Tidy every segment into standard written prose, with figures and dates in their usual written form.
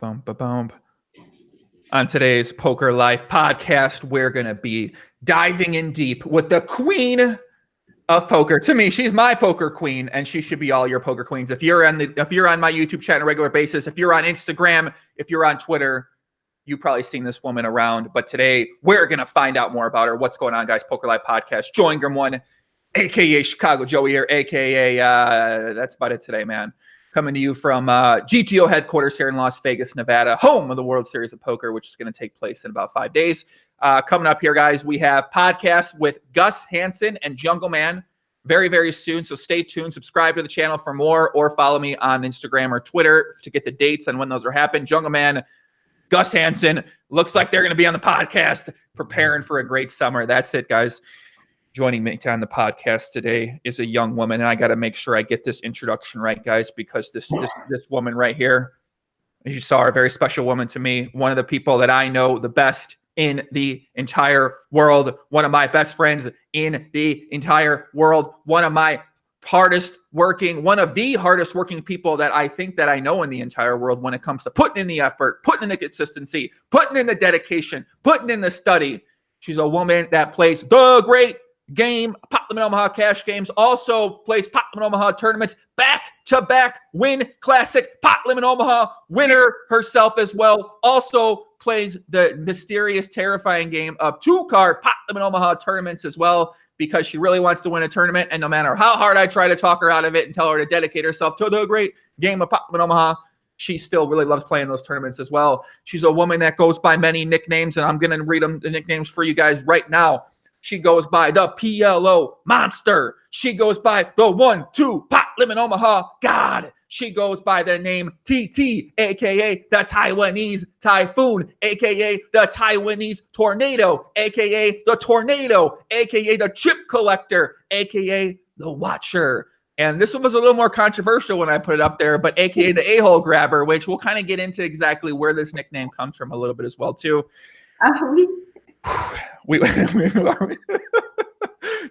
Boom, ba boom. On today's Poker Life podcast, we're going to be diving in deep with the queen of poker. To me, she's my poker queen, and she should be all your poker queens. If you're on my YouTube chat on a regular basis, if you're on Instagram, if you're on Twitter, you've probably seen this woman around. But today, we're going to find out more about her. What's going on, guys? Poker Life podcast. Join one, a.k.a. Chicago Joey here, a.k.a. That's about it today, man. Coming to you from GTO headquarters here in Las Vegas, Nevada, home of the World Series of Poker, which is going to take place in about 5 days. Coming up here, guys, we have podcasts with Gus Hansen and Jungle Man very, very soon. So stay tuned. Subscribe to the channel for more, or follow me on Instagram or Twitter to get the dates on when those are happening. Jungle Man, Gus Hansen, looks like they're going to be on the podcast, preparing for a great summer. That's it, guys. Joining me on the podcast today is a young woman, and I got to make sure I get this introduction right, guys, because this woman right here, as you saw, a very special woman to me, one of the people that I know the best in the entire world, one of my best friends in the entire world, one of the hardest working people that I think that I know in the entire world when it comes to putting in the effort, putting in the consistency, putting in the dedication, putting in the study. She's a woman that plays the great game, Pop Limit Omaha cash games, also plays Pop Limit Omaha tournaments, back-to-back win classic Pop Limit Omaha winner herself as well, also plays the mysterious, terrifying game of two-card Pop Limit Omaha tournaments as well, because she really wants to win a tournament, and no matter how hard I try to talk her out of it and tell her to dedicate herself to the great game of Pop Limit Omaha, she still really loves playing those tournaments as well. She's a woman that goes by many nicknames, and I'm going to read the nicknames for you guys right now. She goes by the PLO Monster. She goes by the 1-2 Pop Limit Omaha God. She goes by the name TT, a.k.a. the Taiwanese Typhoon, a.k.a. the Taiwanese Tornado, a.k.a. the Tornado, a.k.a. the Chip Collector, a.k.a. the Watcher. And this one was a little more controversial when I put it up there, but a.k.a. the A-Hole Grabber, which we'll kind of get into exactly where this nickname comes from a little bit as well, too.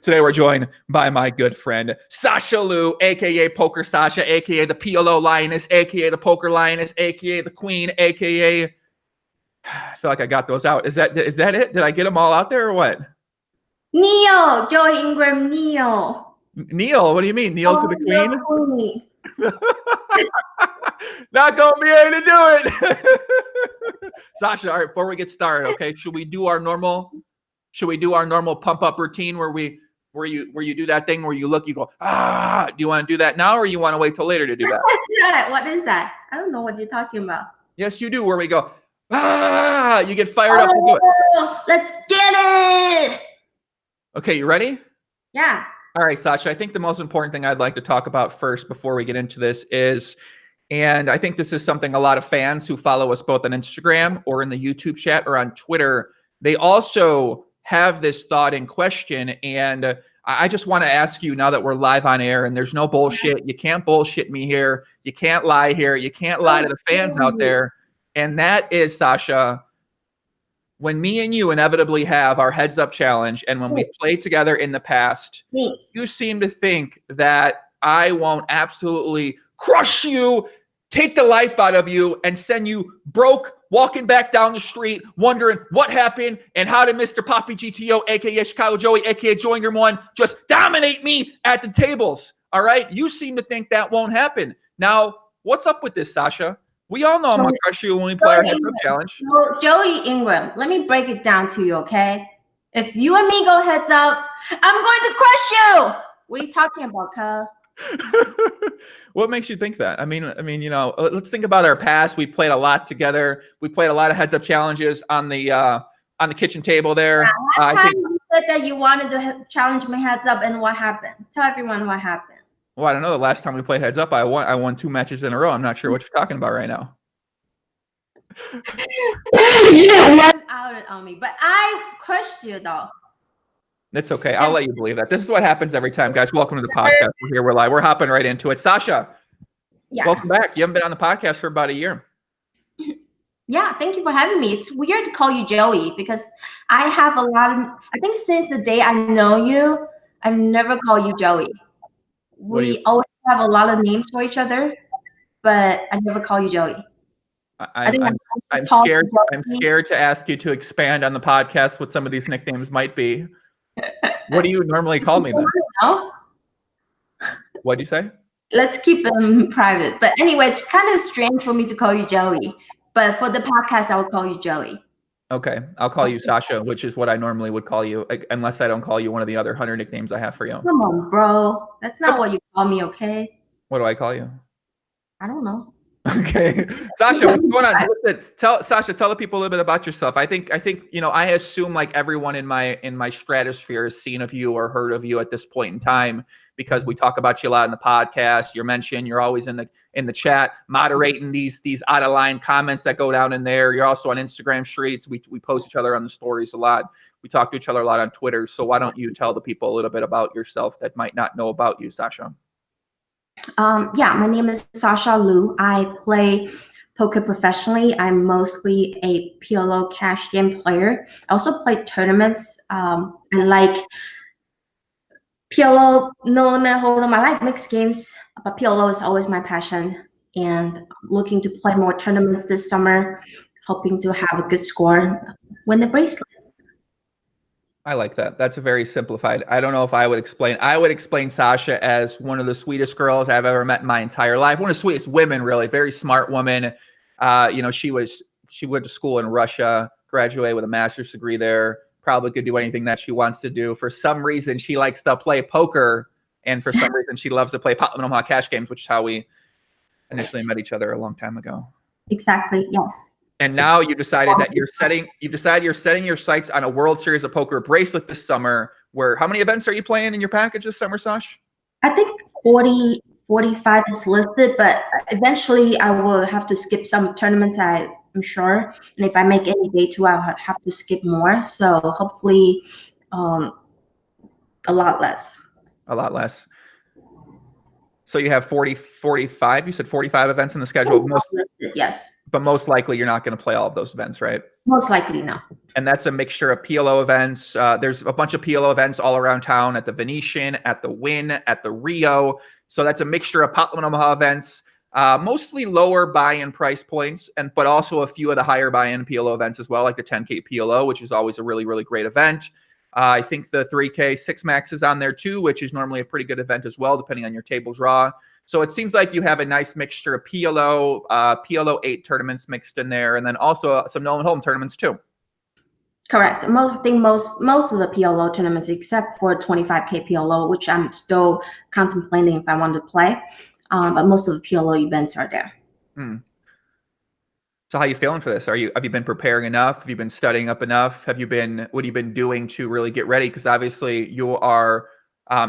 Today we're joined by my good friend Sasha Lou, aka Poker Sasha, aka the PLO Lioness, aka the Poker Lioness, aka the Queen, aka I feel like I got those out. Is that it? Did I get them all out there or what? Neil, Joey Ingram, Neil. Neil, what do you mean? Neil to the Queen? Not gonna be able to do it. Sasha, all right, before we get started, okay, should we do our normal pump up routine where you do that thing where you look, you go, do you want to do that now, or you want to wait till later to do that? What is that? I don't know what you're talking about. Yes, you do, where we go, you get fired up to do it. Let's get it. Okay, you ready? Yeah. All right, Sasha, I think the most important thing I'd like to talk about first before we get into this is, and I think this is something a lot of fans who follow us both on Instagram or in the YouTube chat or on Twitter, they also have this thought in question. And I just want to ask you, now that we're live on air and there's no bullshit, you can't bullshit me here, you can't lie here, you can't lie to the fans out there. And that is, Sasha, when me and you inevitably have our heads up challenge, and when we played together in the past, you seem to think that I won't absolutely crush you, take the life out of you, and send you broke, walking back down the street, wondering what happened and how did Mr. Papi GTO, aka Chicago Joey, aka Joey Ingram 1, just dominate me at the tables. All right? You seem to think that won't happen. Now, what's up with this, Sasha? We all know I'm going to crush you when we play our heads up challenge. So, Joey Ingram, let me break it down to you, okay? If you and me go heads up, I'm going to crush you. What are you talking about, cuz? What makes you think that? I mean, you know, let's think about our past. We played a lot together. We played a lot of heads up challenges on the kitchen table there. Last time you said that you wanted to challenge my heads up, and what happened? Tell everyone what happened. Well, I don't know. The last time we played heads up, I won 2 matches in a row. I'm not sure what you're talking about right now. You went out on me, but I crushed you though. It's okay. I'll let you believe that. This is what happens every time, guys. Welcome to the podcast. We're here. We're live. We're hopping right into it. Sasha, welcome back. You haven't been on the podcast for about a year. Yeah, thank you for having me. It's weird to call you Joey because I have a lot of, I think since the day I know you, I've never called you Joey. We always have a lot of names for each other, but I never call you Joey. I think I'm scared. I'm scared to ask you to expand on the podcast what some of these nicknames might be. What do you normally call me then? No? What'd you say? Let's keep them private. But anyway, it's kind of strange for me to call you Joey. But for the podcast, I will call you Joey. Okay, I'll call you Sasha, which is what I normally would call you, unless I don't call you one of the other 100 nicknames I have for you. Come on, bro. That's not what you call me, okay? What do I call you? I don't know. Okay, Sasha, what's going on? Listen, Sasha, tell the people a little bit about yourself. I think I assume like everyone in my stratosphere has seen of you or heard of you at this point in time because we talk about you a lot in the podcast. You're mentioned. You're always in the chat moderating these out of line comments that go down in there. You're also on Instagram streets. We post each other on the stories a lot. We talk to each other a lot on Twitter. So why don't you tell the people a little bit about yourself that might not know about you, Sasha? Yeah, my name is Sasha Liu. I play poker professionally. I'm mostly a PLO cash game player. I also play tournaments. I like PLO, no limit hold'em. I like mixed games, but PLO is always my passion. And I'm looking to play more tournaments this summer, hoping to have a good score, win the bracelet. I like that. That's a very simplified. I don't know if I would explain Sasha as one of the sweetest girls I've ever met in my entire life. One of the sweetest women, really. Very smart woman. She went to school in Russia, graduated with a master's degree there. Probably could do anything that she wants to do. For some reason, she likes to play poker, and for some reason, she loves to play Papi cash games, which is how we initially met each other a long time ago. Exactly. Yes. And now you decided that you're setting your sights on a World Series of Poker bracelet this summer. How many events are you playing in your package this summer, Sash? I think 40, 45 is listed, but eventually I will have to skip some tournaments, I'm sure. And if I make any day two, I'll have to skip more. So hopefully a lot less. A lot less. So you have 40, 45, you said 45 events in the schedule. Yes. But most likely you're not going to play all of those events, right? Most likely, no. And that's a mixture of PLO events. There's a bunch of PLO events all around town at the Venetian, at the Wynn, at the Rio. So that's a mixture of Papi Omaha events, mostly lower buy-in price points, but also a few of the higher buy-in PLO events as well, like the 10K PLO, which is always a really, really great event. I think the 3K 6 Max is on there too, which is normally a pretty good event as well, depending on your tables draw. So it seems like you have a nice mixture of PLO, PLO 8 tournaments mixed in there, and then also some no home tournaments too. Correct. Most of the PLO tournaments, except for 25K PLO, which I'm still contemplating if I want to play, but most of the PLO events are there. So how are you feeling for this? Have you been preparing enough? Have you been studying up enough? What have you been doing to really get ready? Because obviously you are,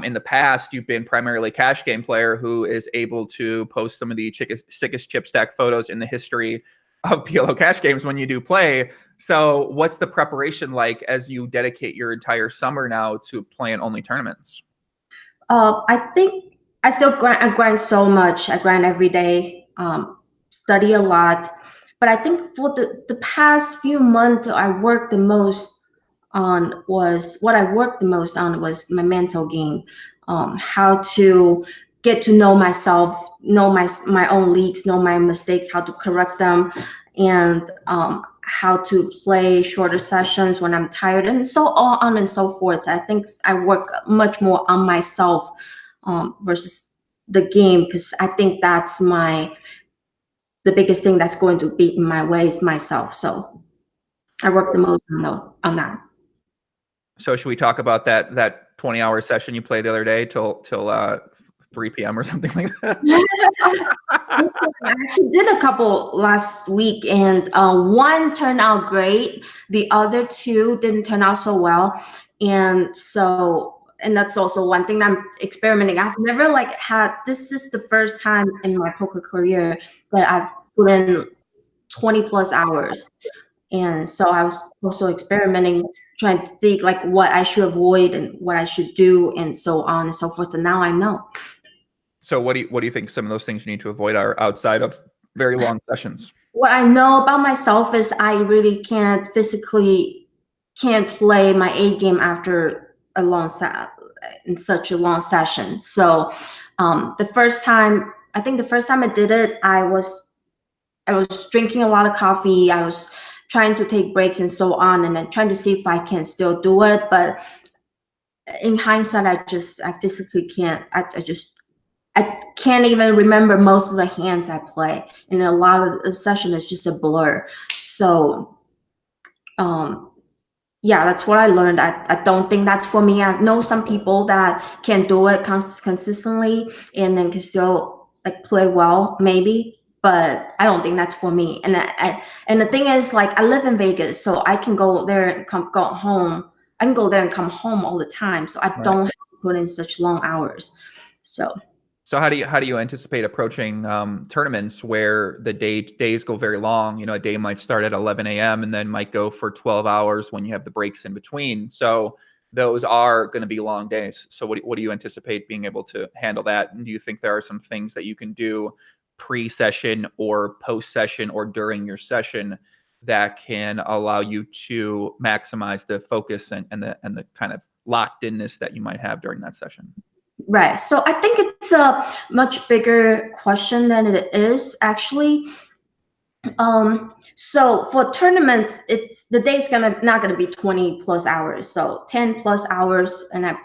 in the past, you've been primarily a cash game player who is able to post some of the sickest chip stack photos in the history of PLO cash games when you do play. So what's the preparation like as you dedicate your entire summer now to playing only tournaments? I think I still grind so much. I grind every day, study a lot. But I think for the past few months, what I worked the most on was my mental game, how to get to know myself, know my own leaks, know my mistakes, how to correct them, and how to play shorter sessions when I'm tired, and so on and so forth. I think I work much more on myself versus the game, because I think that's the biggest thing that's going to be in my way is myself. So I work the most on that. So should we talk about that 20-hour session you played the other day till 3 p.m. or something like that? I actually did a couple last week, and one turned out great. The other two didn't turn out so well. And that's also one thing that I'm experimenting. I've never this is the first time in my poker career that I've put in 20 plus hours. And so I was also experimenting, trying to think like what I should avoid and what I should do, and so on and so forth. And now I know. So what do you think some of those things you need to avoid are outside of very long sessions? What I know about myself is I really can't play my A game after in such a long session. So the first time I did it, I was drinking a lot of coffee. I was trying to take breaks and so on, and then trying to see if I can still do it. But in hindsight, I physically can't. I can't even remember most of the hands I play, and a lot of the session is just a blur. So, yeah, that's what I learned. I don't think that's for me. I know some people that can do it consistently and then can still like play well, maybe, but I don't think that's for me. And the thing is, like, I live in Vegas, so I can go there and go home. I can go there and come home all the time, so I don't have to put in such long hours. So how do you anticipate approaching tournaments where the days go very long? You know, a day might start at 11 a.m. and then might go for 12 hours when you have the breaks in between. So those are going to be long days. So what do you anticipate being able to handle that? And do you think there are some things that you can do pre-session or post-session or during your session that can allow you to maximize the focus and the kind of locked inness that you might have during that session? Right. So I think it's a much bigger question than it is actually. So for tournaments, the day's not gonna be 20 plus hours. So 10 plus hours, and I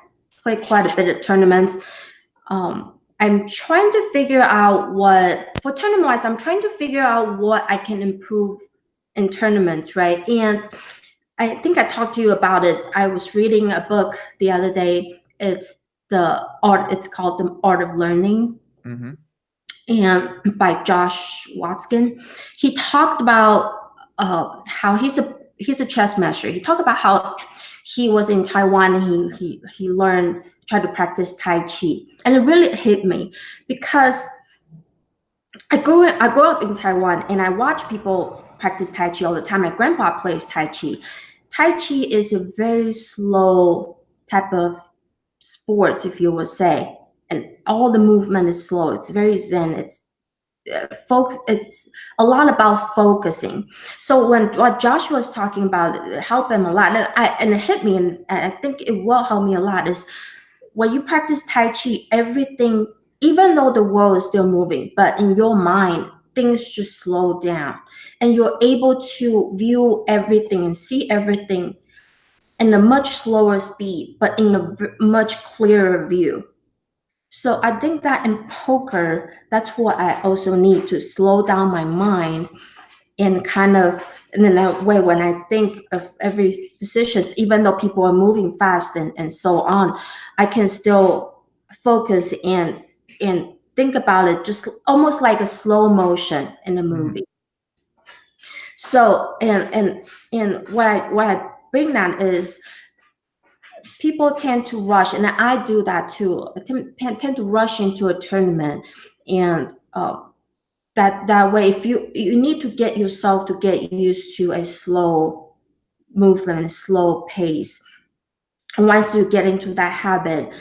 play quite a bit of tournaments. I'm trying to figure out for tournament wise, I'm trying to figure out what I can improve in tournaments, right? And I think I talked to you about it. I was reading a book the other day. It's called The Art of Learning. Mm-hmm. And by Josh Watson. He talked about how he's a chess master. He talked about how he was in Taiwan and he learned, tried to practice Tai Chi. And it really hit me because I grew up in Taiwan and I watch people practice Tai Chi all the time. My grandpa plays Tai Chi. Tai Chi is a very slow type of sport, if you would say, and all the movement is slow. It's very zen. It's a lot about focusing. So what Josh was talking about, it helped him a lot, and it hit me, and I think it will help me a lot. Is when you practice Tai Chi, everything, even though the world is still moving, but in your mind, things just slow down, and you're able to view everything and see everything in a much slower speed, but in a much clearer view. So I think that in poker, that's what I also need to slow down my mind and in that way, when I think of every decision, even though people are moving fast and so on, I can still focus and think about it just almost like a slow motion in a movie. Mm-hmm. So and what I bring that is, people tend to rush, and I do that too. I tend to rush into a tournament, and that way, if you need to get yourself to get used to a slow movement, a slow pace. And once you get into that habit,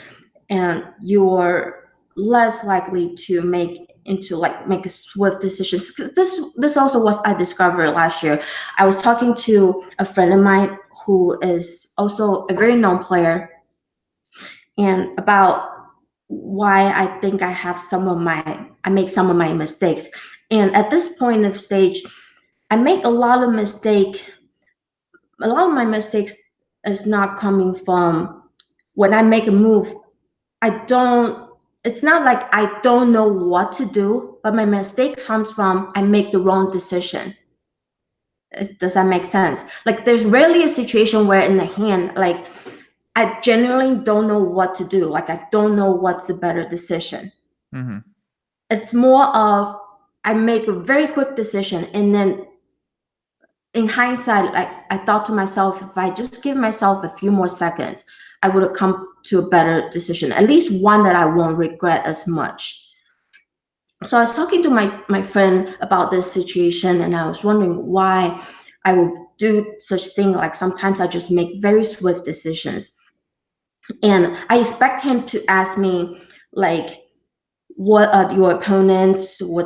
and you're less likely to make a swift decisions. This also was I discovered last year. I was talking to a friend of mine who is also a very known player, and about why I think I make some of my mistakes. And at this point of stage, I make a lot of my mistakes is not coming from when I make a move. It's not like I don't know what to do, but my mistake comes from I make the wrong decision. Does that make sense? Like, there's rarely a situation where in the hand, like, I genuinely don't know what to do. Like, I don't know what's the better decision. Mm-hmm. It's more of I make a very quick decision, and then in hindsight, like, I thought to myself, if I just give myself a few more seconds, I would have come to a better decision, at least one that I won't regret as much. So I was talking to my friend about this situation, and I was wondering why I would do such thing. Like, sometimes I just make very swift decisions. And I expect him to ask me, like, what are your opponents, who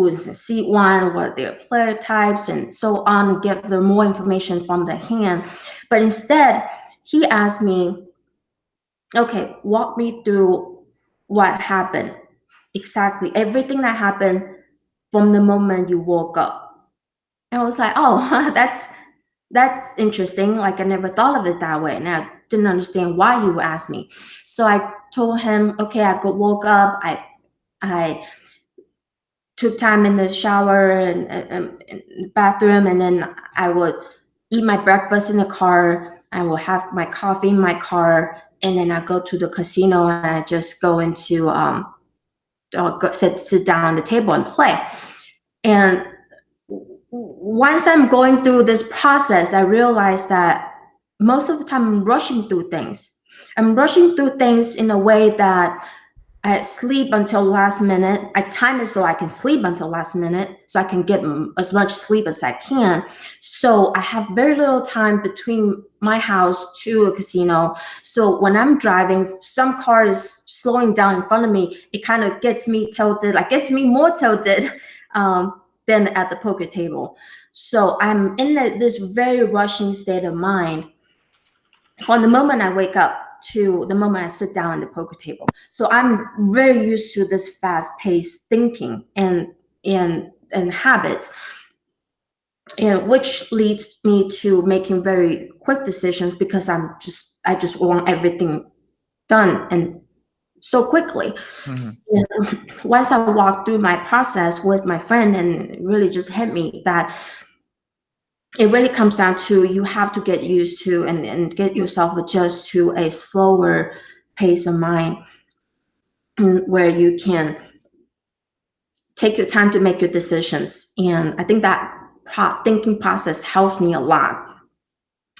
is in seat one, what are their player types, and so on, and get them more information from the hand. But instead, he asked me, okay, walk me through what happened. Exactly everything that happened from the moment you woke up. And I was like, oh, that's interesting. Like I never thought of it that way, and I didn't understand why he would ask me. So I told him, okay, woke up, I took time in the shower and in the bathroom, and then I would eat my breakfast in the car. I will have my coffee in my car, and then I go to the casino and I just go into sit down on the table and play. And once I'm going through this process, I realize that most of the time I'm rushing through things. I'm rushing through things in a way that I sleep until last minute. I time it so I can sleep until last minute, so I can get as much sleep as I can. So I have very little time between my house to a casino. So when I'm driving, some car is slowing down in front of me. It kind of gets me tilted, like gets me more tilted than at the poker table. So I'm in this very rushing state of mind from the moment I wake up to the moment I sit down at the poker table. So I'm very used to this fast-paced thinking and habits, and which leads me to making very quick decisions because I just want everything done and so quickly. And once I walked through my process with my friend, and it really just hit me that it really comes down to you have to get used to and get yourself adjust to a slower pace of mind where you can take your time to make your decisions. And I think that thinking process helped me a lot.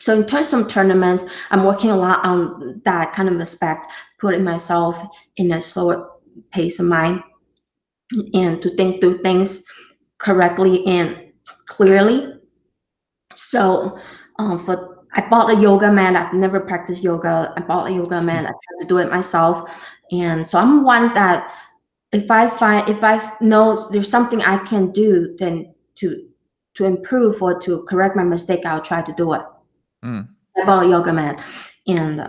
So in terms of tournaments, I'm working a lot on that kind of aspect, putting myself in a slower pace of mind and to think through things correctly and clearly. So I bought a yoga mat. I've never practiced yoga. I bought a yoga mat. I tried to do it myself. And so I'm one that if I know there's something I can do, then to improve or to correct my mistake, I'll try to do it. I bought a yoga mat, and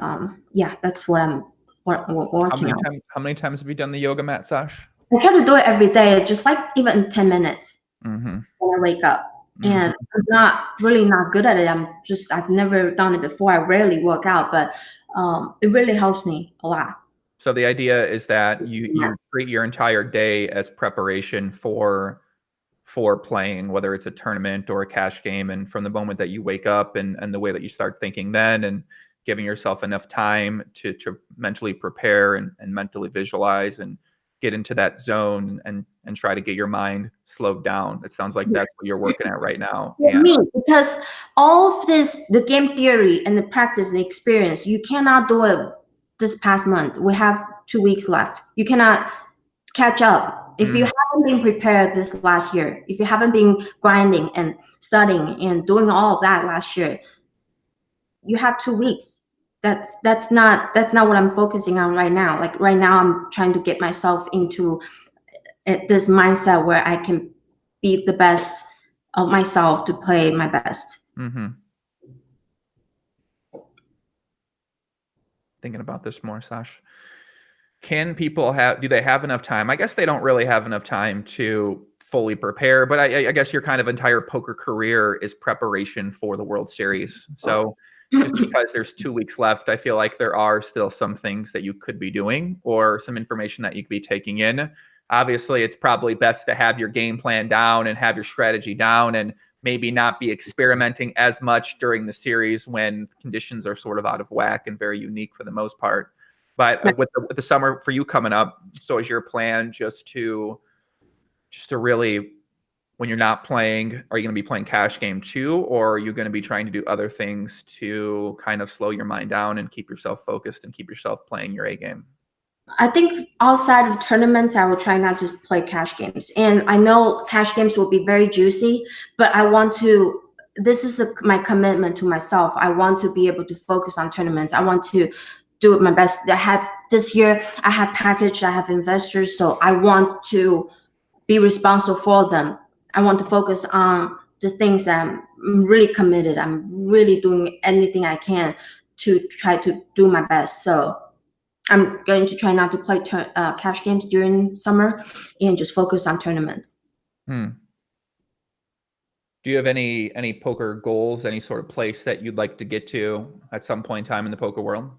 yeah, that's what I'm working on. How many times have you done the yoga mat, Sash? I try to do it every day, just like even 10 minutes when I wake up. And I'm not good at it. I've never done it before. I rarely work out, but it really helps me a lot. So the idea is that you treat your entire day as preparation for playing, whether it's a tournament or a cash game. And from the moment that you wake up and the way that you start thinking then and giving yourself enough time to mentally prepare and mentally visualize and get into that zone and try to get your mind slowed down. It sounds like that's what you're working at right now. Me, because all of this, the game theory and the practice and the experience, you cannot do it this past month. We have 2 weeks left. You cannot catch up. If you haven't been prepared this last year, if you haven't been grinding and studying and doing all of that last year, you have 2 weeks. That's not what I'm focusing on right now. Like right now, I'm trying to get myself into this mindset where I can be the best of myself to play my best. Thinking about this more, Sash. Do they have enough time? I guess they don't really have enough time to fully prepare, but I guess your kind of entire poker career is preparation for the World Series. So just because there's 2 weeks left, I feel like there are still some things that you could be doing or some information that you could be taking in. Obviously, it's probably best to have your game plan down and have your strategy down and maybe not be experimenting as much during the series when conditions are sort of out of whack and very unique for the most part. But with the summer for you coming up, so is your plan just to really, when you're not playing, are you going to be playing cash game too, or are you going to be trying to do other things to kind of slow your mind down and keep yourself focused and keep yourself playing your A game? I think outside of tournaments, I will try not to play cash games. And I know cash games will be very juicy, but I want to, this is my commitment to myself. I want to be able to focus on tournaments. I want to do my best. This year, I have packaged, I have investors, so I want to be responsible for them. I want to focus on the things that I'm really committed. I'm really doing anything I can to try to do my best. So I'm going to try not to play cash games during summer and just focus on tournaments. Do you have any poker goals, any sort of place that you'd like to get to at some point in time in the poker world?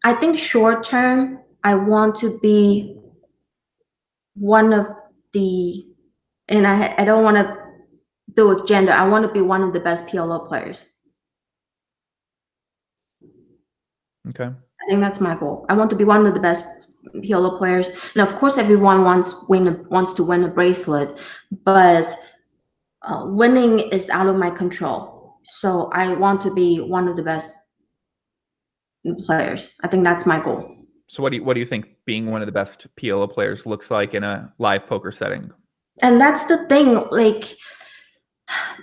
I think short term, I want to be one of the, and I don't want to do with gender. I want to be one of the best PLO players. Okay. I think that's my goal. I want to be one of the best PLO players, and of course, everyone wants to win a bracelet, but winning is out of my control. So I want to be one of the best players. I think that's my goal. So what do you think being one of the best PLO players looks like in a live poker setting? And that's the thing. Like,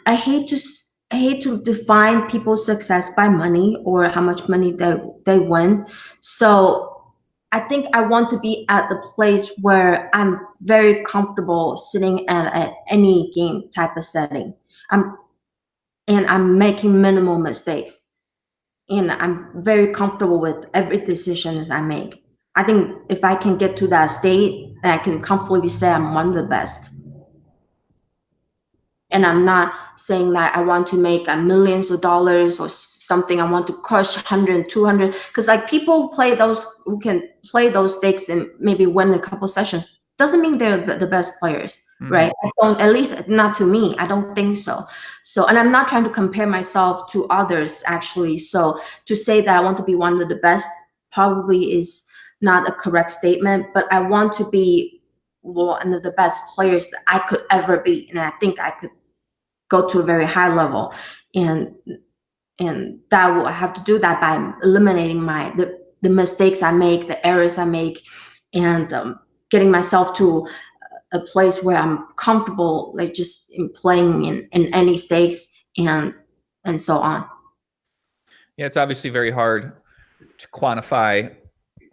I hate to define people's success by money or how much money they win. So I think I want to be at the place where I'm very comfortable sitting at any game type of setting. I'm making minimal mistakes. And I'm very comfortable with every decision that I make. I think if I can get to that state, I can comfortably say I'm one of the best. And I'm not saying that I want to make millions of dollars or something. I want to crush 100, 200. Because like people who can play those stakes and maybe win a couple sessions, doesn't mean they're the best players, right? I don't, at least not to me. I don't think so. So, and I'm not trying to compare myself to others actually. So to say that I want to be one of the best probably is not a correct statement, but I want to be one of the best players that I could ever be. And I think I could go to a very high level. And that will have to do that by eliminating the mistakes I make, the errors I make, and getting myself to a place where I'm comfortable, like just in playing in any stakes and so on. Yeah, it's obviously very hard to quantify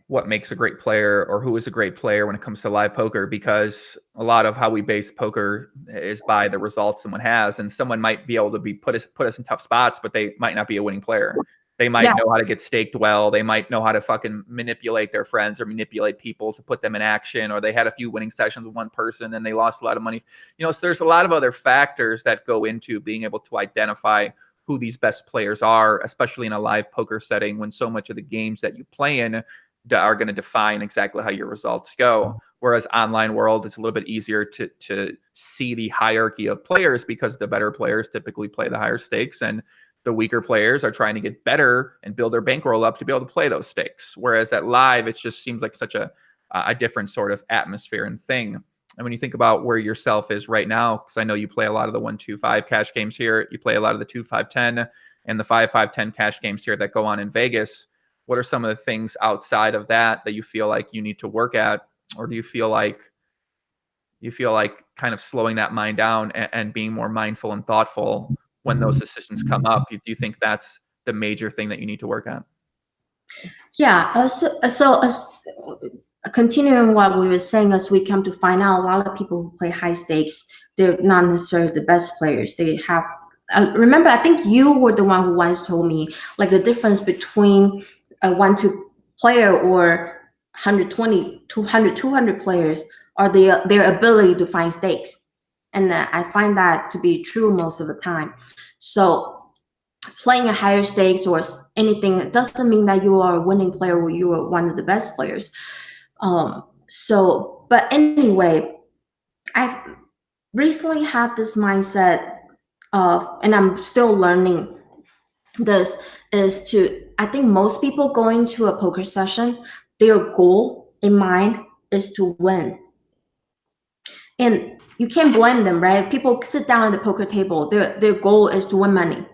what makes a great player or who is a great player when it comes to live poker, because a lot of how we base poker is by the results someone has, and someone might be able to put us in tough spots, but they might not be a winning player. They might know how to get staked well. They might know how to fucking manipulate their friends or manipulate people to put them in action, or they had a few winning sessions with one person and they lost a lot of money. You know, so there's a lot of other factors that go into being able to identify who these best players are, especially in a live poker setting when so much of the games that you play in are going to define exactly how your results go. Whereas online world, it's a little bit easier to see the hierarchy of players, because the better players typically play the higher stakes, and the weaker players are trying to get better and build their bankroll up to be able to play those stakes. Whereas at live, it just seems like such a different sort of atmosphere and thing. And when you think about where yourself is right now, because I know you play a lot of the 1-2-5 cash games here, you play a lot of the 2-5-10 and the 5-5-10 cash games here that go on in Vegas. What are some of the things outside of that you feel like you need to work at? Or do you feel like kind of slowing that mind down and being more mindful and thoughtful when those decisions come up? Do you think that's the major thing that you need to work at? Yeah. So continuing what we were saying, as we come to find out, a lot of people who play high stakes, they're not necessarily the best players. They have. Remember, I think you were the one who once told me like the difference between a 1-2 player or 120, 200 players are their ability to find stakes. And I find that to be true most of the time. So playing a higher stakes or anything doesn't mean that you are a winning player or you are one of the best players. But anyway, I've recently have this mindset of, and I'm still learning this, is to, I think most people going to a poker session, their goal in mind is to win. And you can't blame them, right? People sit down at the poker table, their goal is to win money.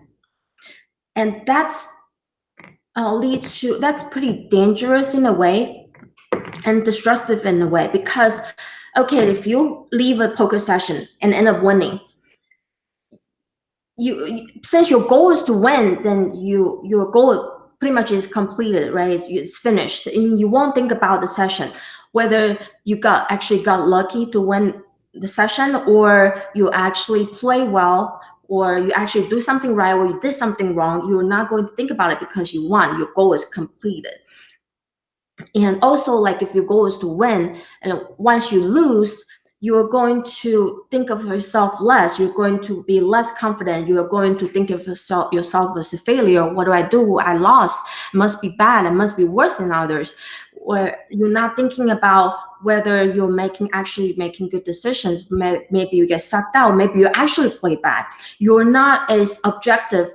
And that's that's pretty dangerous in a way and destructive in a way, because okay, if you leave a poker session and end up winning, you since your goal is to win, then your goal pretty much is completed, right? It's finished, and you won't think about the session, whether you got lucky to win the session, or you actually play well, or you actually do something right, or you did something wrong. You're not going to think about it because you won. Your goal is completed. And also, like, if your goal is to win, and once you lose, you're going to think of yourself less. You're going to be less confident. You're going to think of yourself as a failure. What do? I lost. It must be bad. It must be worse than others. Or you're not thinking about whether you're actually making good decisions. Maybe you get sucked out. Maybe you actually play bad. You're not as objective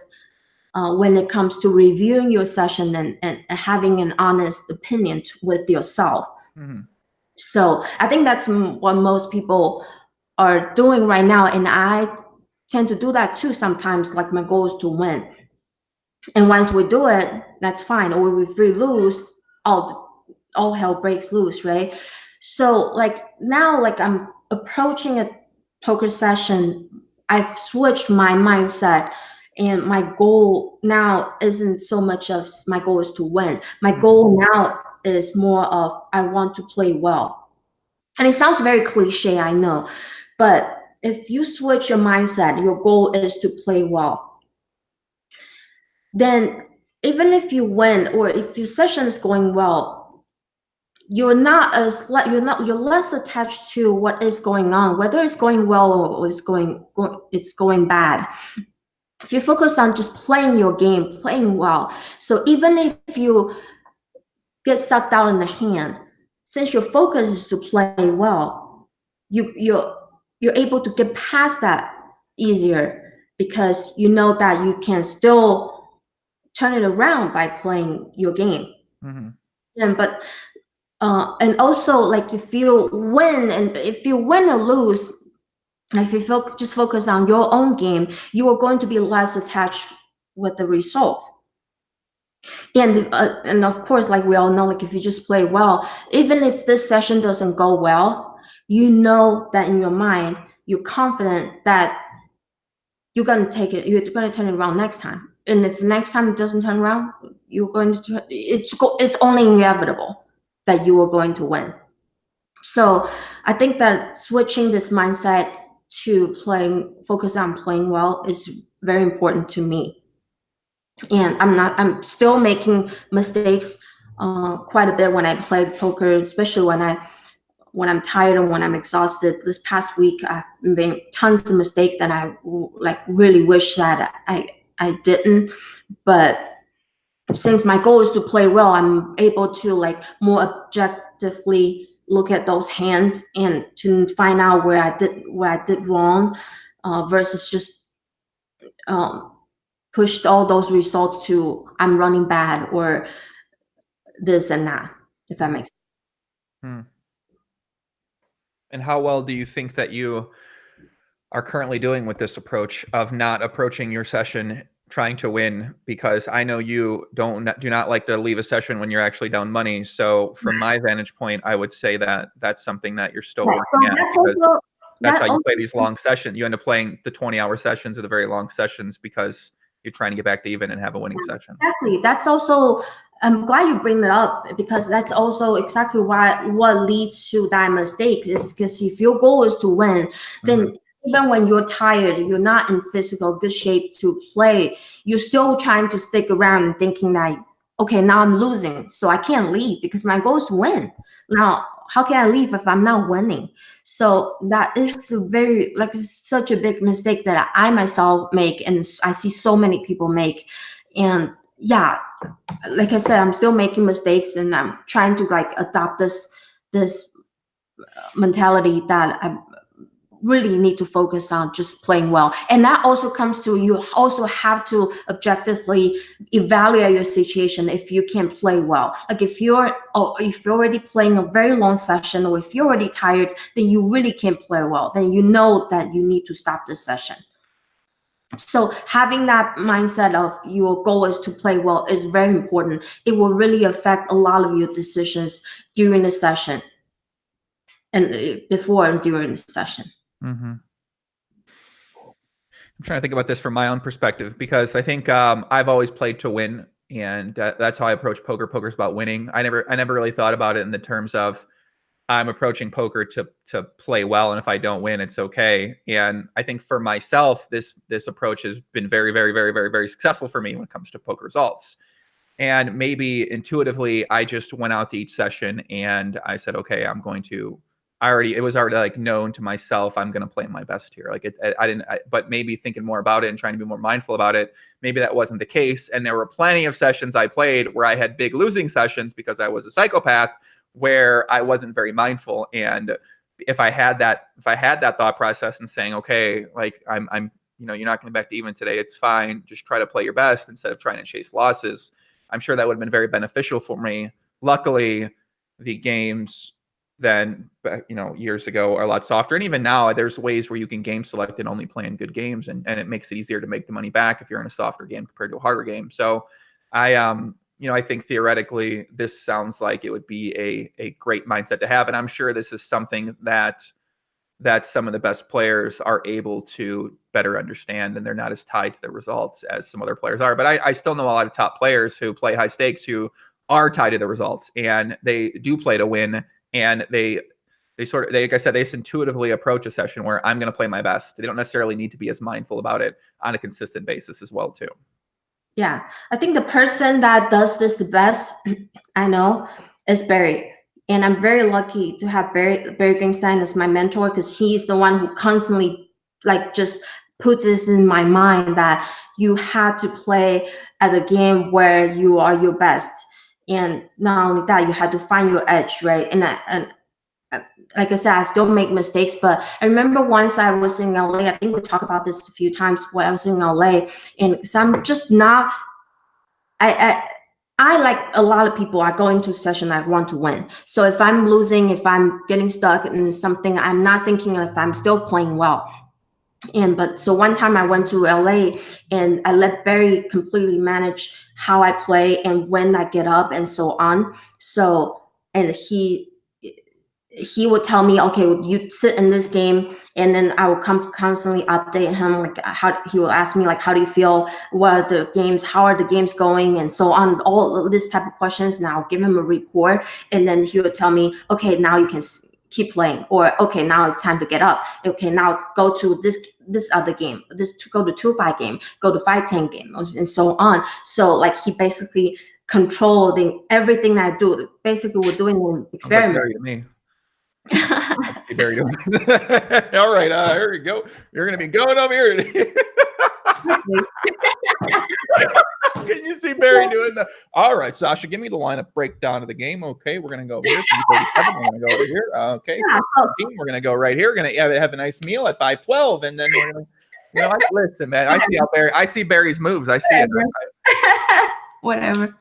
when it comes to reviewing your session and having an honest opinion with yourself. Mm-hmm. So I think that's what most people are doing right now. And I tend to do that too sometimes. Like, my goal is to win. And once we do it, that's fine. Or if we lose, all hell breaks loose, right? So like now, like I'm approaching a poker session, I've switched my mindset. And my goal now isn't so much of my goal is to win. My goal now is more of I want to play well. And it sounds very cliche, I know. But if you switch your mindset, your goal is to play well, then even if you win or if your session is going well, you're less attached to what is going on, whether it's going well or it's going bad. If you focus on just playing your game, playing well, so even if you get sucked out in the hand, since your focus is to play well, you're able to get past that easier, because you know that you can still turn it around by playing your game. Mm-hmm. And also, like, if you win or lose, like, if you just focus on your own game, you are going to be less attached with the results. And of course, like we all know, like if you just play well, even if this session doesn't go well, you know that in your mind, you're confident that you're gonna turn it around next time. And if next time it doesn't turn around, it's only inevitable that you are going to win. So I think that switching this mindset to focus on playing well is very important to me. And I'm still making mistakes quite a bit when I play poker, especially when I'm tired and when I'm exhausted. This past week, I've made tons of mistakes that I like really wish that I didn't. But since my goal is to play well, I'm able to like more objectively look at those hands and to find out where I did wrong, versus just pushed all those results to I'm running bad or this and that, if that makes sense. And how well do you think that you are currently doing with this approach of not approaching your session trying to win? Because I know you do not like to leave a session when you're actually down money. So from my vantage point, I would say that that's something that you're still working at, because that's how you play these long sessions. You end up playing the 20-hour sessions or the very long sessions because you're trying to get back to even and have a winning session. Exactly. That's also, I'm glad you bring that up, because that's also exactly what leads to that mistake, is because if your goal is to win, then even when you're tired, you're not in physical good shape to play, you're still trying to stick around and thinking that, okay, now I'm losing, so I can't leave because my goal is to win. Now, how can I leave if I'm not winning? So that is such a big mistake that I myself make, and I see so many people make. And yeah, like I said, I'm still making mistakes, and I'm trying to like adopt this mentality that I really need to focus on just playing well. And that also comes to, you also have to objectively evaluate your situation if you can't play well. Like if you're already playing a very long session, or if you're already tired, then you really can't play well. Then you know that you need to stop this session. So having that mindset of your goal is to play well is very important. It will really affect a lot of your decisions during the session and before and during the session. I'm trying to think about this from my own perspective, because I think I've always played to win, and that's how I approach poker. Poker's about winning. I never really thought about it in the terms of I'm approaching poker to play well, and if I don't win, it's okay. And I think for myself, this approach has been very, very, very, very, very successful for me when it comes to poker results. And maybe intuitively, I just went out to each session and I said, okay, it was already like known to myself, I'm going to play my best here. Like but maybe thinking more about it and trying to be more mindful about it, maybe that wasn't the case. And there were plenty of sessions I played where I had big losing sessions because I was a psychopath, where I wasn't very mindful. And if I had that thought process and saying, okay, like I'm you're not going back to even today, it's fine, just try to play your best instead of trying to chase losses, I'm sure that would have been very beneficial for me. Luckily, the games then, years ago are a lot softer. And even now, there's ways where you can game select and only play in good games, and it makes it easier to make the money back if you're in a softer game compared to a harder game. So I think theoretically, this sounds like it would be a great mindset to have. And I'm sure this is something that some of the best players are able to better understand, and they're not as tied to the results as some other players are. But I still know a lot of top players who play high stakes who are tied to the results, and they do play to win. And they like I said, they just intuitively approach a session where I'm going to play my best. They don't necessarily need to be as mindful about it on a consistent basis as well, too. Yeah, I think the person that does this the best, I know, is Barry. And I'm very lucky to have Barry Gangstein as my mentor, because he's the one who constantly just puts this in my mind that you had to play at a game where you are your best. And not only that, you had to find your edge, right? And like I said, I still make mistakes, but I remember once I was in LA, I think we talked about this a few times when I was in LA, and because I'm just not, I like a lot of people, I go into a session, I want to win. So if I'm losing, if I'm getting stuck in something, I'm not thinking if I'm still playing well. So one time I went to LA and I let Barry completely manage how I play and when I get up and so on. So, and he would tell me, okay, you sit in this game, and then I will constantly update him. Like he will ask me, like, how do you feel? What are the games? How are the games going? And so on, all of this type of questions. And I'll give him a report, and then he would tell me, okay, now you can keep playing, or okay, now it's time to get up. Okay, now go to this other game. Go to 2-5 game. Go to 5-10 game, and so on. So like he basically controlling everything I do. Basically, we're doing an experiment. Like me. Barry doing all right, here we go. You're gonna be going over here today. Can you see Barry doing that? All right, Sasha, give me the lineup breakdown of the game. Okay, we're gonna go here. We're gonna go over here. Okay, we're gonna go right here. We're gonna have a nice meal at 5:12, and then we're gonna listen, man. I see Barry's moves. I see it. Whatever.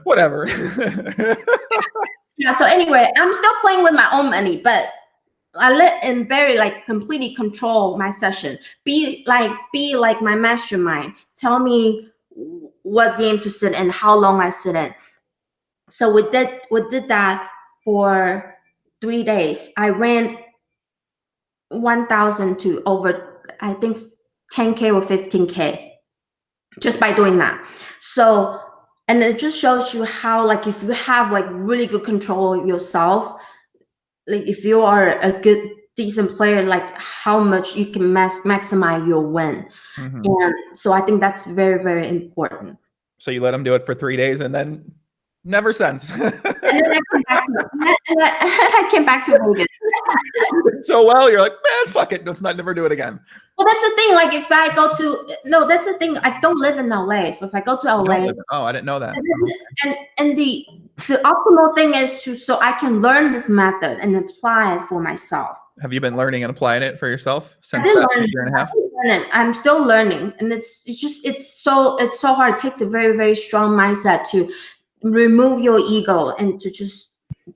Whatever. Yeah, so anyway, I'm still playing with my own money, but I let Barry completely control my session. Be like my mastermind. Tell me what game to sit in, how long I sit in. So we did that for 3 days. I ran 1,000 to over, I think, 10K or 15K just by doing that. So, and it just shows you how, if you have really good control of yourself, if you are a good, decent player, how much you can maximize your win. Mm-hmm. And so I think that's very, very important. So you let him do it for 3 days, and then never since. And then I came back to Vegas. So well, you're like, man, fuck it, let's never do it again. Well, that's the thing. If I go to that's the thing. I don't live in LA, so if I go to LA, I didn't know that. And the optimal thing is so I can learn this method and apply it for myself. Have you been learning and applying it for yourself since that year and a half? I'm still learning, and it's so hard. It takes a very, very strong mindset to remove your ego and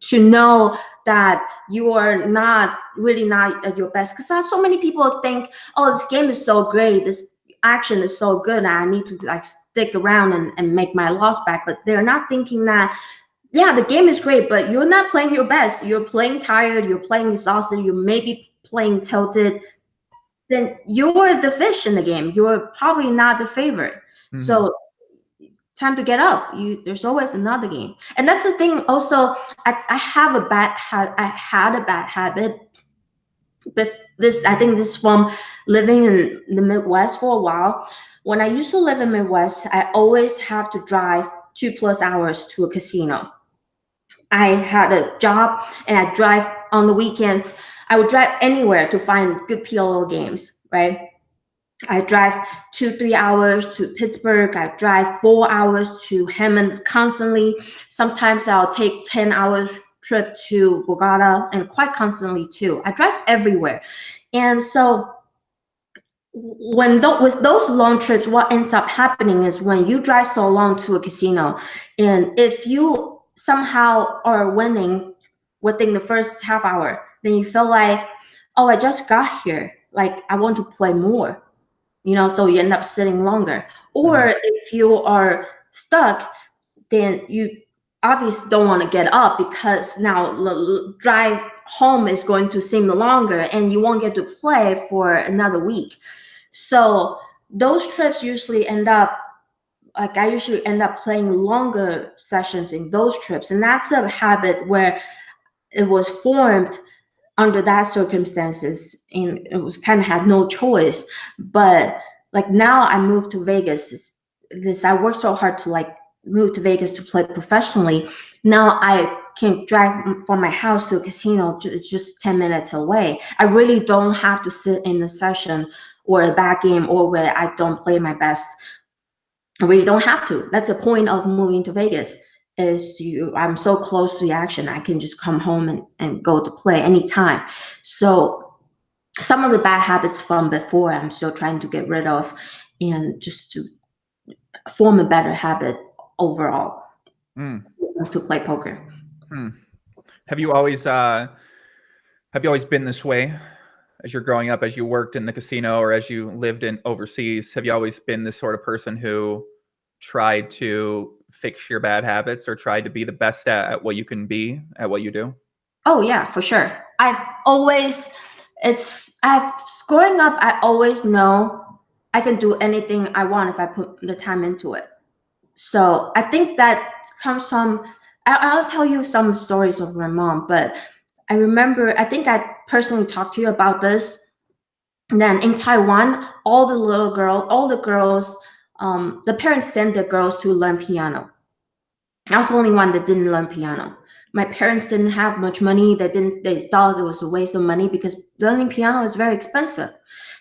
to know that you are not at your best. Because so many people think, oh, this game is so great, this action is so good, and I need to stick around and make my loss back. But they're not thinking that, yeah, the game is great, but you're not playing your best. You're playing tired, you're playing exhausted, you may be playing tilted. Then you're the fish in the game. You're probably not the favorite. Mm-hmm. So time to get up. There's always another game. And that's the thing also, I had a bad habit. But I think this from living in the Midwest for a while. When I used to live in Midwest, I always have to drive 2+ hours to a casino. I had a job and I drive on the weekends. I would drive anywhere to find good PLO games, right? I drive 2-3 hours to Pittsburgh. I drive 4 hours to Hammond constantly. Sometimes I'll take 10 hours trip to Bogota, and quite constantly too. I drive everywhere. And so with those long trips, what ends up happening is when you drive so long to a casino, and if you somehow are winning within the first half hour, then you feel like, oh, I just got here. Like, I want to play more, so you end up sitting longer. Or if you are stuck, then you obviously don't want to get up, because now drive home is going to seem longer and you won't get to play for another week. So those trips usually end up, like, I usually end up playing longer sessions in those trips. And that's a habit where it was formed under that circumstances, and it was kind of had no choice. But like, now I moved to Vegas. This I worked so hard to like move to Vegas to play professionally. Now I can drive from my house to a casino. It's just 10 minutes away. I really don't have to sit in a session or a bad game or where I don't play my best. I really don't have to. That's the point of moving to Vegas. I'm so close to the action. I can just come home and go to play anytime. So some of the bad habits from before, I'm still trying to get rid of, and just to form a better habit overall to play poker. Have you always been this way as you're growing up, as you worked in the casino or as you lived in overseas? Have you always been this sort of person who tried to fix your bad habits or tried to be the best at what you can be at what you do? Oh yeah, for sure. Growing up, I always know I can do anything I want if I put the time into it. So I think that comes from, I'll tell you some stories of my mom, but I remember, I think I personally talked to you about this. And then in Taiwan, all the girls, the parents send their girls to learn piano. I was the only one that didn't learn piano. My parents didn't have much money. They thought it was a waste of money because learning piano is very expensive.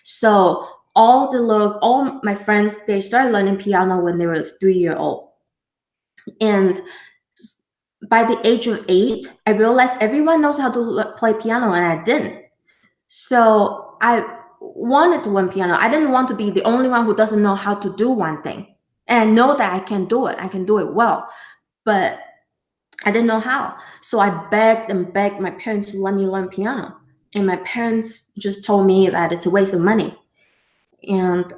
So all my friends, they started learning piano when they were 3 years old. And by the age of 8, I realized everyone knows how to play piano and I didn't. So I wanted to learn piano. I didn't want to be the only one who doesn't know how to do one thing. And I know that I can do it. I can do it well. But I didn't know how. So I begged and begged my parents to let me learn piano. And my parents just told me that it's a waste of money. And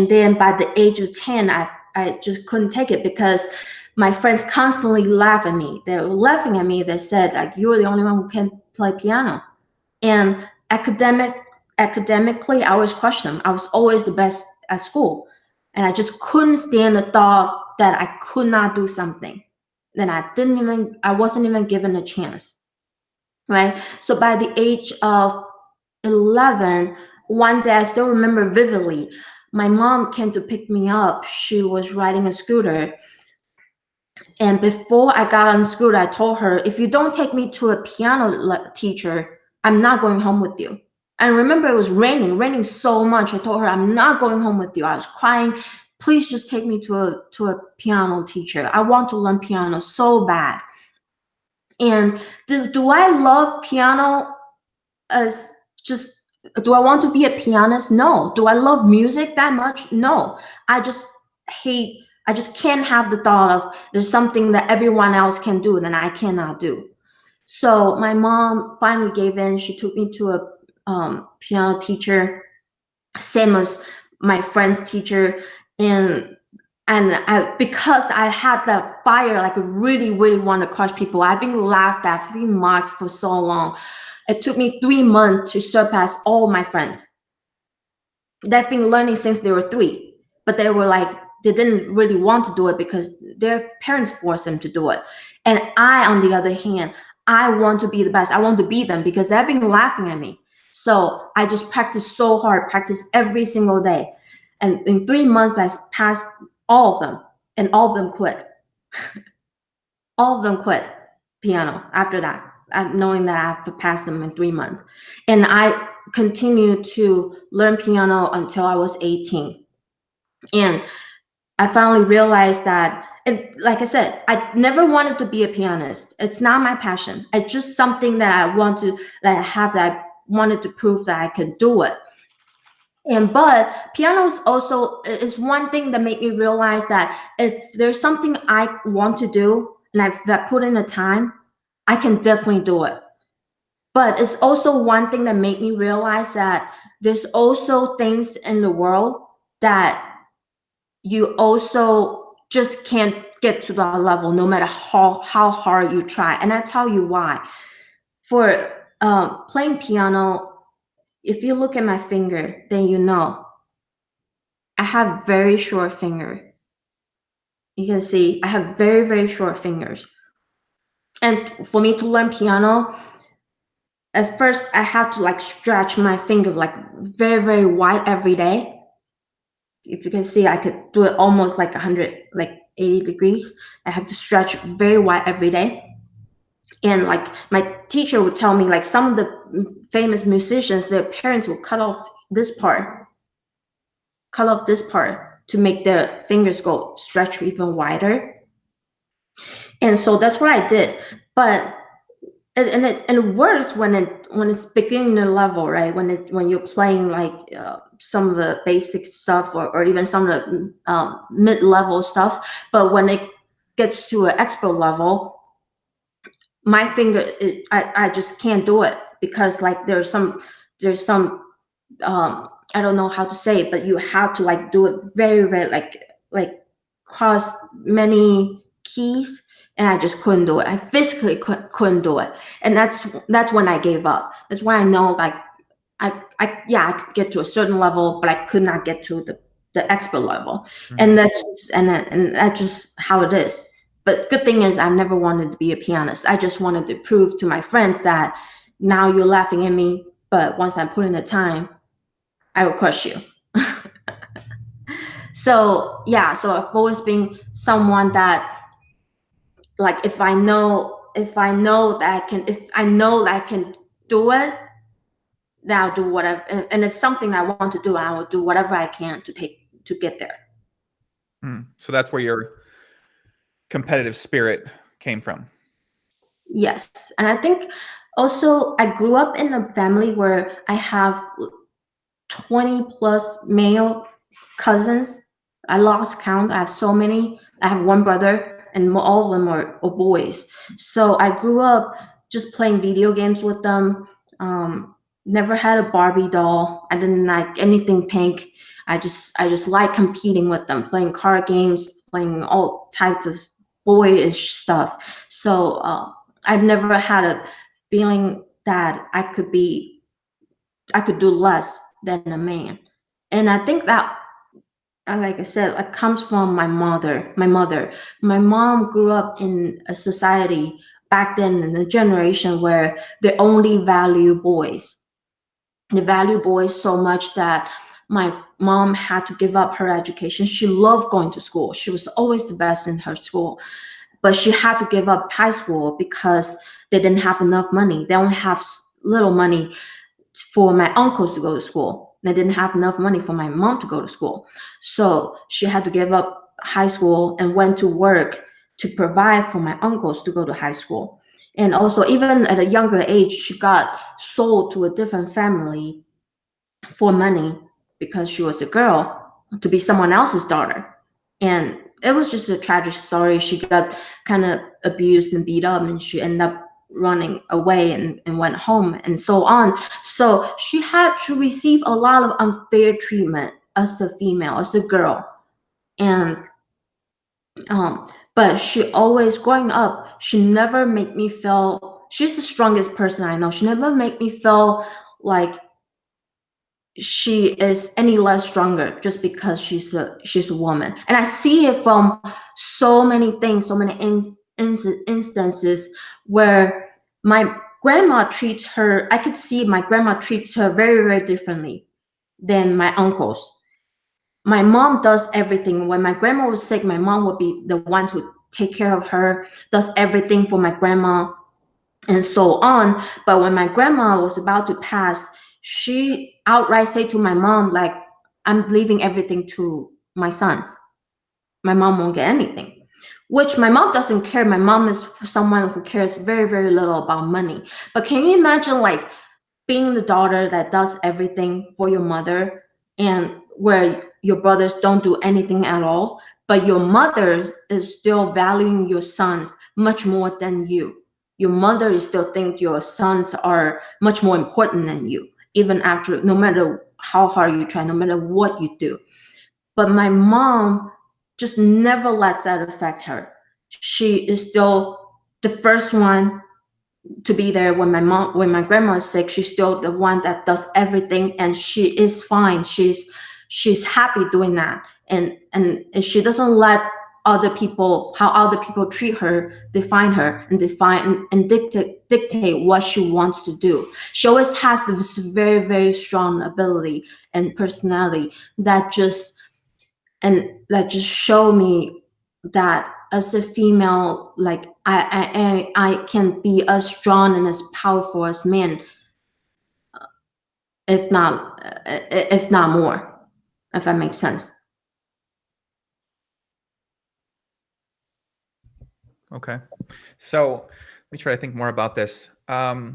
then by the age of 10, I just couldn't take it because my friends constantly laugh at me. They were laughing at me. They said, like, you're the only one who can play piano. And academically, I always questioned them. I was always the best at school. And I just couldn't stand the thought that I could not do something. Then I wasn't even given a chance, right? So by the age of 11, one day I still remember vividly, my mom came to pick me up. She was riding a scooter. And before I got on the scooter, I told her, if you don't take me to a piano teacher, I'm not going home with you. And remember, it was raining so much. I told her, I'm not going home with you. I was crying. Please just take me to a piano teacher. I want to learn piano so bad. And do I love piano as just, do I want to be a pianist? No. Do I love music that much? No. I just can't have the thought of there's something that everyone else can do that I cannot do. So my mom finally gave in. She took me to a piano teacher, same as my friend's teacher. And because I had that fire, like I really, really want to crush people. I've been laughed at, been mocked for so long. It took me 3 months to surpass all my friends. They've been learning since they were 3, but they were like, they didn't really want to do it because their parents forced them to do it. And I, on the other hand, I want to be the best. I want to beat them because they've been laughing at me. So I just practiced so hard, practiced every single day. And in 3 months, I passed all of them, and all of them quit. All of them quit. piano after that, knowing that I have to pass them in 3 months. And I continued to learn piano until I was 18. And I finally realized that, and like I said, I never wanted to be a pianist. It's not my passion. It's just something that I want to, that I have, that I wanted to prove that I could do it. But piano is also is one thing that made me realize that if there's something I want to do and I've put in the time, I can definitely do it. But it's also one thing that made me realize that there's also things in the world that you also just can't get to that level no matter how hard you try. And I tell you why. For playing piano, if you look at my finger, then you know I have very short finger. You can see I have very, very short fingers. And for me to learn piano, at first I had to like stretch my finger like very, very wide every day. If you can see, I could do it almost like 100, like 80 degrees. I have to stretch very wide every day. And like my teacher would tell me, like some of the famous musicians, their parents will cut off this part to make their fingers go stretch even wider. And so that's what I did. But it works when it's beginner level, right? When you're playing like some of the basic stuff, or even some of the mid-level stuff. But when it gets to an expert level, my finger, I just can't do it, because like there's some I don't know how to say it, but you have to like do it very, very like cross many keys, and I just couldn't do it. I physically couldn't do it, and that's when I gave up. That's when I know, like I could get to a certain level, but I could not get to the expert level. And that's just how it is. But good thing is I never wanted to be a pianist. I just wanted to prove to my friends that now you're laughing at me, but once I put in the time, I will crush you. So I've always been someone that, like, if I know that I can do it, then I'll do whatever. And if something I want to do, I will do whatever I can to get there. So that's where your competitive spirit came from. Yes. And I think also I grew up in a family where I have 20 plus male cousins. I lost count. I have so many. I have one brother, and all of them are boys. So I grew up just playing video games with them. Never had a Barbie doll. I didn't like anything pink. I just like competing with them, playing card games, playing all types of boyish stuff. So I've never had a feeling that I could do less than a man. And I think that, like I said, it comes from my mother. My mom grew up in a society back then, in a generation where they only value boys. They value boys so much that my mom had to give up her education. She loved going to school. She was always the best in her school. But she had to give up high school because they didn't have enough money. They only have little money for my uncles to go to school. They didn't have enough money for my mom to go to school. So she had to give up high school and went to work to provide for my uncles to go to high school. And also, even at a younger age, she got sold to a different family for money because she was a girl, to be someone else's daughter. And it was just a tragic story. She got kind of abused and beat up, and she ended up running away and went home, and so on. So she had to receive a lot of unfair treatment as a female, as a girl. And but she always, growing up, she never made me feel, she's the strongest person I know. She never made me feel like she is any less stronger just because she's a woman. And I see it from so many things, so many instances where my grandma treats her, I could see my grandma treats her very, very differently than my uncles. My mom does everything. When my grandma was sick, my mom would be the one to take care of her, does everything for my grandma, and so on. But when my grandma was about to pass, she outright said to my mom, like, I'm leaving everything to my sons. My mom won't get anything, which my mom doesn't care. My mom is someone who cares very, very little about money. But can you imagine, like, being the daughter that does everything for your mother, and where your brothers don't do anything at all, but your mother is still valuing your sons much more than you. Your mother is still think your sons are much more important than you, even after, no matter how hard you try, no matter what you do. But my mom just never lets that affect her. She is still the first one to be there when my grandma is sick. She's still the one that does everything, and she is fine. She's happy doing that, and she doesn't let how other people treat her define her, and dictate what she wants to do. She always has this very, very strong ability and personality that just show me that as a female, like, I can be as strong and as powerful as men, if not more, if that makes sense. Okay. So let me try to think more about this. So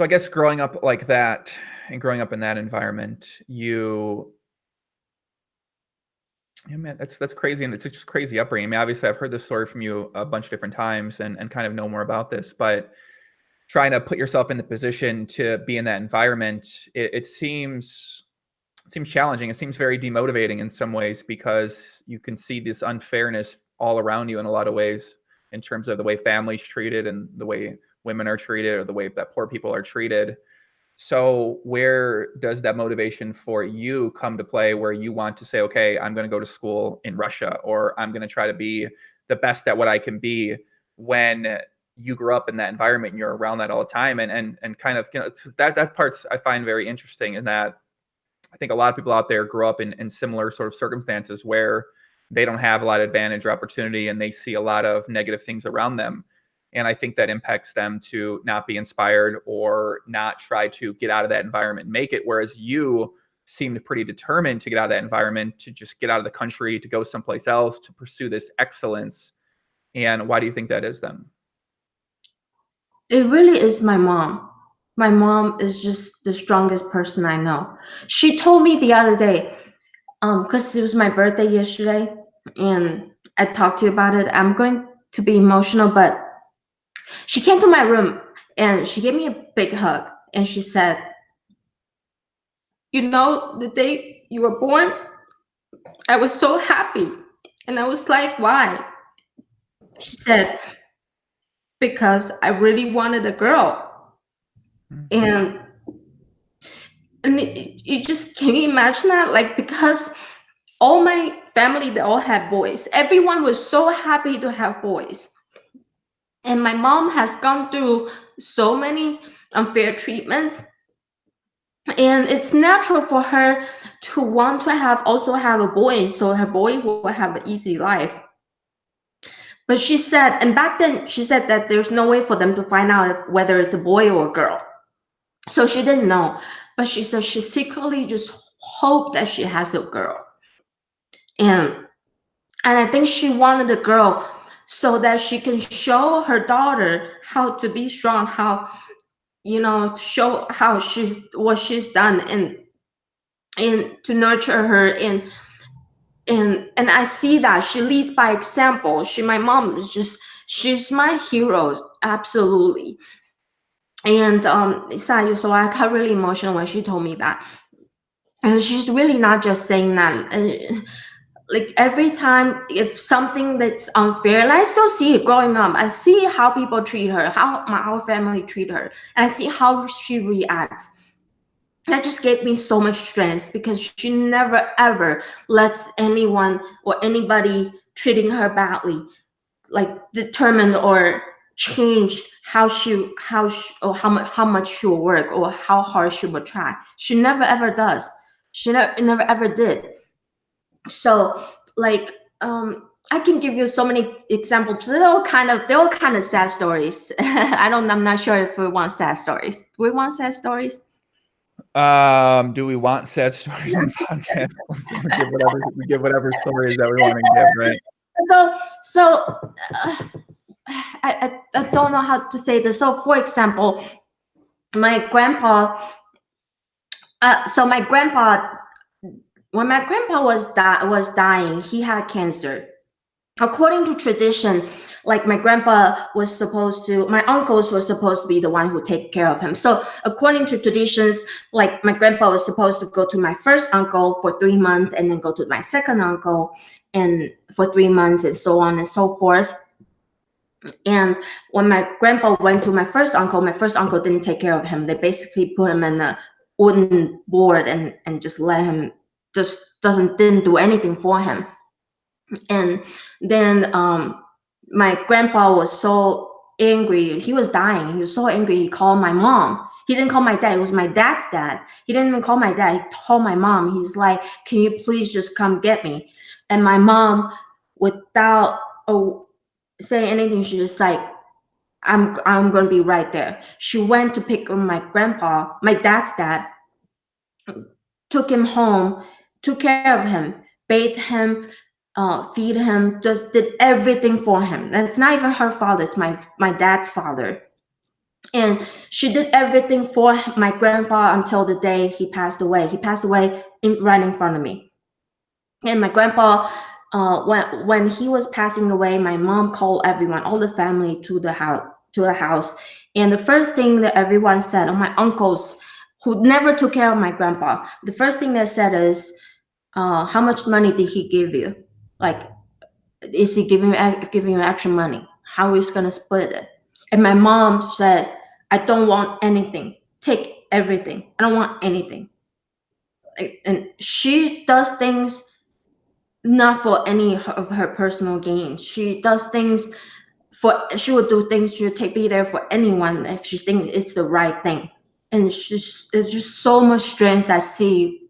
I guess growing up like that and growing up in that environment, yeah, man, that's crazy. And it's just crazy upbringing. I mean, obviously I've heard this story from you a bunch of different times and kind of know more about this, but trying to put yourself in the position to be in that environment, it seems challenging. It seems very demotivating in some ways, because you can see this unfairness all around you in a lot of ways, in terms of the way families treated and the way women are treated, or the way that poor people are treated. So where does that motivation for you come to play, where you want to say, okay, I'm going to go to school in Russia, or I'm going to try to be the best at what I can be, when you grew up in that environment and you're around that all the time? And kind of, that part's I find very interesting, in that I think a lot of people out there grow up in similar sort of circumstances where they don't have a lot of advantage or opportunity, and they see a lot of negative things around them. And I think that impacts them to not be inspired or not try to get out of that environment and make it. Whereas you seemed pretty determined to get out of that environment, to just get out of the country, to go someplace else, to pursue this excellence. And why do you think that is then? It really is my mom. My mom is just the strongest person I know. She told me the other day, because it was my birthday yesterday, and I talked to you about it. I'm going to be emotional, but she came to my room and she gave me a big hug, and she said, the day you were born, I was so happy. And I was like, why? She said, because I really wanted a girl. And you just, can you imagine that? Like, because all my family, they all had boys. Everyone was so happy to have boys. And my mom has gone through so many unfair treatments. And it's natural for her to want to also have a boy, so her boy will have an easy life. But she said, and back then she said that there's no way for them to find out whether it's a boy or a girl. So she didn't know. But she said she secretly just hoped that she has a girl. And I think she wanted a girl so that she can show her daughter how to be strong, how, to show how what she's done, and to nurture her. And I see that she leads by example. My mom is she's my hero, absolutely. And so I got really emotional when she told me that. And she's really not just saying that. Like, every time, if something that's unfair, and I still see it growing up, I see how people treat her, how our family treat her, and I see how she reacts. That just gave me so much strength, because she never ever lets anyone or anybody treating her badly, like, determine or change how much she will work, or how hard she will try. She never ever does. She never ever did. So, like, I can give you so many examples. They're all kind of sad stories. I'm not sure if we want sad stories. Do we want sad stories? Do we want sad stories on the podcast? we give whatever stories that we want to give, right? I don't know how to say this. So, for example, my grandpa. When my grandpa was dying, he had cancer. According to tradition, like my uncles were supposed to be the one who take care of him. So according to traditions, like my grandpa was supposed to go to my first uncle for 3 months and then go to my second uncle and for 3 months and so on and so forth. And when my grandpa went to my first uncle didn't take care of him. They basically put him in a wooden board and just let him didn't do anything for him. And then my grandpa was so angry. He was dying. He was so angry. He called my mom. He didn't call my dad. It was my dad's dad. He didn't even call my dad. He called my mom. He's like, "Can you please just come get me?" And my mom, without saying anything, she just like, I'm gonna be right there. She went to pick up my grandpa, my dad's dad, took him home, took care of him, bathed him, feed him, just did everything for him. And it's not even her father, it's my dad's father. And she did everything for my grandpa until the day he passed away. He passed away right in front of me. And my grandpa, when he was passing away, my mom called everyone, all the family, to the house. And the first thing that everyone said, or my uncles who never took care of my grandpa, the first thing they said is, "How much money did he give you? Like, is he giving you extra money? How is he gonna split it?" And my mom said, "I don't want anything. Take everything. I don't want anything." And she does things not for any of her personal gains. She does things she would do things, she would be there for anyone if she thinks it's the right thing. And it's just so much strength I see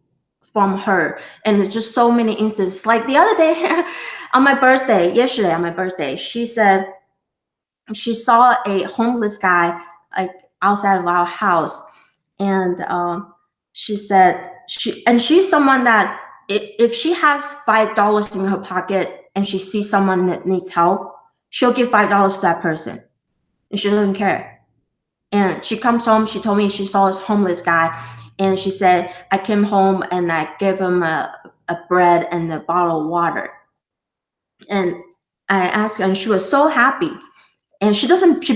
from her. And it's just so many instances. Like the other day, yesterday on my birthday, she said she saw a homeless guy like outside of our house. And she said she's someone that if she has $5 in her pocket and she sees someone that needs help, she'll give $5 to that person, and she doesn't care. And she comes home. She told me she saw this homeless guy, and she said, "I came home and I gave him a bread and a bottle of water." And I asked her, and she was so happy. And she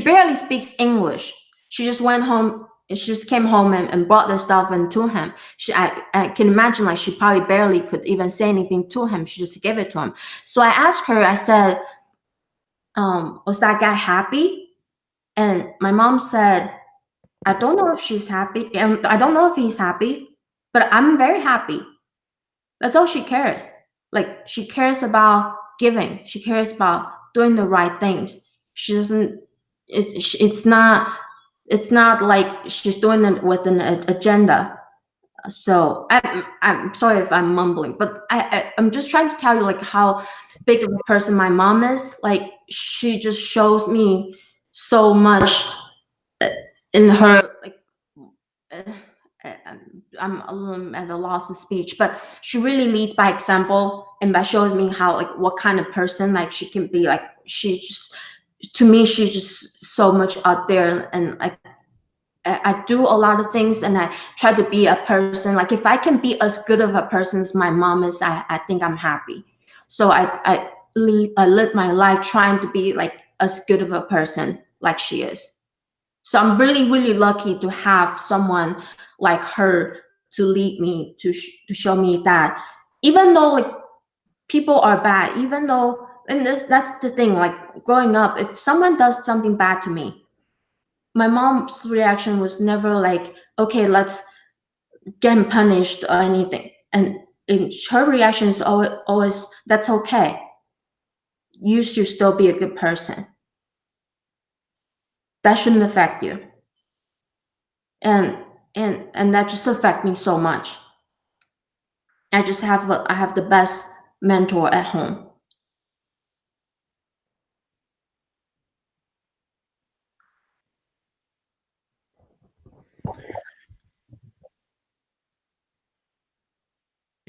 barely speaks English. She just went home. She just came home and brought the stuff and to him. I can imagine like she probably barely could even say anything to him. She just gave it to him. So I asked her. I said, "Was that guy happy?" And my mom said, "I don't know if she's happy. And I don't know if he's happy, but I'm very happy." That's all she cares. Like she cares about giving. She cares about doing the right things. She doesn't. It's not like she's doing it with an agenda. So I'm sorry if I'm mumbling, but I'm just trying to tell you like how big of a person my mom is. Like she just shows me so much in her like. uh, I'm a little at a loss of speech, but she really leads by example and by showing me how like what kind of person like she can be. Like she just to me she's just so much out there, and I do a lot of things and I try to be a person. Like if I can be as good of a person as my mom is, I think I'm happy. So I live my life trying to be like as good of a person like she is. So I'm really, really lucky to have someone like her to lead me, to show me that even though like people are bad, even though, and that's the thing, like growing up, if someone does something bad to me, my mom's reaction was never like, "Okay, let's get him punished or anything." And her reaction is always, "That's okay. You should still be a good person. That shouldn't affect you." And that just affect me so much. I have the best mentor at home.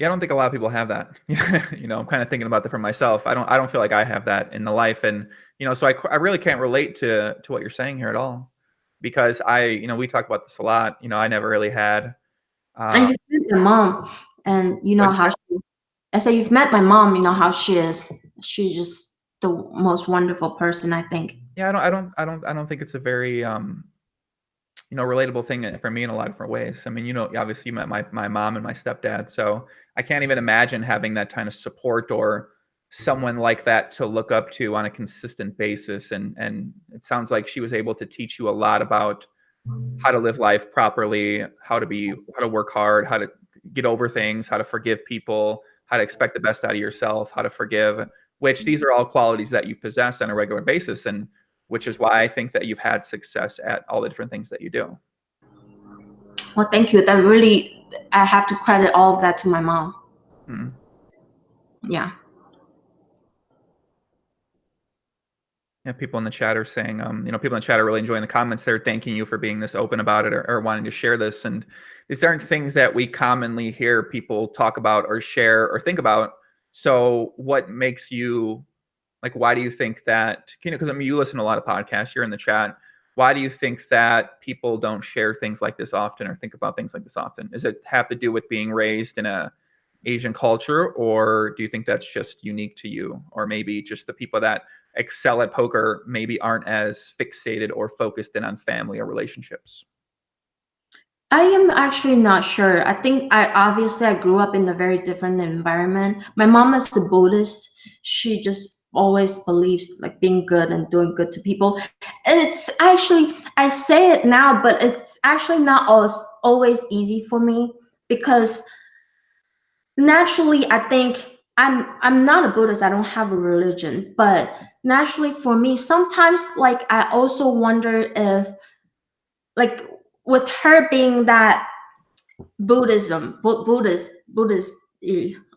Yeah, I don't think a lot of people have that. I'm kind of thinking about that for myself. I don't feel like I have that in the life, and so I really can't relate to what you're saying here at all, because we talk about this a lot. I never really had. And Uh, you've met my mom, and you know but how she. I say you've met my mom. You know how she is. She's just the most wonderful person, I think. yeah, I don't think it's a very relatable thing for me in a lot of different ways. I mean, obviously you met my mom and my stepdad, so I can't even imagine having that kind of support or someone like that to look up to on a consistent basis. And it sounds like she was able to teach you a lot about how to live life properly, how to work hard, how to get over things, how to forgive people, how to expect the best out of yourself, how to forgive, which these are all qualities that you possess on a regular basis. And which is why I think that you've had success at all the different things that you do. Well, thank you. That really, I have to credit all of that to my mom. Mm. Yeah. Yeah, people in the chat are saying, people in the chat are really enjoying the comments. They're thanking you for being this open about it, or wanting to share this. And these aren't things that we commonly hear people talk about or share or think about. So what makes you, like, why do you think that, because you listen to a lot of podcasts, you're in the chat. Why do you think that people don't share things like this often or think about things like this often? Does it have to do with being raised in a Asian culture, or do you think that's just unique to you? Or maybe just the people that excel at poker maybe aren't as fixated or focused in on family or relationships? I am actually not sure. I think I grew up in a very different environment. My mom is a Buddhist. She just always believes like being good and doing good to people. And it's actually, I say it now, but it's actually not always easy for me, because naturally I think I'm not a Buddhist. I don't have a religion, but naturally for me sometimes, like, I also wonder if, like, with her being that Buddhist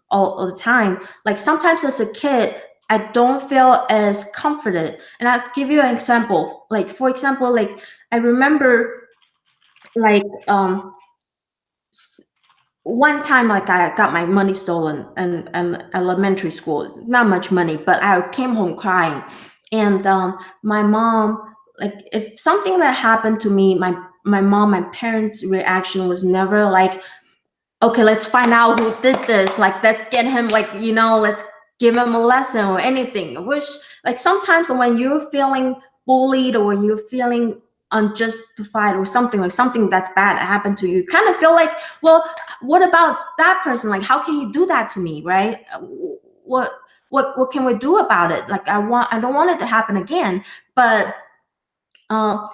all the time. Like sometimes as a kid, I don't feel as comforted. And I'll give you an example. Like for example, like I remember, like one time, like I got my money stolen in elementary school. It's not much money, but I came home crying, and my mom, like, if something that happened to me, my parents' reaction was never like, okay, let's find out who did this. Like, let's get him, like, let's give him a lesson or anything. Which, like, sometimes when you're feeling bullied or you're feeling unjustified or something, like something that's bad happened to you, you kind of feel like, well, what about that person? Like, how can you do that to me, right? What what can we do about it? Like, I don't want it to happen again. But uh,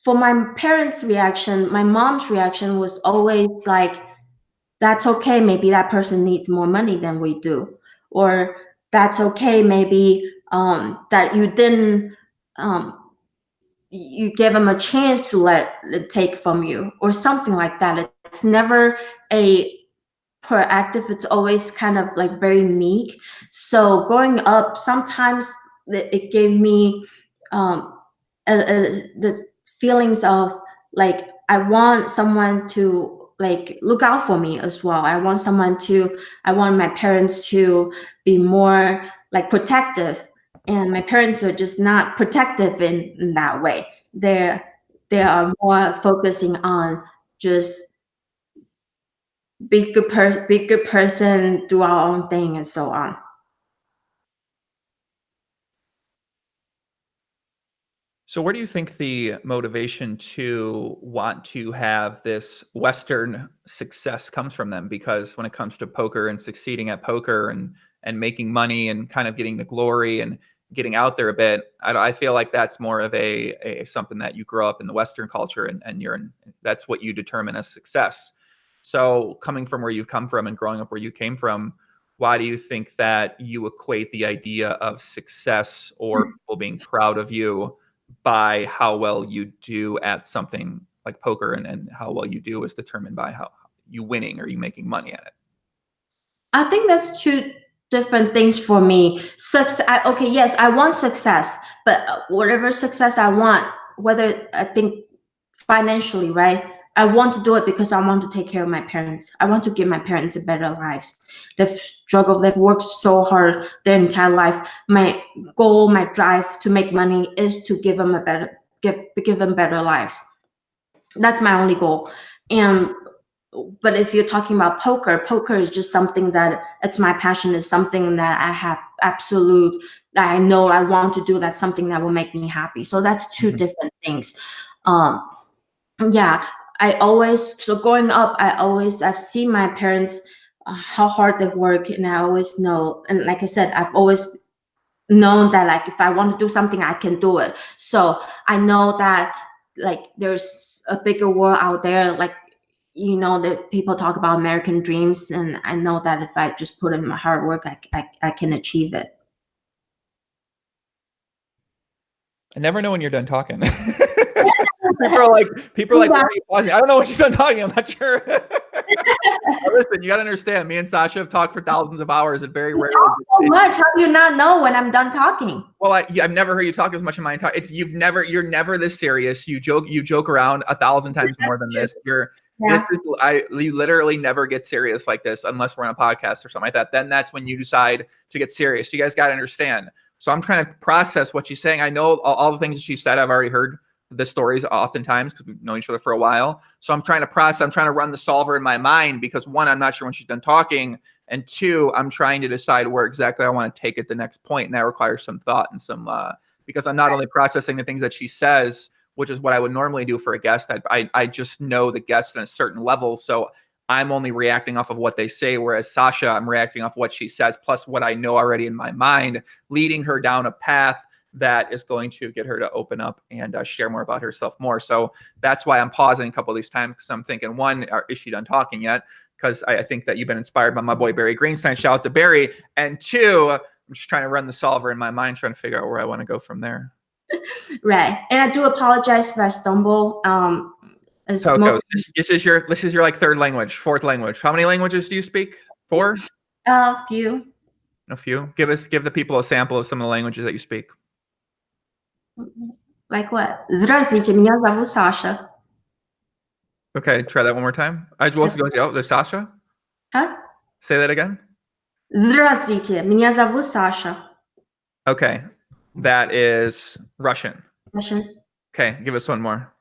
for my parents' reaction, my mom's reaction was always like, that's okay, maybe that person needs more money than we do, or that's okay, maybe that you didn't, you gave them a chance to let it take from you, or something like that. It's never a proactive, it's always kind of like very meek. So growing up, sometimes it gave me um the feelings of, like, I want someone to, like, look out for me as well. I want my parents to be more like protective, and my parents are just not protective in that way. They are more focusing on just be good person, do our own thing, and so on. So where do you think the motivation to want to have this Western success comes from them? Because when it comes to poker and succeeding at poker and making money and kind of getting the glory and getting out there a bit, I feel like that's more of a something that you grow up in the Western culture, and that's what you determine as success. So coming from where you've come from and growing up where you came from, why do you think that you equate the idea of success or people being proud of you by how well you do at something like poker, and how well you do is determined by how you winning or you making money at it? I think that's two different things for me. Okay, yes, I want success, but whatever success I want, whether I think financially, right? I want to do it because I want to take care of my parents. I want to give my parents a better lives. They've struggled, they've worked so hard their entire life. My goal, my drive to make money is to give them give them better lives. That's my only goal. But if you're talking about poker is just something that it's my passion, is something that I have that I know I want to do. That's something that will make me happy. So that's two different things. Yeah, so growing up, I've seen my parents, how hard they work, and I always know, and like I said, I've always known that like if I want to do something, I can do it. So I know that like there's a bigger world out there, like that people talk about American dreams, and I know that if I just put in my hard work, I can achieve it. I never know when you're done talking. People are like, why are you pausing? I don't know when she's done talking. I'm not sure. Listen, you got to understand, me and Sasha have talked for thousands of hours and very rarely. So much. How do you not know when I'm done talking? Well, I've never heard you talk as much in my entire. You're never this serious. You joke around 1,000 times more than this. You literally never get serious like this unless we're on a podcast or something like that. Then that's when you decide to get serious. You guys got to understand. So I'm trying to process what she's saying. I know all the things that she said. I've already heard the stories oftentimes because we've known each other for a while. So I'm trying to process. I'm trying to run the solver in my mind because one, I'm not sure when she's done talking, and two, I'm trying to decide where exactly I want to take it the next point, and that requires some thought and some because I'm not only processing the things that she says, which is what I would normally do for a guest. I just know the guest at a certain level, so I'm only reacting off of what they say, whereas Sasha, I'm reacting off what she says, plus what I know already in my mind, leading her down a path that is going to get her to open up and share more about herself more. So that's why I'm pausing a couple of these times, because I'm thinking, one, is she done talking yet? Because I think that you've been inspired by my boy Barry Greenstein. Shout out to Barry. And two, I'm just trying to run the solver in my mind, trying to figure out where I want to go from there. Right. And I do apologize if I stumble. This is your like third language, fourth language. How many languages do you speak? 4? A few. A few. Give the people a sample of some of the languages that you speak. Like what? Здравствуйте, меня зовут Sasha. Okay, try that one more time. There's Sasha? Huh? Say that again. Здравствуйте, меня зовут Sasha. Okay, that is Russian. Russian. Okay, give us one more.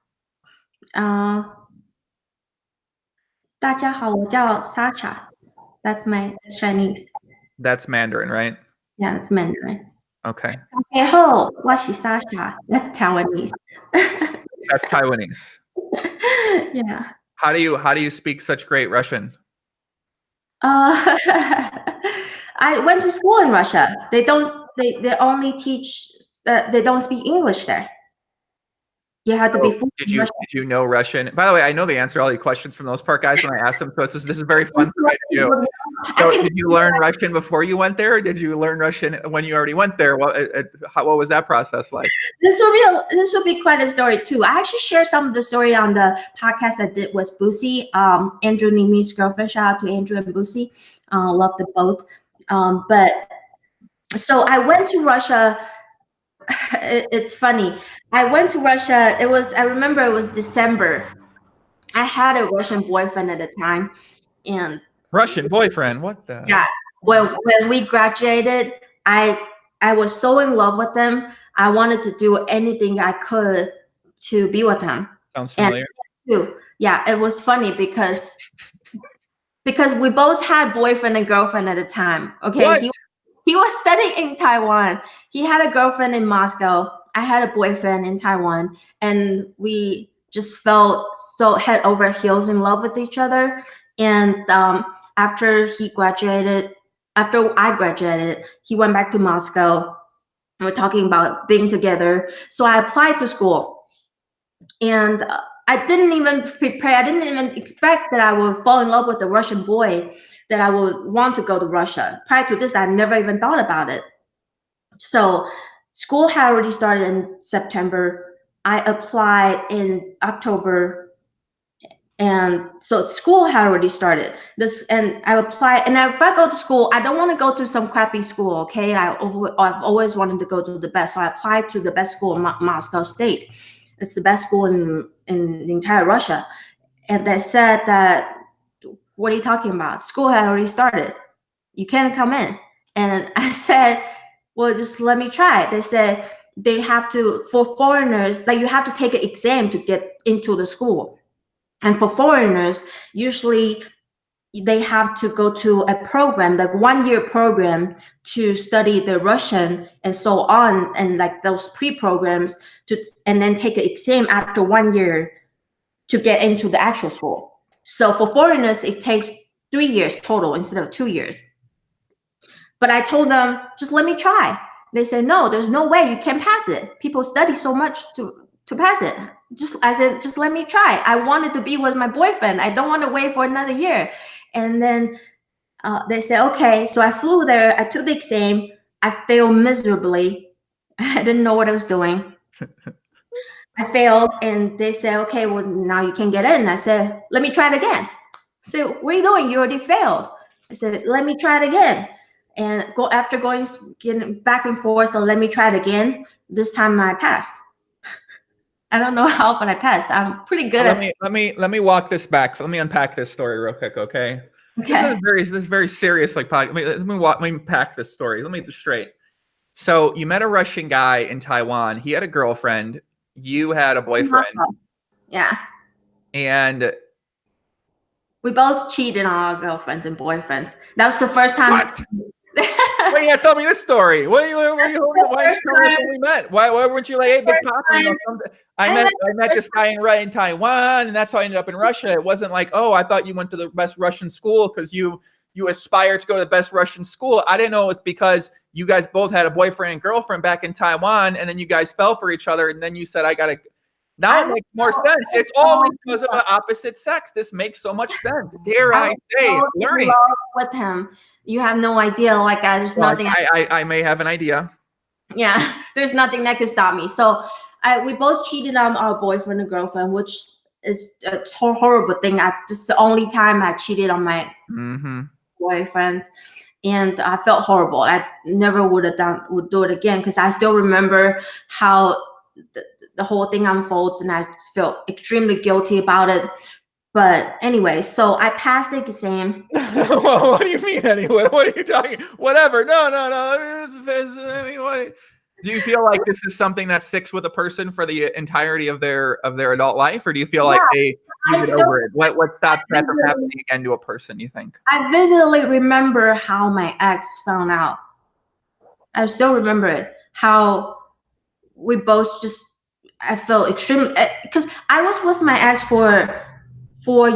大家好，我叫 Sasha. That's Chinese. That's Mandarin, right? Yeah, that's Mandarin. Okay. 大家好，我是 Sasha. That's Taiwanese. That's Taiwanese. Yeah. How do you speak such great Russian? I went to school in Russia. They only teach. They don't speak English there. You have to be. Did you know Russian? By the way, I know the answer to all your questions from those part, guys, when I asked them. So this is very fun for me to do. So did you learn Russian before you went there, or did you learn Russian when you already went there? What was that process like? This will be quite a story too. I actually shared some of the story on the podcast I did with Boosie, Andrew Nimi's girlfriend. Shout out to Andrew and Boosie. Love them both. But so I went to Russia. It's funny. I went to Russia. I remember it was December. I had a Russian boyfriend at the time, and Russian boyfriend. What the? Yeah. When we graduated, I was so in love with him. I wanted to do anything I could to be with him. Sounds familiar. And yeah, it was funny because we both had boyfriend and girlfriend at the time. Okay. What? He was studying in Taiwan. He had a girlfriend in Moscow. I had a boyfriend in Taiwan, and we just felt so head over heels in love with each other. And after I graduated, he went back to Moscow. And we're talking about being together. So I applied to school, and I didn't even prepare. I didn't even expect that I would fall in love with a Russian boy, that I would want to go to Russia. Prior to this, I never even thought about it. So school had already started in September. I applied in October. And so school had already started. And I applied. And if I go to school, I don't want to go to some crappy school, okay? I've always wanted to go to the best. So I applied to the best school in Moscow State. It's the best school in the entire Russia. and they said that, what are you talking about? School had already started. You can't come in. And I said, well, just let me try it. They said they have to, for foreigners, like you have to take an exam to get into the school. And for foreigners, usually they have to go to a program, like 1-year program, to study the Russian and so on, and like those pre-programs, and then take an exam after 1 year to get into the actual school. So for foreigners, it takes 3 years total instead of 2 years. But I told them, just let me try. They said, no, there's no way you can pass it. People study so much to pass it. I said, just let me try. I wanted to be with my boyfriend. I don't want to wait for another year. And then they said, okay. So I flew there. I took the exam. I failed miserably. I didn't know what I was doing. I failed, and they said, okay, well, now you can get in. I said, let me try it again. I said, what are you doing? You already failed. I said, let me try it again. And after getting back and forth, so let me try it again. This time I passed. I don't know how, but I passed. I'm pretty good at it. Let me walk this back. Let me unpack this story real quick, okay? Okay. This is very serious, like podcast. Let me unpack this story. Let me get this straight. So you met a Russian guy in Taiwan. He had a girlfriend. You had a boyfriend. Yeah. And we both cheated on our girlfriends and boyfriends. That was the first time. What? Why you gotta tell me this story? Why we met? Why weren't you like, hey, Big Papi? I met this guy in Taiwan, and that's how I ended up in Russia. It wasn't like, oh, I thought you went to the best Russian school because you aspire to go to the best Russian school. I didn't know it was because you guys both had a boyfriend and girlfriend back in Taiwan, and then you guys fell for each other, and then you said, I gotta. Now it makes more sense. It's always because of the opposite sex. This makes so much sense. Dare I say, learning with him. You have no idea. Like there's nothing. I may have an idea. Yeah, there's nothing that could stop me. So we both cheated on our boyfriend and girlfriend, which is a horrible thing. Just the only time I cheated on my boyfriends, and I felt horrible. I never would do it again, because I still remember how the whole thing unfolds, and I felt extremely guilty about it. But anyway, so I passed the exam. Well, what do you mean anyway? What are you talking? Whatever. No. I mean, what? Do you feel like this is something that sticks with a person for the entirety of their adult life, or do you feel like you get over it? What stops that from happening again to a person, you think? I vividly remember how my ex found out. I still remember it. How we both I felt extremely, because I was with my ex for 4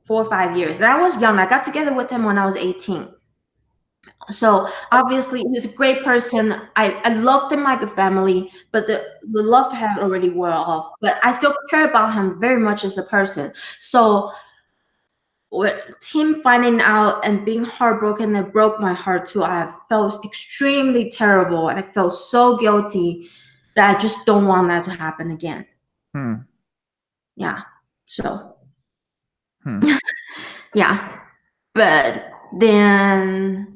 or 5 years. And I was young. I got together with him when I was 18. So obviously he was a great person. I loved him like a family, but the love had already wore off. But I still care about him very much as a person. So with him finding out and being heartbroken, it broke my heart too. I felt extremely terrible, and I felt so guilty that I just don't want that to happen again. Yeah. So yeah. But then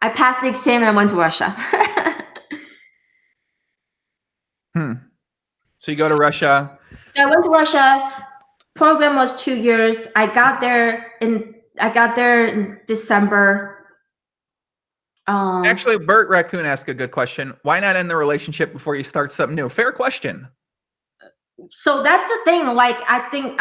I passed the exam and I went to Russia. So you go to Russia. I went to Russia. Program was 2 years. I got there in December. Actually, Bert Raccoon asked a good question. Why not end the relationship before you start something new? Fair question. So that's the thing. Like I think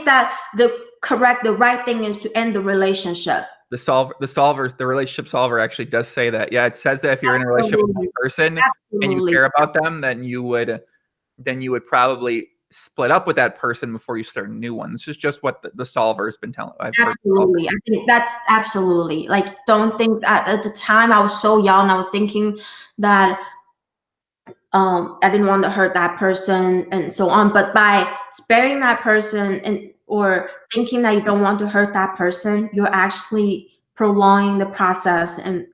that the right thing is to end the relationship. The relationship solver actually does say that. Yeah, it says that if you're in a relationship with one person and you care about them, then you would probably split up with that person before you start a new one. This is just what the solver has been telling. Absolutely. I think that's absolutely, like, don't think that at the time I was so young, I was thinking that I didn't want to hurt that person and so on. But by sparing that person or thinking that you don't want to hurt that person, you're actually prolonging the process and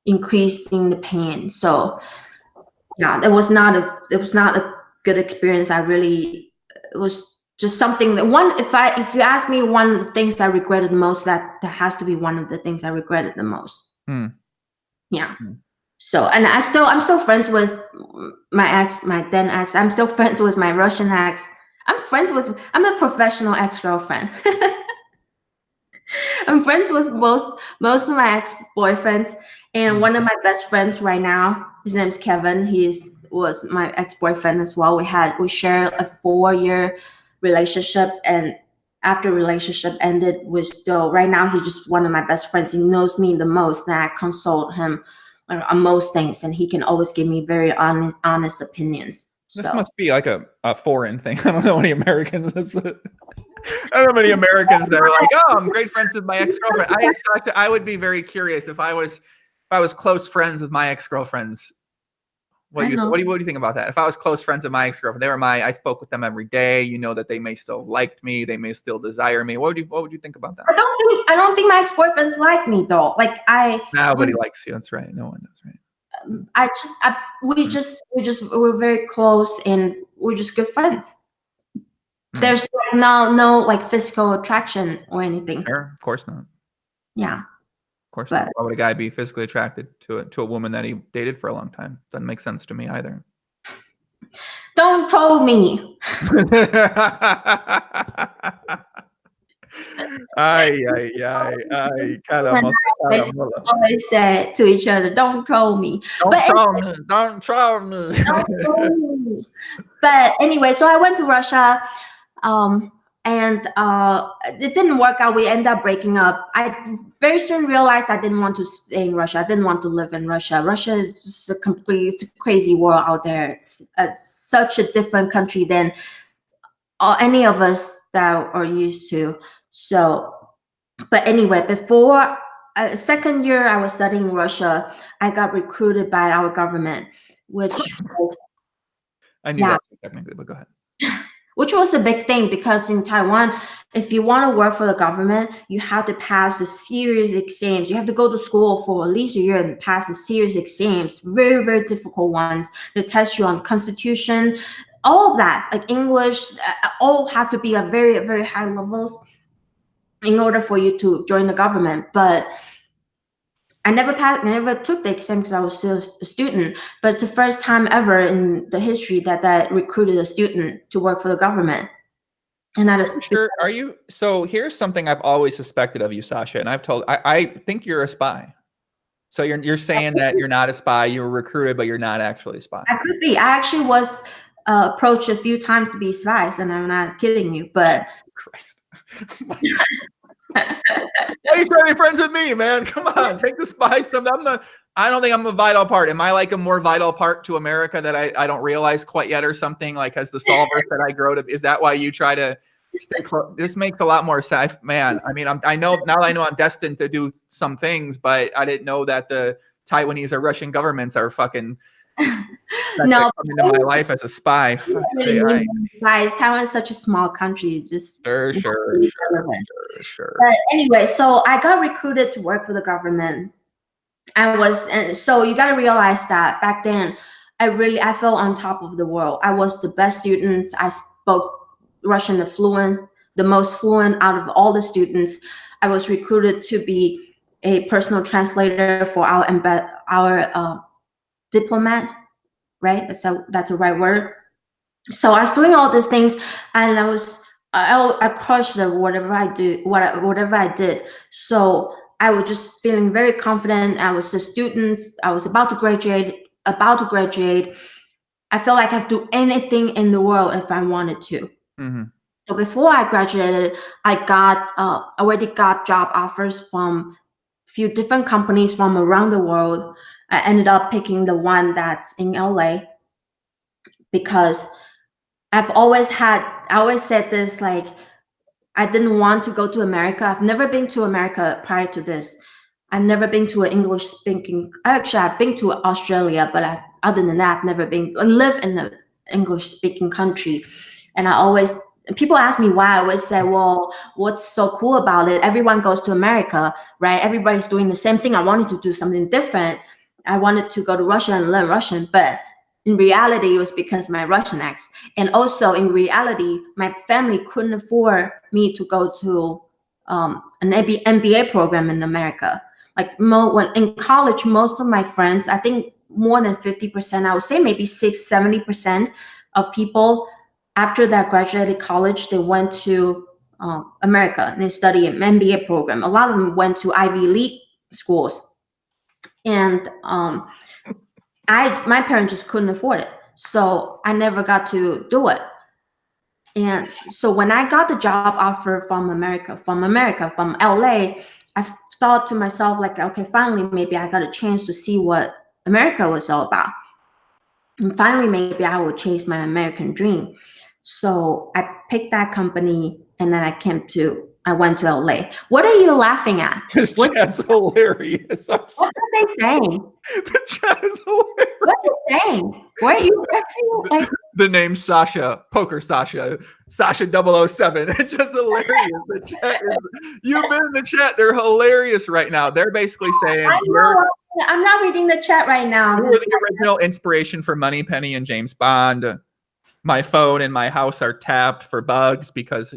increasing the pain. So yeah, it was not a good experience. It was just something that if you ask me one of the things I regretted the most, that has to be one of the things I regretted the most. Yeah. So, and I'm still friends with my ex, my then ex. I'm still friends with my Russian ex. I'm a professional ex-girlfriend. I'm friends with most of my ex-boyfriends, and one of my best friends right now, his name's Kevin. Was my ex-boyfriend as well. We shared a 4-year relationship, and after relationship ended, we're still right now. He's just one of my best friends. He knows me the most, and I consult him on most things, and he can always give me very honest opinions. This So must be like a foreign thing. I don't know any Americans. I don't know many Americans that are like, oh, I'm great friends with my ex-girlfriend. I would be very curious if I was close friends with my ex-girlfriends. What do you think about that? If I was close friends with my ex-girlfriend, I spoke with them every day. You know that they may still like me, they may still desire me. What would you think about that? I don't think my ex-boyfriends like me though. Like nobody likes you. That's right. No one does, right? We're very close and we're just good friends. There's no like physical attraction or anything. Sure, of course not. Yeah. Of course not. Why would a guy be physically attracted to a woman that he dated for a long time? Doesn't make sense to me either. Don't troll me. I always say to each other, don't troll me. Don't troll me. But anyway, so I went to Russia, and it didn't work out. We ended up breaking up. I very soon realized I didn't want to stay in Russia. I didn't want to live in Russia. Russia is just it's a crazy world out there. It's such a different country than any of us that are used to. So, but anyway, before second year I was studying in Russia, I got recruited by our government, which I knew that technically, but go ahead. Which was a big thing because in Taiwan, if you want to work for the government, you have to pass a series exams. You have to go to school for at least a year and pass a series exams, very, very difficult ones. They test you on constitution, all of that, like English, all have to be at very, very high levels in order for you to join the government. But I never took the exam because I was still a student, but it's the first time ever in the history that I recruited a student to work for the government. And that is sure. Are you? So here's something I've always suspected of you, Sasha, and I think you're a spy. So you're saying that you're not a spy, you were recruited, but you're not actually a spy. I could be. I actually was approached a few times to be spies, and I'm not kidding you, but Christ. Why are you trying to be friends with me, man? Come on, take the spy stuff. I don't think I'm a vital part. Am I like a more vital part to America that I don't realize quite yet or something? Like as the solver that I grow to, is that why you try to stay close? This makes a lot more sense, man. I mean, I know I'm destined to do some things, but I didn't know that the Taiwanese or Russian governments are fucking no come into my life as a spy. Guys, Taiwan is such a small country. It's just sure. But anyway, so I got recruited to work for the government. And so you got to realize that back then, I felt on top of the world. I was the best student. I spoke Russian the most fluent out of all the students. I was recruited to be a personal translator for our diplomat, right? So that's the right word. So I was doing all these things, and I crushed it, whatever I did. So I was just feeling very confident. I was a student. I was about to graduate. I felt like I could do anything in the world if I wanted to. Mm-hmm. So before I graduated, I already got job offers from a few different companies from around the world. I ended up picking the one that's in LA because I always said this, like, I didn't want to go to America. I've never been to America prior to this. I've never been to an English speaking. Actually, I've been to Australia, but other than that, I've never lived in an English speaking country. And people ask me why. I always say, well, what's so cool about it? Everyone goes to America, right? Everybody's doing the same thing. I wanted to do something different. I wanted to go to Russia and learn Russian, but in reality, it was because my Russian accent. And also in reality, my family couldn't afford me to go to an MBA program in America. Like when in college, most of my friends, I think more than 50%, I would say maybe 70% of people after that graduated college, they went to America and they studied an MBA program. A lot of them went to Ivy League schools, and my parents just couldn't afford it, so I never got to do it. And so when I got the job offer from America, from LA, I thought to myself, like, okay, finally, maybe I got a chance to see what America was all about. And finally, maybe I will chase my American dream. So I picked that company, and then I went to LA. What are you laughing at? This chat's hilarious. What are they saying? The chat is hilarious. What are you saying? What are you saying? Like, the name Sasha, Poker Sasha 007. It's just hilarious. The chat you've been in the chat. They're hilarious right now. They're basically saying I'm not reading the chat right now. You were the original inspiration for Moneypenny and James Bond. My phone and my house are tapped for bugs because,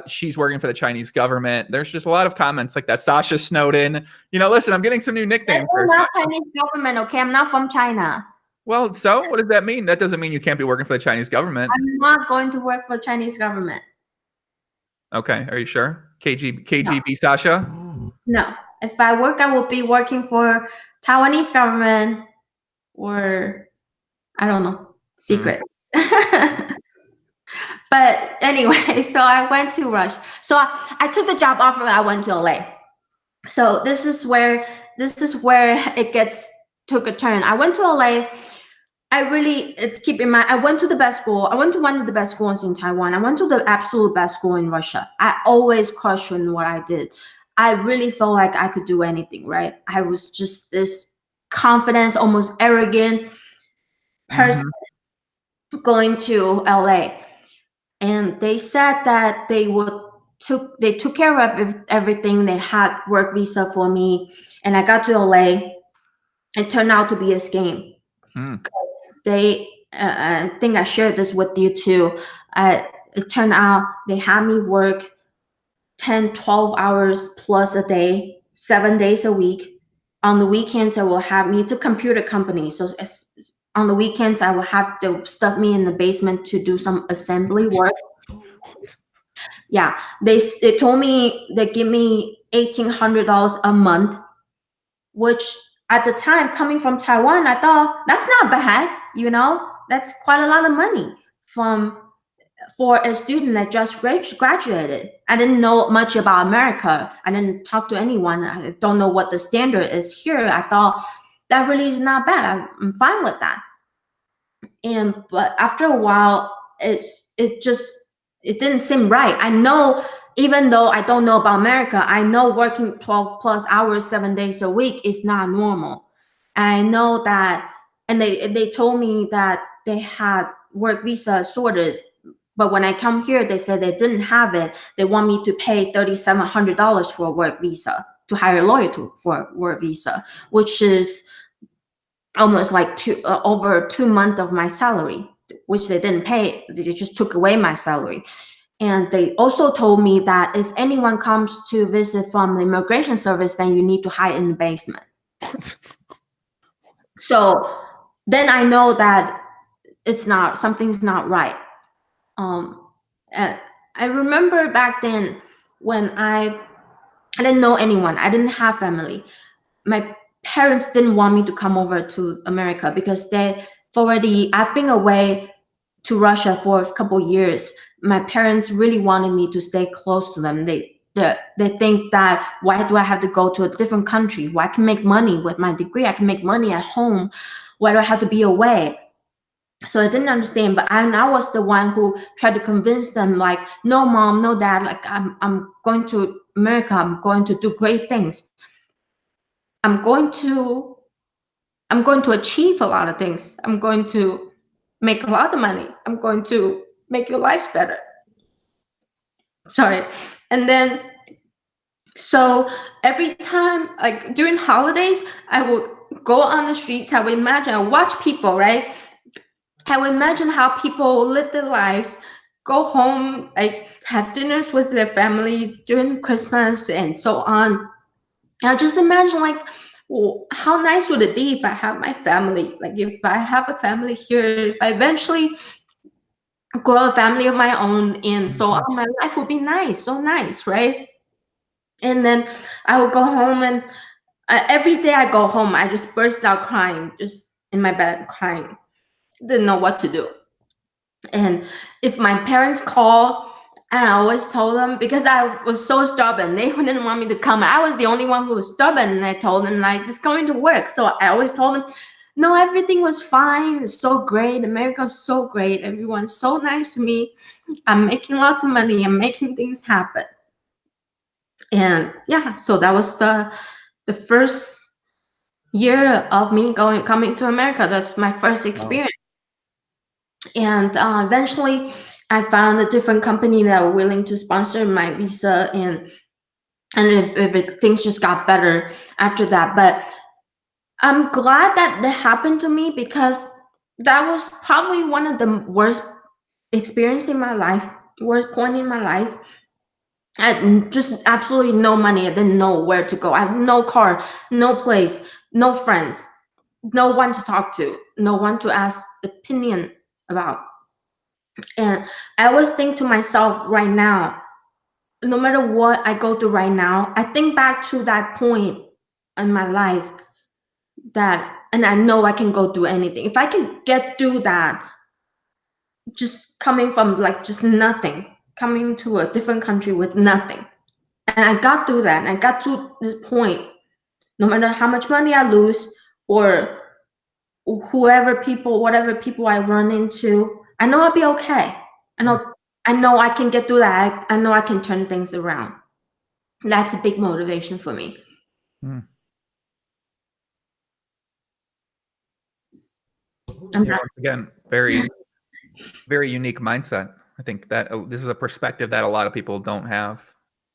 she's working for the Chinese government. There's just a lot of comments like that. Sasha Snowden. Listen, I'm getting some new nicknames. I'm not Chinese government, okay? I'm not from China. Well, so what does that mean? That doesn't mean you can't be working for the Chinese government. I'm not going to work for the Chinese government. Okay, are you sure? KGB no. Sasha? No. If I work, I will be working for Taiwanese government or, I don't know, secret. But anyway, so I went to Rush. So I took the job offer. I went to LA. So this is where it took a turn. I went to LA. Keep in mind, I went to the best school. I went to one of the best schools in Taiwan. I went to the absolute best school in Russia. I always questioned what I did. I really felt like I could do anything, right? I was just this confident, almost arrogant person going to LA. And they said that they took care of everything. They had work visa for me, and I got to LA. It turned out to be a scam. I think I shared this with you too. It turned out they had me work 10, 12 hours plus a day, 7 days a week. On the weekends, I will have me. It's a computer company, so on the weekends, I will have to stuff me in the basement to do some assembly work. Yeah, they told me they give me $1,800 a month, which at the time, coming from Taiwan, I thought that's not bad. That's quite a lot of money for a student that just graduated. I didn't know much about America. I didn't talk to anyone. I don't know what the standard is here. I thought that really is not bad. I'm fine with that. But after a while, it didn't seem right. I know, even though I don't know about America, I know working 12 plus hours, 7 days a week is not normal. And I know that, and they told me that they had work visa sorted, but when I come here, they said they didn't have it. They want me to pay $3,700 for a work visa, to hire a lawyer for a work visa, which is almost like over 2 months of my salary, which they didn't pay. They just took away my salary. And they also told me that if anyone comes to visit from the immigration service, then you need to hide in the basement. So then I know that something's not right. I remember back then when I didn't know anyone. I didn't have family. My parents didn't want me to come over to America because I've been away to Russia for a couple years. My parents really wanted me to stay close to them. They think that, why do I have to go to a different country? Why I can make money with my degree? I can make money at home. Why do I have to be away? So I didn't understand, but I was the one who tried to convince them, like, no, mom, no, dad, like, I'm going to America. I'm going to do great things. I'm going to achieve a lot of things. I'm going to make a lot of money. I'm going to make your lives better. Sorry. And then, so every time, like during holidays, I would go on the streets. I would watch people, right? I would imagine how people live their lives, go home, like have dinners with their family during Christmas and so on. I just imagine, like, well, how nice would it be if I have my family? Like, if I have a family here, if I eventually grow a family of my own, and so my life would be nice, so nice, right? And then I would go home, and every day I go home, I just burst out crying, just in my bed crying. Didn't know what to do. And if my parents call, I always told them, because I was so stubborn, they didn't want me to come. I was the only one who was stubborn, and I told them, like, it's going to work. So I always told them, no, everything was fine. It's so great. America's so great. Everyone's so nice to me. I'm making lots of money. I'm making things happen. And yeah, so that was the first year of me coming to America. That's my first experience. And eventually, I found a different company that were willing to sponsor my visa, and things just got better after that. But I'm glad that happened to me, because that was probably one of the worst experience in my life, worst point in my life. I had just absolutely no money. I didn't know where to go. I had no car, no place, no friends, no one to talk to, no one to ask opinion about. And I always think to myself right now, no matter what I go through right now, I think back to that point in my life, and I know I can go through anything. If I can get through that, just coming from like just nothing, coming to a different country with nothing. And I got through that, and I got to this point, no matter how much money I lose, or whatever people I run into, I know I'll be okay. I know I can get through that. I know I can turn things around. That's a big motivation for me. Mm. I'm Yeah, once again, very, very unique mindset. I think that this is a perspective that a lot of people don't have.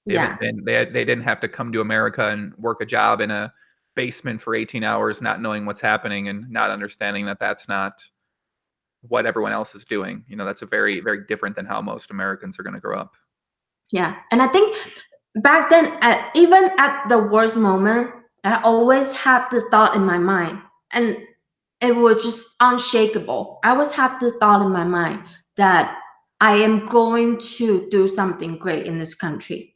Yeah. They didn't have to come to America and work a job in a basement for 18 hours, not knowing what's happening and not understanding that that's not what everyone else is doing. You know, that's a very, very different than how most Americans are going to grow up. Yeah. And I think back then, even at the worst moment, I always have the thought in my mind, and it was just unshakable. I always have the thought in my mind that I am going to do something great in this country.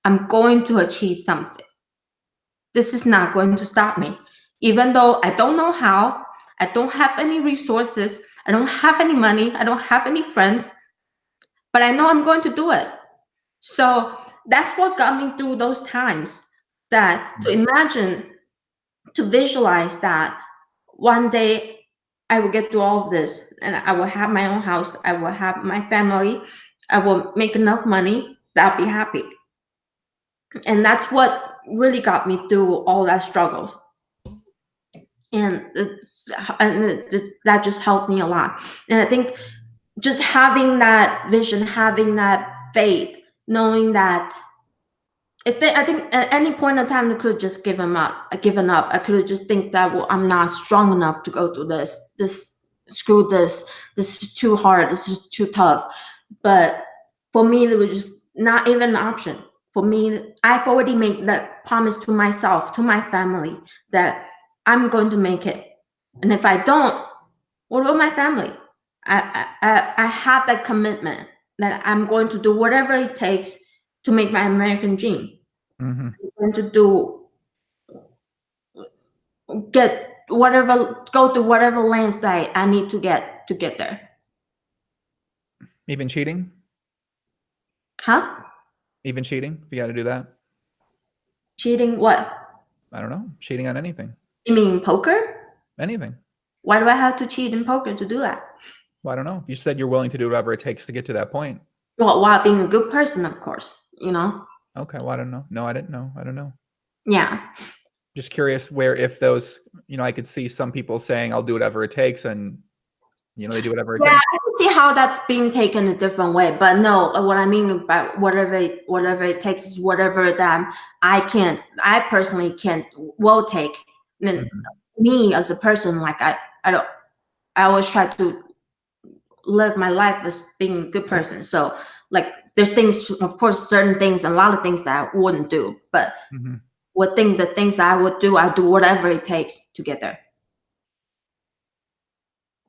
I'm going to achieve something. This is not going to stop me. Even though I don't know how, I don't have any resources, I don't have any money, I don't have any friends, but I know I'm going to do it. So that's what got me through those times. That to imagine, to visualize that one day I will get through all of this, and I will have my own house, I will have my family, I will make enough money that I'll be happy. And that's what really got me through all that struggles. And that just helped me a lot. And I think just having that vision, having that faith, knowing that I think at any point in time I could have just given up. I could have just think that, well, I'm not strong enough to go through this. Screw this. This is too hard. This is too tough. But for me, it was just not even an option. For me, I've already made that promise to myself, to my family, that I'm going to make it. And if I don't, what about my family? I have that commitment that I'm going to do whatever it takes to make my American dream. Mm-hmm. I'm going to go through whatever lanes that I need to get there. Even cheating? Huh? Even cheating? If you got to do that? Cheating what? I don't know. Cheating on anything. You mean poker? Anything. Why do I have to cheat in poker to do that? Well, I don't know. You said you're willing to do whatever it takes to get to that point. Well, while being a good person, of course, you know? Okay, well, I don't know. No, I didn't know. I don't know. Yeah. Just curious if those, I could see some people saying, I'll do whatever it takes, and, they do whatever it takes. I can see how that's being taken a different way, but no, what I mean by whatever it takes is whatever that I personally will take. And me as a person, like I always try to live my life as being a good person. So like there's things, of course, certain things, a lot of things that I wouldn't do, but the things that I would do, I'll do whatever it takes to get there.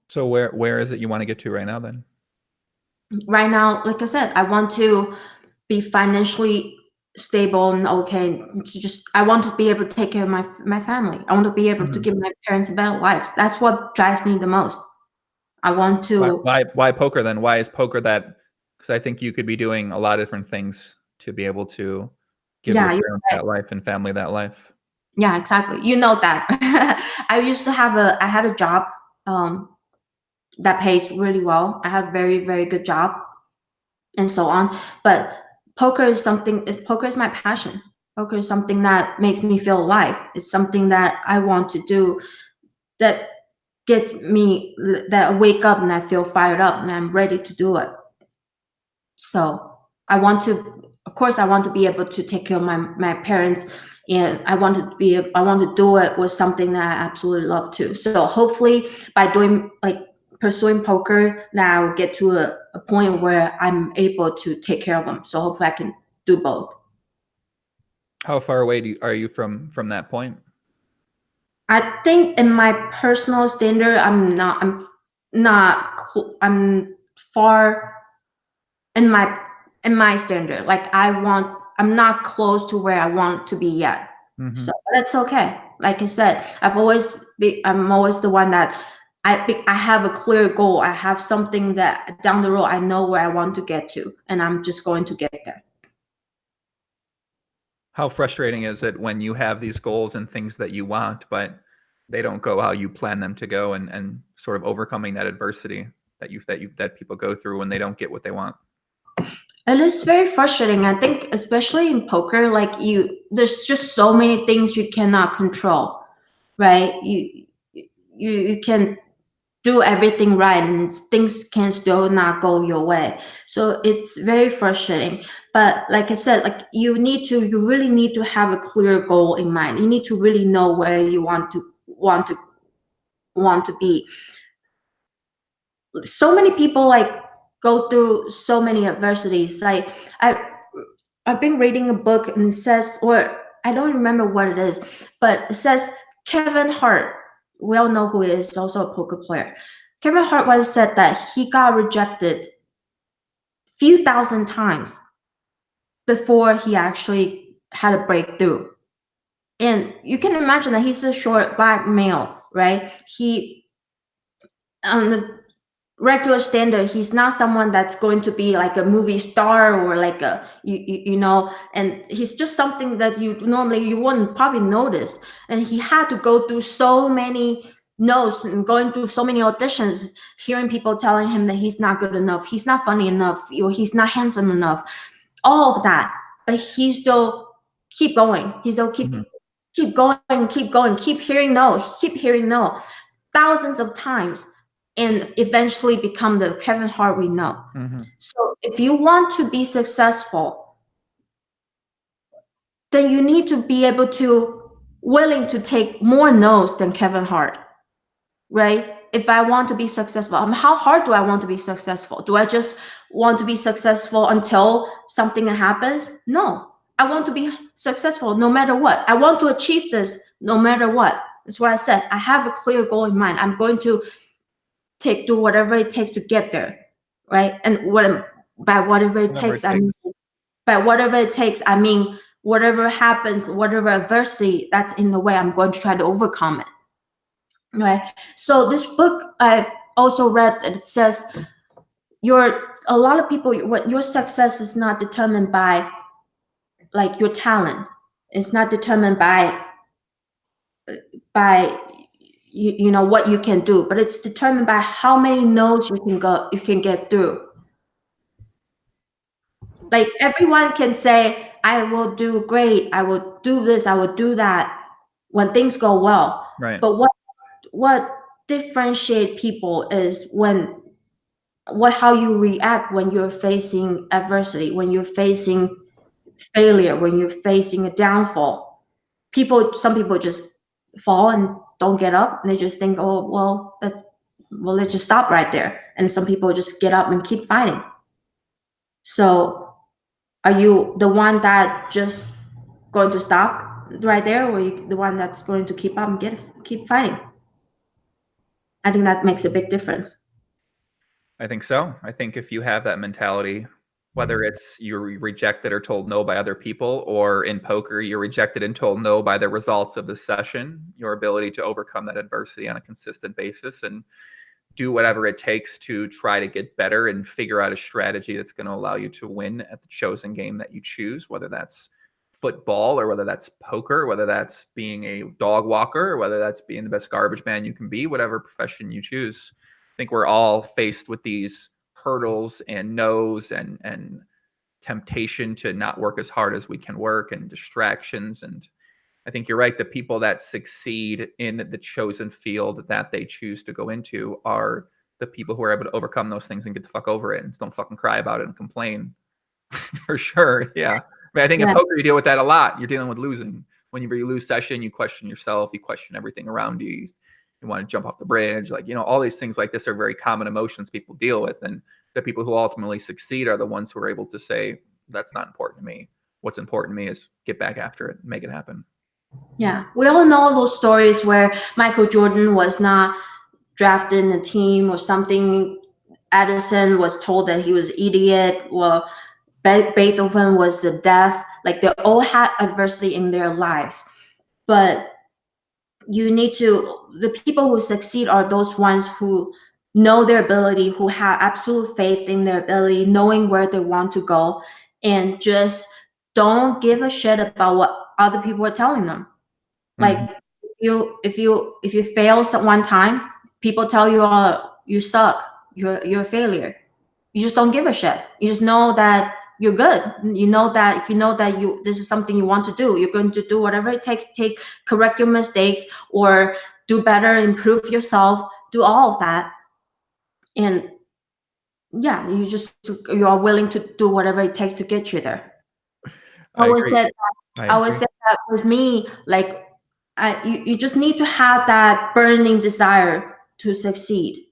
So where is it you want to get to right now then? Right now, like I said, I want to be financially stable and okay. I want to be able to take care of my family. I want to be able to give my parents a better life. That's what drives me the most. I want to. Why poker then? Why is poker that? Because I think you could be doing a lot of different things to be able to give your Yeah, you're parents right. that life and family that life. Yeah, exactly. You know that. I had a job that pays really well. I had a very, very good job and so on. But poker is my passion. Poker is something that makes me feel alive. It's something that I want to do that that I wake up and I feel fired up and I'm ready to do it. So of course, I want to be able to take care of my parents, and I want to do it with something that I absolutely love too. So hopefully, by pursuing poker, now I'll get to a point where I'm able to take care of them. So hopefully, I can do both. How far away are you from that point? I think in my personal standard, I'm far in my standard. Like I'm not close to where I want to be yet. So but that's okay. Like I said, I'm always the one that I have a clear goal. I have something that down the road I know where I want to get to, and I'm just going to get there. How frustrating is it when you have these goals and things that you want, but they don't go how you plan them to go, and sort of overcoming that adversity that people go through when they don't get what they want? It is very frustrating. I think, especially in poker, there's just so many things you cannot control, right? You can do everything right and things can still not go your way, so it's very frustrating. But like I said, like you really need to have a clear goal in mind. You need to really know where you want to be. So many people go through so many adversities. I've been reading a book and it says, or I don't remember what it is, but it says Kevin Hart. We all know who he is, also a poker player. Kevin Hart once said that he got rejected few thousand times before he actually had a breakthrough. And you can imagine that he's a short black male, right? He on the regular standard, he's not someone that's going to be like a movie star or like and he's just something that you wouldn't probably notice. And he had to go through so many no's and going through so many auditions, hearing people telling him that he's not good enough, he's not funny enough, or he's not handsome enough, all of that. But he still keep going. He still keep going, keep going, keep hearing no thousands of times, and eventually become the Kevin Hart we know. So if you want to be successful, then you need to be able to willing to take more no's than Kevin Hart, right? If I want to be successful, how hard do I want to be successful? Do I just want to be successful until something happens? No, I want to be successful no matter what. I want to achieve this no matter what. That's what I said. I have a clear goal in mind. I'm going to do whatever it takes to get there, right? And by whatever it takes, I mean whatever happens, whatever adversity that's in the way, I'm going to try to overcome it, right? So this book I've also read that it says a lot of people, what your success is not determined by like your talent. It's not determined by you know what you can do, but it's determined by how many no's you can get through. Like everyone can say, I will do great, I will do this, I will do that when things go well. Right. But what differentiate people is how you react when you're facing adversity, when you're facing failure, when you're facing a downfall. Some people just fall and don't get up, and they just think, oh well, let's just stop right there. And some people just get up and keep fighting. So are you the one that just going to stop right there, or are you the one that's going to keep up and keep fighting? I think that makes a big difference. I think so. I think if you have that mentality, whether it's you're rejected or told no by other people, or in poker, you're rejected and told no by the results of the session, your ability to overcome that adversity on a consistent basis and do whatever it takes to try to get better and figure out a strategy that's going to allow you to win at the chosen game that you choose, whether that's football or whether that's poker, whether that's being a dog walker, or whether that's being the best garbage man you can be, whatever profession you choose. I think we're all faced with these hurdles and no's and temptation to not work as hard as we can work and distractions. And I think you're right. The people that succeed in the chosen field that they choose to go into are the people who are able to overcome those things and get the fuck over it and don't fucking cry about it and complain. For sure. Yeah. I mean, I think in poker, you deal with that a lot. You're dealing with losing. When you lose session, you question yourself, you question everything around you. You want to jump off the bridge. Like, all these things like this are very common emotions people deal with. And the people who ultimately succeed are the ones who are able to say, that's not important to me. What's important to me is get back after it and make it happen. Yeah, we all know those stories where Michael Jordan was not drafted in a team or something. Edison was told that he was an idiot. Well, Beethoven was deaf. Like, they all had adversity in their lives. But the people who succeed are those ones who know their ability, who have absolute faith in their ability, knowing where they want to go, and just don't give a shit about what other people are telling them. Like, if you fail one time, people tell you, "Oh, you suck. You're a failure." You just don't give a shit. You just know that you're good. You know that if you know that this is something you want to do, you're going to do whatever it takes to correct your mistakes or do better, improve yourself, do all of that. And yeah, you are willing to do whatever it takes to get you there. I always said that with me, like, you just need to have that burning desire to succeed.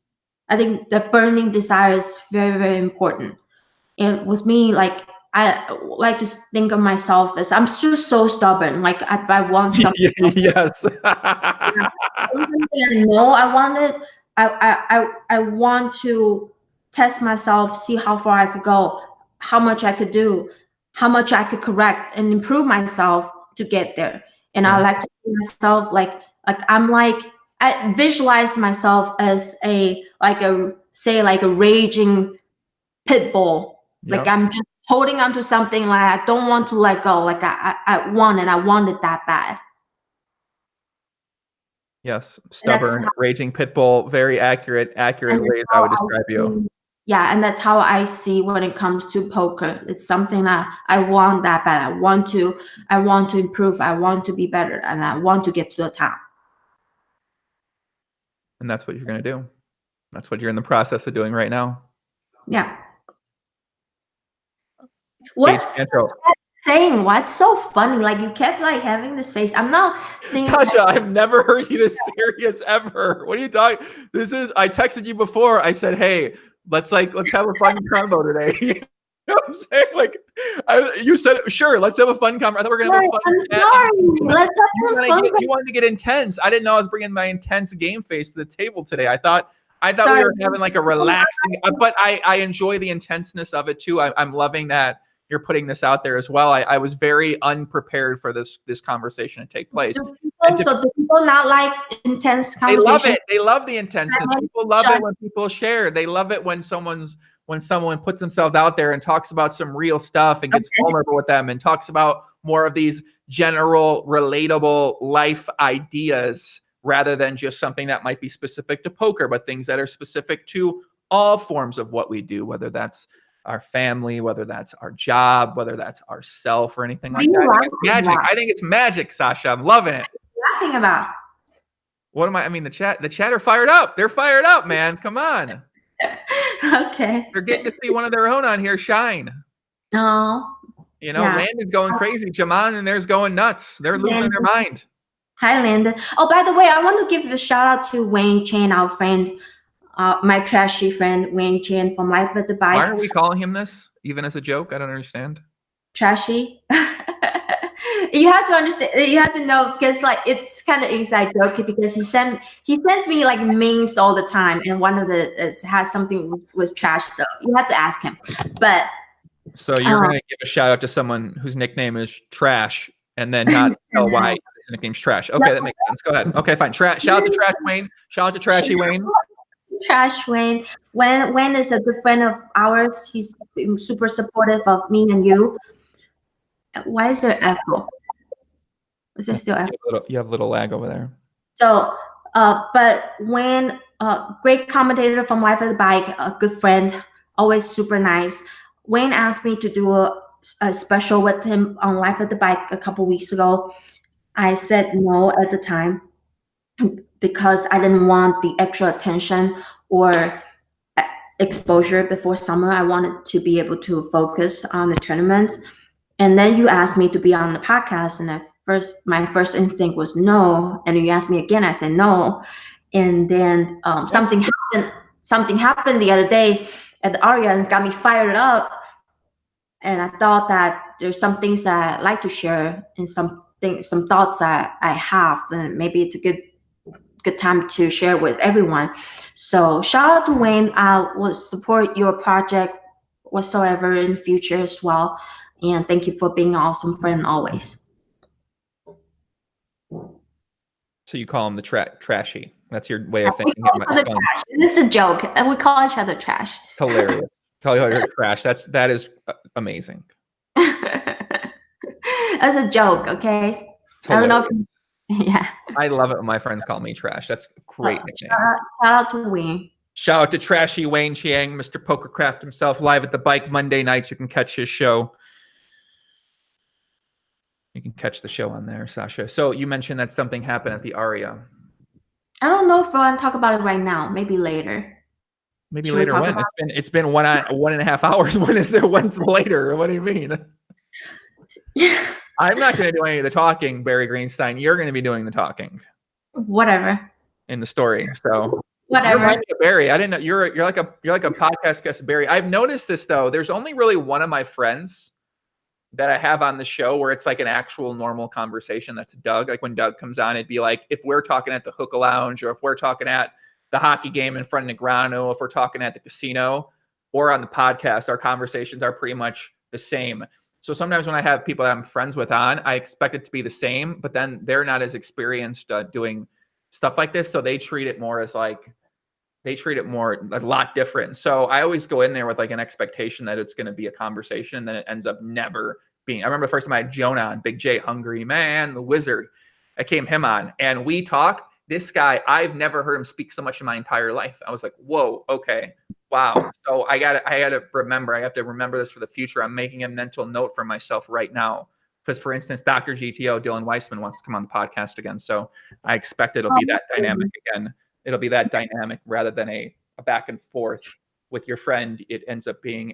I think the burning desire is very, very important. And with me, like, I like to think of myself as I'm just so stubborn. Like, if I want something, yes, I know I want it. I want to test myself, see how far I could go, how much I could do, how much I could correct and improve myself to get there. And I like to see myself like I visualize myself as a raging pit bull. Like, I'm just holding on to something, like I don't want to let go. Like, I want it that bad. Yes, stubborn, raging pit bull. Very accurate ways I would describe you. Yeah, and that's how I see when it comes to poker. It's something that I want that bad. I want to improve. I want to be better, and I want to get to the top. And that's what you're going to do. That's what you're in the process of doing right now. Yeah. What's saying? What's so funny? Like, you kept like having this face. I'm not seeing. Sasha, I've never heard you this serious ever. What are you talking? I texted you before. I said, hey, let's have a fun convo today. You know what I'm saying? Like, you said, sure, let's have a fun convo. I thought we were going to have a fun chat. Let's have fun. You wanted to get intense. I didn't know I was bringing my intense game face to the table today. I thought we were having like a relaxing, but I enjoy the intenseness of it too. I'm loving that you're putting this out there as well. I was very unprepared for this conversation to take place. Do people not like intense conversation? They love it. They love the intenseness. People love it when people share. They love it when someone puts themselves out there and talks about some real stuff and gets vulnerable with them and talks about more of these general, relatable life ideas rather than just something that might be specific to poker, but things that are specific to all forms of what we do, whether that's our family, whether that's our job, whether that's ourself or anything like that. It's magic. I think it's magic, Sasha. I'm loving it. Laughing about? What am I? I mean, the chat are fired up. They're fired up, man. Come on. Okay. They're getting to see one of their own on here shine. Oh. Landon's going crazy. Jaman and theirs going nuts. They're losing their mind. Hi, Landon. Oh, by the way, I want to give a shout out to Wayne Chen, our friend. My trashy friend Wayne Chen from Life at the Bike. Why are we calling him this, even as a joke? I don't understand. Trashy. You have to understand. You have to know because like it's kind of inside joke because he sends me like memes all the time, and one of the has something with trash. So you have to ask him. But so you're gonna give a shout out to someone whose nickname is Trash, and then not tell why his nickname's Trash. Okay, that makes sense. Go ahead. Okay, fine. Shout out to Trash Wayne. Shout out to Trashy Wayne. Trash Wayne. Wayne is a good friend of ours. He's been super supportive of me and you. Why is there echo? Is there still echo? You have a little lag over there. So, but Wayne, great commentator from Life of the Bike, a good friend, always super nice. Wayne asked me to do a special with him on Life of the Bike a couple weeks ago. I said no at the time because I didn't want the extra attention or exposure before summer. I wanted to be able to focus on the tournament. And then you asked me to be on the podcast, and my first instinct was no. And you asked me again, I said no. And then something happened. Something happened the other day at the Aria and got me fired up. And I thought that there's some things that I like to share and some thoughts that I have, and maybe it's a good time to share with everyone. So shout out to Wayne. I will support your project whatsoever in the future as well. And thank you for being an awesome friend always. So you call him the Trashy. That's your way of thinking. This is a joke. We call each other Trash. It's hilarious. Tell you how Trash. That is amazing. That's a joke, okay? I don't know if yeah. I love it when my friends call me Trash. That's a great nickname. Shout out to Wayne. Shout out to Trashy Wayne Chiang, Mr. Pokercraft himself, live at the Bike Monday nights. You can catch his show. You can catch the show on there, Sasha. So you mentioned that something happened at the Aria. I don't know if I want to talk about it right now. Maybe later. Maybe should later when? It's been 1.5 hours. When's later? What do you mean? I'm not going to do any of the talking, Barry Greenstein. You're going to be doing the talking. Whatever. In the story. So whatever. Barry, I didn't know you're like a podcast guest, Barry. I've noticed this though. There's only really one of my friends that I have on the show where it's like an actual normal conversation. That's Doug. Like when Doug comes on, it'd be like if we're talking at the Hookah Lounge or if we're talking at the hockey game in front of Negrano, if we're talking at the casino or on the podcast, our conversations are pretty much the same. So sometimes when I have people that I'm friends with on, I expect it to be the same, but then they're not as experienced doing stuff like this. So they treat it more as like, a lot different. So I always go in there with like an expectation that it's going to be a conversation, and then it ends up never being. I remember the first time I had Jonah on, Big J, Hungry Man, the Wizard. I came him on and we talked. This guy, I've never heard him speak so much in my entire life. I was like, whoa, okay, wow. So I have to remember this for the future. I'm making a mental note for myself right now. Because for instance, Dr. GTO, Dylan Weissman wants to come on the podcast again. So I expect it'll be that dynamic again. It'll be that dynamic rather than a back and forth with your friend. It ends up being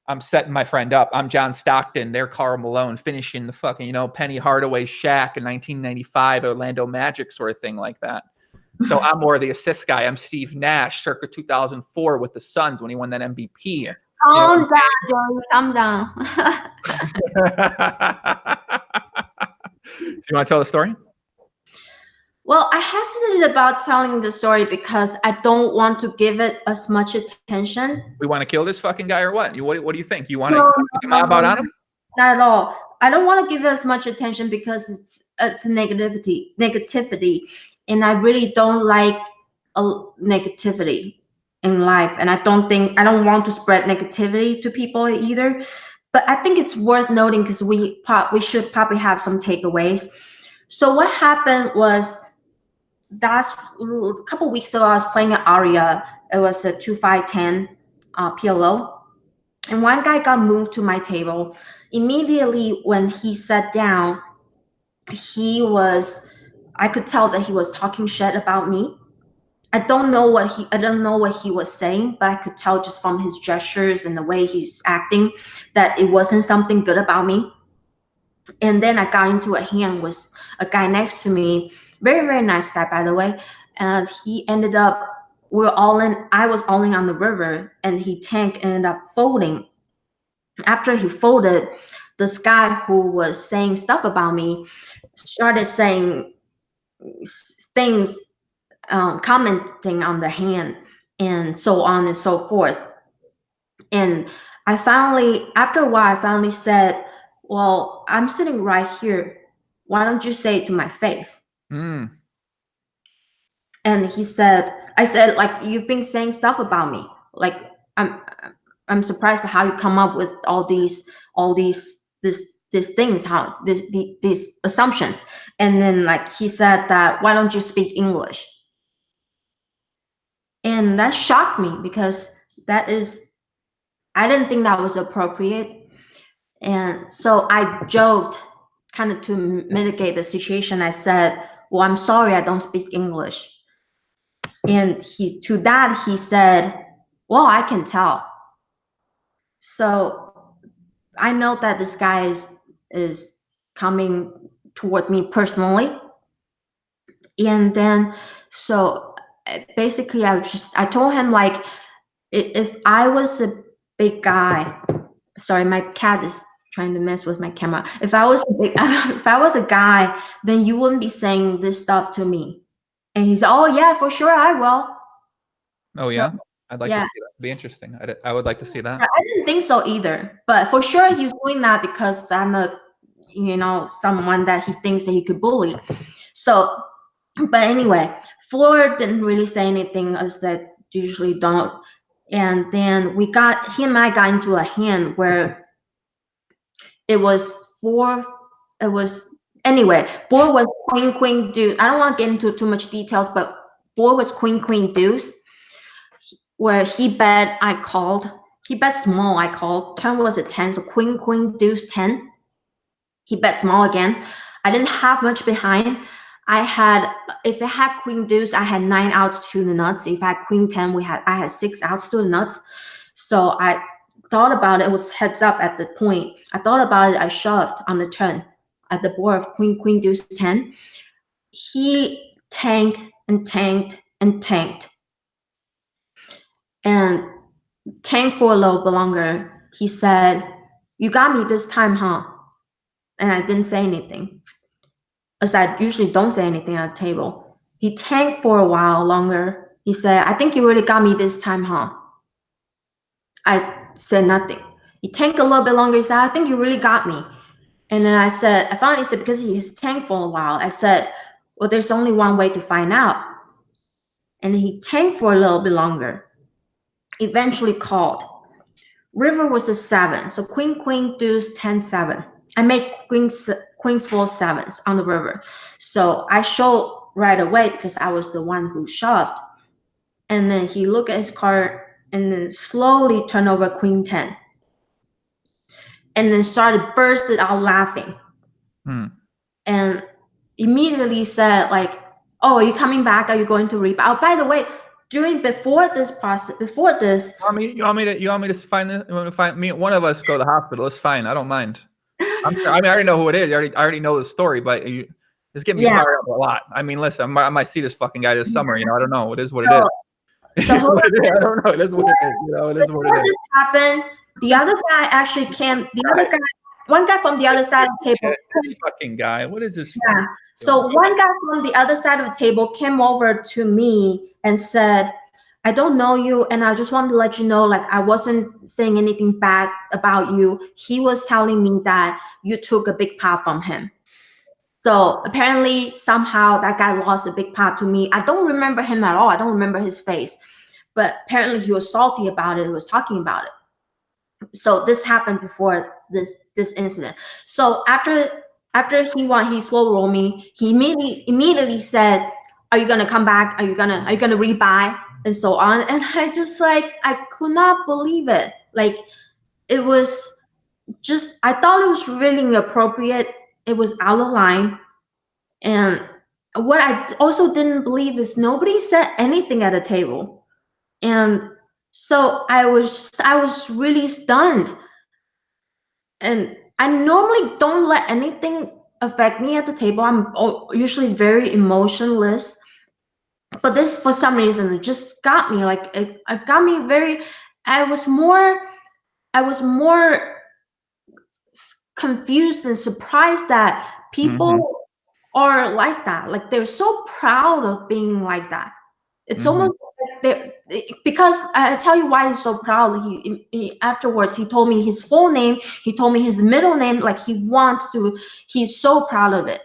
I'm setting my friend up. I'm John Stockton. They're Karl Malone finishing the fucking, Penny Hardaway Shaq in 1995, Orlando Magic sort of thing like that. So I'm more of the assist guy. I'm Steve Nash, circa 2004 with the Suns when he won that MVP. Calm down, Joey. Calm down. Do you want to tell the story? Well, I hesitated about telling the story because I don't want to give it as much attention. We want to kill this fucking guy or what? What do you think? You want to come out about on him? Not at all. I don't want to give it as much attention because it's negativity, and I really don't like negativity in life, and I don't want to spread negativity to people either. But I think it's worth noting because we should probably have some takeaways. So what happened was, that's a couple weeks ago, I was playing at Aria. It was a 2-5-10 PLO. And one guy got moved to my table. Immediately when he sat down, I could tell that he was talking shit about me. I don't know what he was saying, but I could tell just from his gestures and the way he's acting that it wasn't something good about me. And then I got into a hand with a guy next to me, very, very nice guy, by the way. And he ended up, I was all in on the river, and he ended up folding. After he folded, this guy who was saying stuff about me started saying things, commenting on the hand and so on and so forth. And I finally, after a while, I finally said, well, I'm sitting right here. Why don't you say it to my face? Mm. And he said, I said, like, you've been saying stuff about me. Like, I'm surprised how you come up with all these things, how these assumptions. And then like he said that, why don't you speak English? And that shocked me because I didn't think that was appropriate. And so I joked, kind of to mitigate the situation. I said, well, I'm sorry, I don't speak English. And he said, well, I can tell. So I know that this guy is coming toward me personally. And then so basically I told him, like, if I was a big guy, sorry, my cat is trying to mess with my camera. If I was a guy, then you wouldn't be saying this stuff to me. And he said, oh yeah, for sure I will. Oh, So, yeah? I'd like yeah. to see that. It'd be interesting. I would like to see that. I didn't think so either, but for sure he's doing that because I'm someone that he thinks that he could bully. So, but anyway, Floor didn't really say anything, as they usually don't. And then he and I got into a hand where it was anyway, board was queen deuce. I don't want to get into too much details, but board was queen deuce, where he bet, I called. He bet small, I called. Turn was a 10, so queen deuce 10. He bet small again. I didn't have much behind. If it had queen deuce, I had 9 outs to the nuts. If I had queen 10, I had 6 outs to the nuts. So I thought about it. It was heads up at the point. I thought about it. I shoved on the turn at the board of queen deuce 10. He tanked and tanked and tanked. And tanked for a little bit longer. He said, you got me this time, huh? And I didn't say anything, as I usually don't say anything at the table. He tanked for a while longer. He said, I think you really got me this time, huh? I said nothing. He tanked a little bit longer. He said, I think you really got me. And then I finally said, because he's tanked for a while, I said, well, there's only one way to find out. And he tanked for a little bit longer. Eventually called. River was a 7, so queen deuce 10 7. I made queens 4 7s on the river, so I showed right away because I was the one who shoved. And then he looked at his card and then slowly turned over queen 10, and then bursted out laughing, and immediately said, like, oh, are you coming back? Are you going to rebuy? Oh, by the way, before this, You want me to find this? You want to find me? One of us go to the hospital. It's fine. I don't mind. I already know who it is. I already know the story, but it's getting me fired up a lot. I mean, listen, I might see this fucking guy this summer. I don't know. It is what it is. So I don't know. It is what it is. It is what it is. This happened. The other guy actually came. One guy from the other side of the table. This fucking guy. What is this? Yeah. So one guy from the other side of the table came over to me and said, I don't know you, and I just wanted to let you know, like, I wasn't saying anything bad about you. He was telling me that you took a big pot from him. So apparently, somehow, that guy lost a big pot to me. I don't remember him at all. I don't remember his face. But apparently, he was salty about it and was talking about it. So this happened before this incident. So after he won, he slow rolled me. He immediately said, are you gonna come back? Are you gonna rebuy? And so on. And I just, like, I could not believe it. Like, it was just, I thought it was really inappropriate. It was out of line. And what I also didn't believe is nobody said anything at the table. And so I was really stunned. And I normally don't let anything affect me at the table. I'm usually very emotionless. But this, for some reason, it just got me. Like, it got me very. I was more confused and surprised that people are like that. Like they're so proud of being like that. It's almost like because I tell you why he's so proud. He afterwards he told me his full name. He told me his middle name. Like he's so proud of it.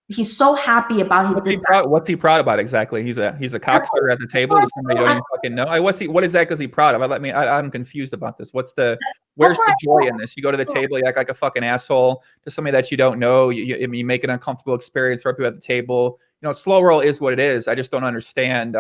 He's so happy about What's he proud? What's he proud about exactly? He's a cocksucker at the table to somebody you don't even fucking know. What is that? Because he proud of? I'm confused about this. Where's the joy in this? You go to the table, you act like a fucking asshole to somebody that you don't know. You make an uncomfortable experience for people at the table. You know, slow roll is what it is. I just don't understand.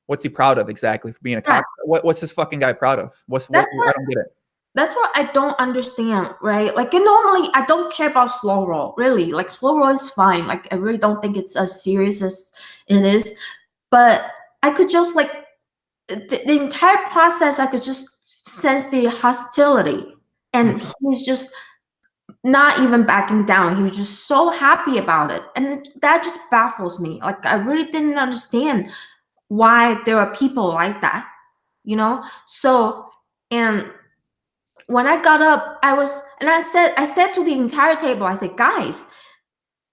What's he proud of exactly for being a cocksucker? What's this fucking guy proud of? I don't get it. That's what I don't understand, right? Like, and normally I don't care about slow roll, really. Like, slow roll is fine. Like, I really don't think it's as serious as it is. But I could just, like, the entire process, I could just sense the hostility. And he's just not even backing down. He was just so happy about it. And that just baffles me. Like, I really didn't understand why there are people like that, you know? So, and when I got up, I said to the entire table, I said, guys,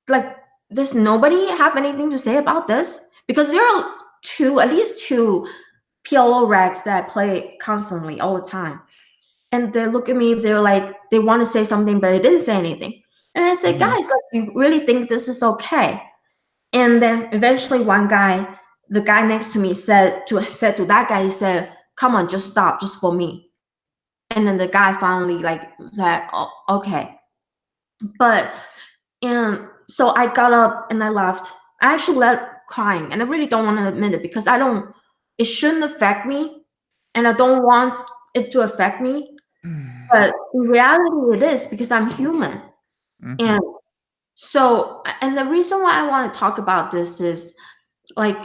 like, does nobody have anything to say about this? Because there are at least two PLO regs that I play constantly all the time. And they look at me, they're like, they want to say something, but they didn't say anything. And I said, guys, like, you really think this is okay? And then eventually the guy next to me said to that guy, he said, come on, just stop, just for me. And then the guy finally like said, oh, okay. And so I got up and I left. I actually left crying, and I really don't want to admit it because it shouldn't affect me, and I don't want it to affect me. But in reality, it is because I'm human. And so, and the reason why I want to talk about this is like,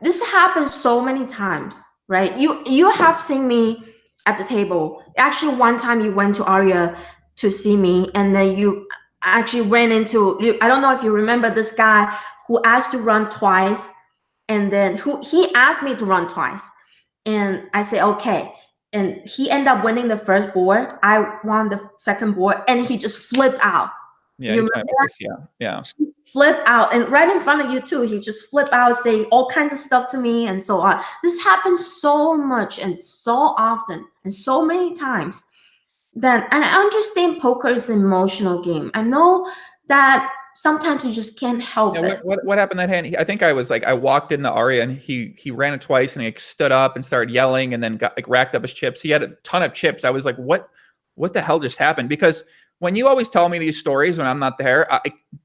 this happens so many times, right? You have seen me at the table. Actually, one time you went to Aria to see me, and then you actually ran into, I don't know if you remember this guy who asked to run twice, and then he asked me to run twice, and I said okay, and he ended up winning the first board. I won the second board, and he just flipped out. Yeah, yeah. Flip out, and right in front of you too. He just flip out, saying all kinds of stuff to me and so on. This happens so much and so often and so many times. And I understand poker is an emotional game. I know that sometimes you just can't help it. What happened that hand? I think I walked in the Aria and he ran it twice and he stood up and started yelling and then got racked up his chips. He had a ton of chips. I was like, what the hell just happened? Because when you always tell me these stories when I'm not there,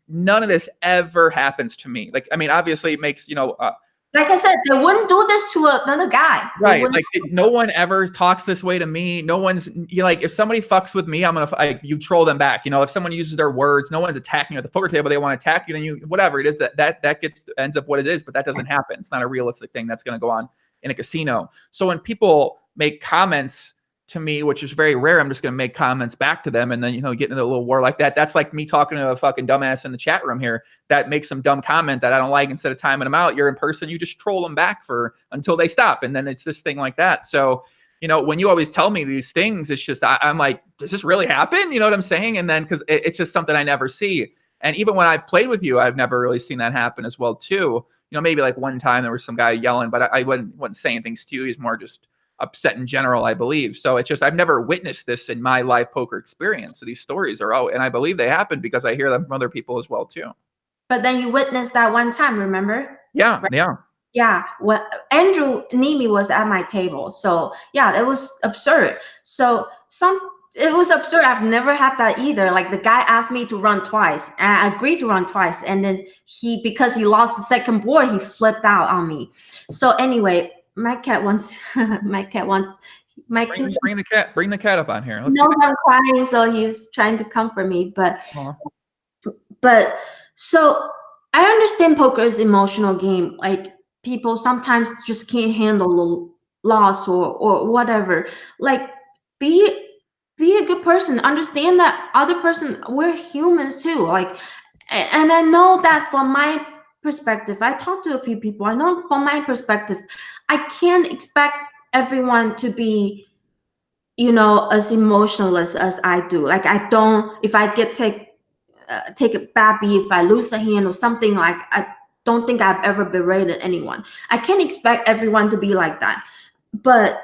none of this ever happens to me. Like, I mean, obviously it makes, like I said, they wouldn't do this to another guy. Right. Like no one ever talks this way to me. No one's like, if somebody fucks with me, I'm going to, you troll them back. If someone uses their words, no one's attacking you at the poker table. They want to attack you. Then whatever it is that ends up what it is, but that doesn't happen. It's not a realistic thing that's going to go on in a casino. So when people make comments to me, which is very rare, I'm just going to make comments back to them and then, get into a little war like that. That's like me talking to a fucking dumbass in the chat room here that makes some dumb comment that I don't like. Instead of timing them out, you're in person, you just troll them back until they stop. And then it's this thing like that. So, when you always tell me these things, it's just, I'm like, does this really happen? You know what I'm saying? And then, cause it's just something I never see. And even when I played with you, I've never really seen that happen as well too. Maybe like one time there was some guy yelling, but I wasn't saying things to you. He's more just upset in general, I believe. So it's just, I've never witnessed this in my live poker experience. So these stories are out, and I believe they happen because I hear them from other people as well too. But then you witnessed that one time, remember? Yeah, right? yeah. Yeah, Andrew Nimi was at my table. So yeah, it was absurd. It was absurd. I've never had that either. Like the guy asked me to run twice, and I agreed to run twice. And then because he lost the second board, he flipped out on me. So anyway, my cat wants bring the cat up on here. I'm crying, so he's trying to comfort me. But so I understand poker is an emotional game. Like people sometimes just can't handle the loss or whatever. Like be a good person. Understand that other person, we're humans too. Like, and I know that from my perspective, I talked to a few people. I know from my perspective, I can't expect everyone to be, as emotionless as I do. Like I don't, if I take a Papi, if I lose a hand or something, like I don't think I've ever berated anyone. I can't expect everyone to be like that, but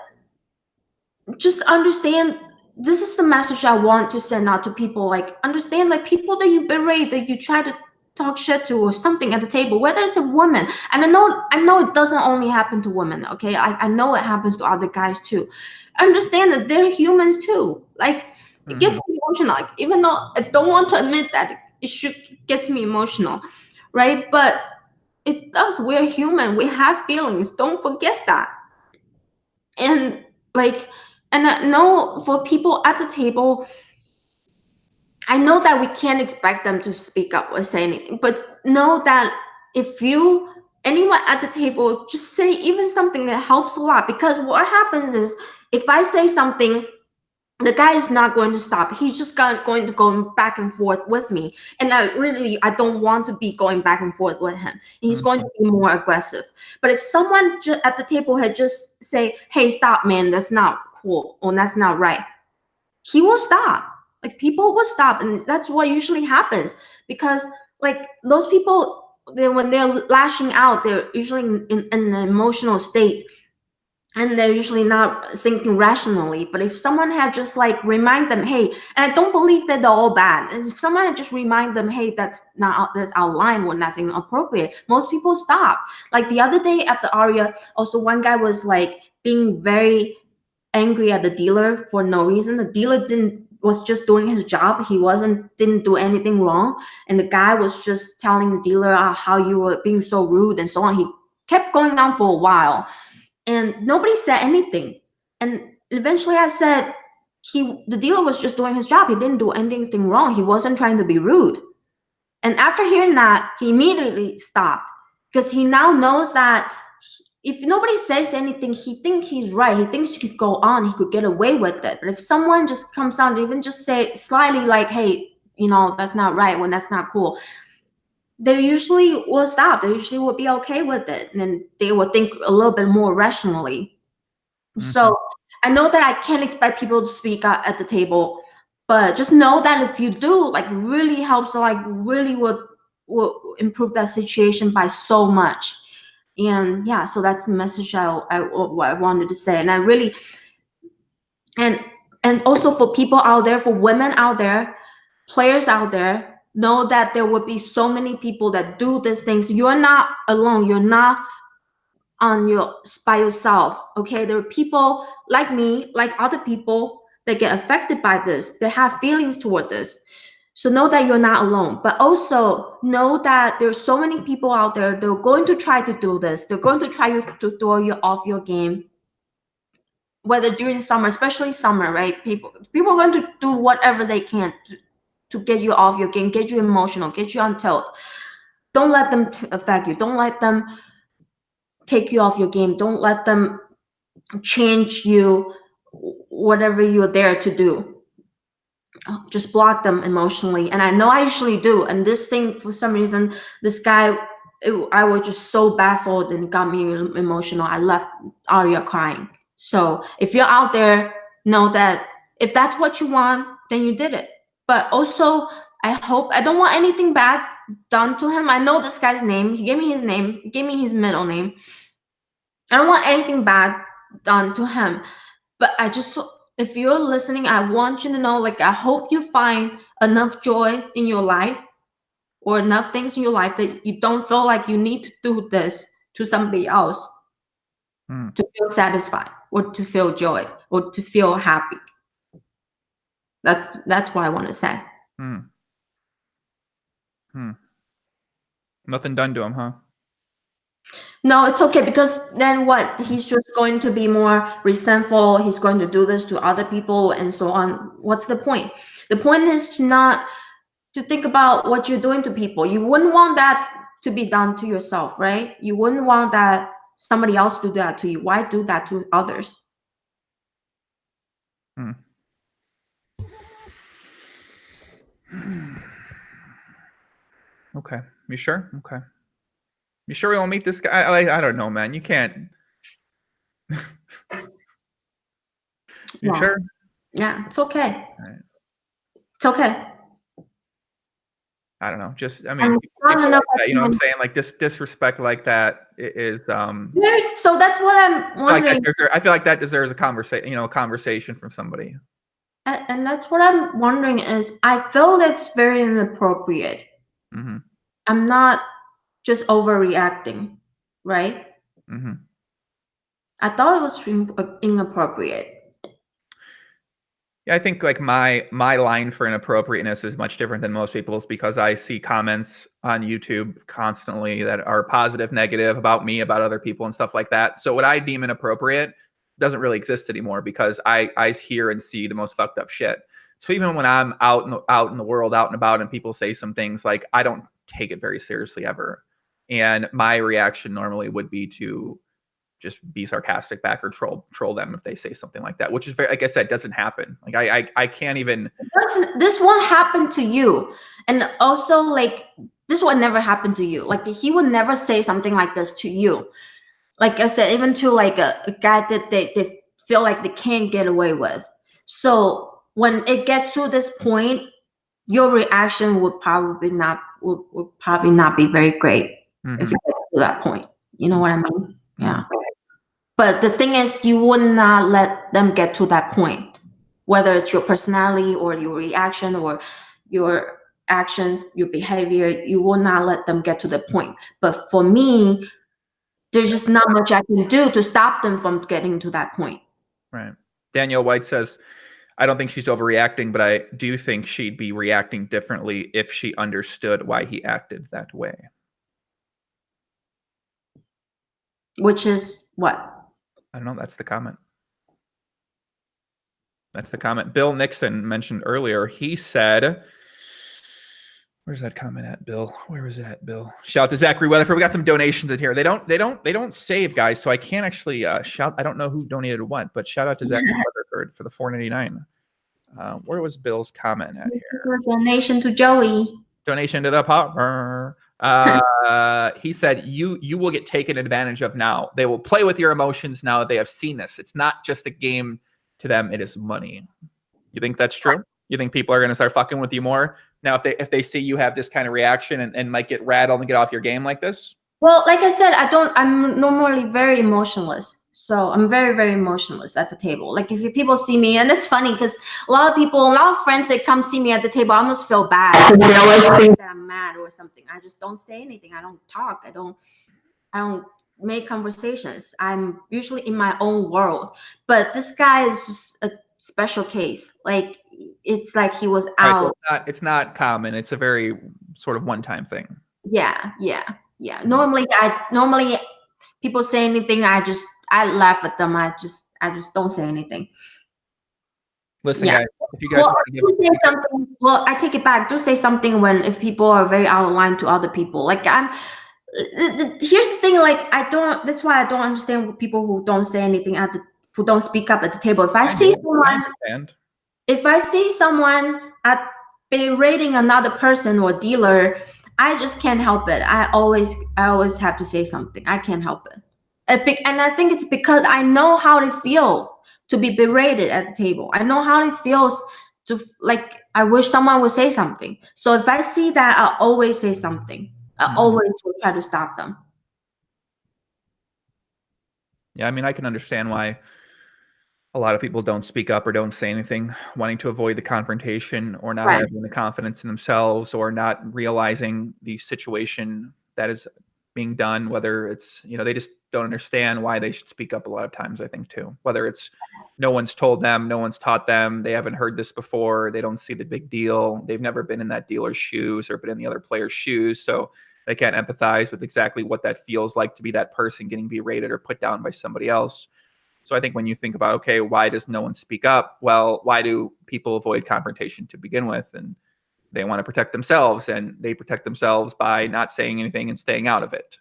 just understand, this is the message I want to send out to people. Like understand, like people that you berate, that you try to talk shit to or something at the table, whether it's a woman, and I know it doesn't only happen to women, okay? I know it happens to other guys too. Understand that they're humans too. Like it gets me emotional, like even though I don't want to admit that it should get me emotional, right? But it does. We're human, we have feelings, don't forget that. And like, and I know for people at the table, I know that we can't expect them to speak up or say anything, but know that if anyone at the table, just say even something that helps a lot. Because what happens is, if I say something, the guy is not going to stop. He's just going to go back and forth with me. And I don't want to be going back and forth with him. He's going to be more aggressive. But if someone at the table had just say, hey, stop, man, that's not cool, or that's not right, he will stop. Like people will stop. And that's what usually happens. Because like those people, when they're lashing out, they're usually in an emotional state, and they're usually not thinking rationally. But if someone had just like remind them, hey, and I don't believe that they're all bad, and if someone had just remind them, hey, that's our line, when that's inappropriate, most people stop. Like the other day at the Aria, also one guy was like being very angry at the dealer for no reason. The dealer was just doing his job. He didn't do anything wrong, and the guy was just telling the dealer how you were being so rude and so on. He kept going on for a while, and nobody said anything. And eventually I said, the dealer was just doing his job. He didn't do anything wrong. He wasn't trying to be rude. And after hearing that, he immediately stopped, because he now knows that if nobody says anything, he thinks he's right. He thinks he could go on. He could get away with it. But if someone just comes out and even just say slightly like, hey, that's not right, when that's not cool, they usually will stop. They usually will be okay with it. And then they will think a little bit more rationally. So I know that I can't expect people to speak out at the table, but just know that if you do, like really helps, like really would improve that situation by so much. And yeah, so that's the message what I wanted to say. And I really, and also for people out there, for women out there, players out there, know that there will be so many people that do these things. You're not alone. You're not by yourself. Okay, there are people like me, like other people, that get affected by this. They have feelings toward this. So know that you're not alone, but also know that there's so many people out there. They're going to try to do this. They're going to try to throw you off your game, whether during summer, especially summer, right? People are going to do whatever they can to get you off your game, get you emotional, get you on tilt. Don't let them affect you. Don't let them take you off your game. Don't let them change you, whatever you're there to do. Just block them emotionally. And I know I usually do. And this thing, for some reason, this guy, I was just so baffled, and it got me emotional. I left Aria crying. So if you're out there, know that if that's what you want, then you did it. But also, I don't want anything bad done to him. I know this guy's name. He gave me his name. He gave me his middle name. I don't want anything bad done to him. But if you're listening, I want you to know, like, I hope you find enough joy in your life, or enough things in your life, that you don't feel like you need to do this to somebody else to feel satisfied, or to feel joy, or to feel happy. That's what I want to say. Nothing done to him, huh? No, it's okay, because then what? He's just going to be more resentful. He's going to do this to other people and so on. What's the point? The point is to think about what you're doing to people. You wouldn't want that to be done to yourself, right? You wouldn't want that somebody else do that to you. Why do that to others? Okay. You sure? Okay. You sure we won't meet this guy? I don't know, man. You can't. You sure? Yeah, it's okay. Right. It's okay. I don't know. Just, I I'm mean, strong people enough. like that, you know what I'm saying? Like this disrespect like that is, So that's what I'm wondering. I feel like that deserves a conversation, a conversation from somebody. And that's what I'm wondering is I feel that's very inappropriate. Mm-hmm. I'm not just overreacting, right? Mm-hmm. I thought it was inappropriate. Yeah, I think like my line for inappropriateness is much different than most people's because I see comments on YouTube constantly that are positive, negative about me, about other people and stuff like that. So what I deem inappropriate doesn't really exist anymore because I hear and see the most fucked up shit. So even when I'm out in the world, out and about, and people say some things, like I don't take it very seriously ever. And my reaction normally would be to just be sarcastic back or troll them if they say something like that, which is very, like I said, doesn't happen. Like I can't even. This won't happen to you, and also like this would never happen to you. Like he would never say something like this to you. Like I said, even to like a guy that they feel like they can't get away with. So when it gets to this point, your reaction would probably not be very great if Mhm. it gets to that point. You know what I mean? Yeah. But the thing is, you would not let them get to that point, whether it's your personality or your reaction or your actions, your behavior. You will not let them get to the point. But for me, there's just not much I can do to stop them from getting to that point. Right. Danielle White says, I don't think she's overreacting, but I do think she'd be reacting differently if she understood why he acted that way. Which is what? I don't know. That's the comment. That's the comment. Bill Nixon mentioned earlier. He said, where's that comment at, Bill? Where was it at, Bill? Shout out to Zachary Weatherford. We got some donations in here. They don't save, guys, so I can't actually shout. I don't know who donated what, but shout out to Zachary Weatherford for the $4.99. Where was Bill's comment at here? Donation to Joey. Donation to the popper. He said, you will get taken advantage of now. They will play with your emotions now. They have seen this. It's not just a game to them. It is money. You think that's true? You think people are going to start fucking with you more now if they see you have this kind of reaction and might get rattled and get off your game like this? Well, like I said, I'm normally very emotionless. So I'm very, very emotionless at the table. Like if people see me, and it's funny because a lot of friends, they come see me at the table, I almost feel bad. They always think that I'm mad or something. I just don't say anything. I don't talk. I don't make conversations. I'm usually in my own world. But this guy is just a special case. Like it's like he was out. Right, so it's not common. It's a very sort of one-time thing. Yeah. Normally people say anything, I laugh at them. I just don't say anything. Listen, Yeah. guys, if you guys want to give Well, I take it back. Do say something if people are very out of line to other people. Like here's the thing. Like that's why I don't understand people who don't say anything who don't speak up at the table. If I see someone berating another person or dealer, I just can't help it. I always have to say something. I can't help it. And I think it's because I know how it feels to be berated at the table. I know how it feels to like. I wish someone would say something. So if I see that, I'll always say something. I always will try to stop them. Yeah, I mean, I can understand why a lot of people don't speak up or don't say anything, wanting to avoid the confrontation or not having the confidence in themselves or not realizing the situation that is being done, whether it's, they just don't understand why they should speak up a lot of times, I think, too. Whether it's no one's told them, no one's taught them, they haven't heard this before, they don't see the big deal, they've never been in that dealer's shoes or been in the other player's shoes, so they can't empathize with exactly what that feels like to be that person getting berated or put down by somebody else. So I think when you think about, okay, why does no one speak up? Well, why do people avoid confrontation to begin with? And they want to protect themselves, and they protect themselves by not saying anything and staying out of it.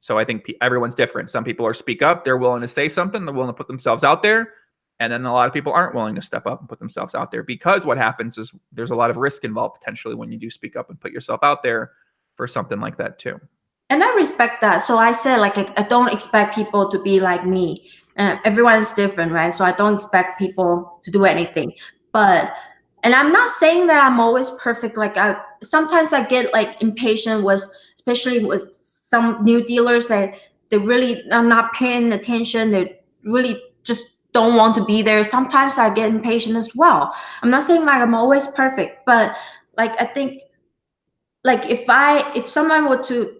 So I think everyone's different. Some people are speak up. They're willing to say something. They're willing to put themselves out there. And then a lot of people aren't willing to step up and put themselves out there because what happens is there's a lot of risk involved potentially when you do speak up and put yourself out there for something like that too. And I respect that. So I said, like, I don't expect people to be like me. Everyone's different, right? So I don't expect people to do anything. But, and I'm not saying that I'm always perfect. Like, sometimes I get like impatient with, especially with some new dealers that they really are not paying attention. They really just don't want to be there. Sometimes I get impatient as well. I'm not saying like I'm always perfect, but like I think, like if someone were to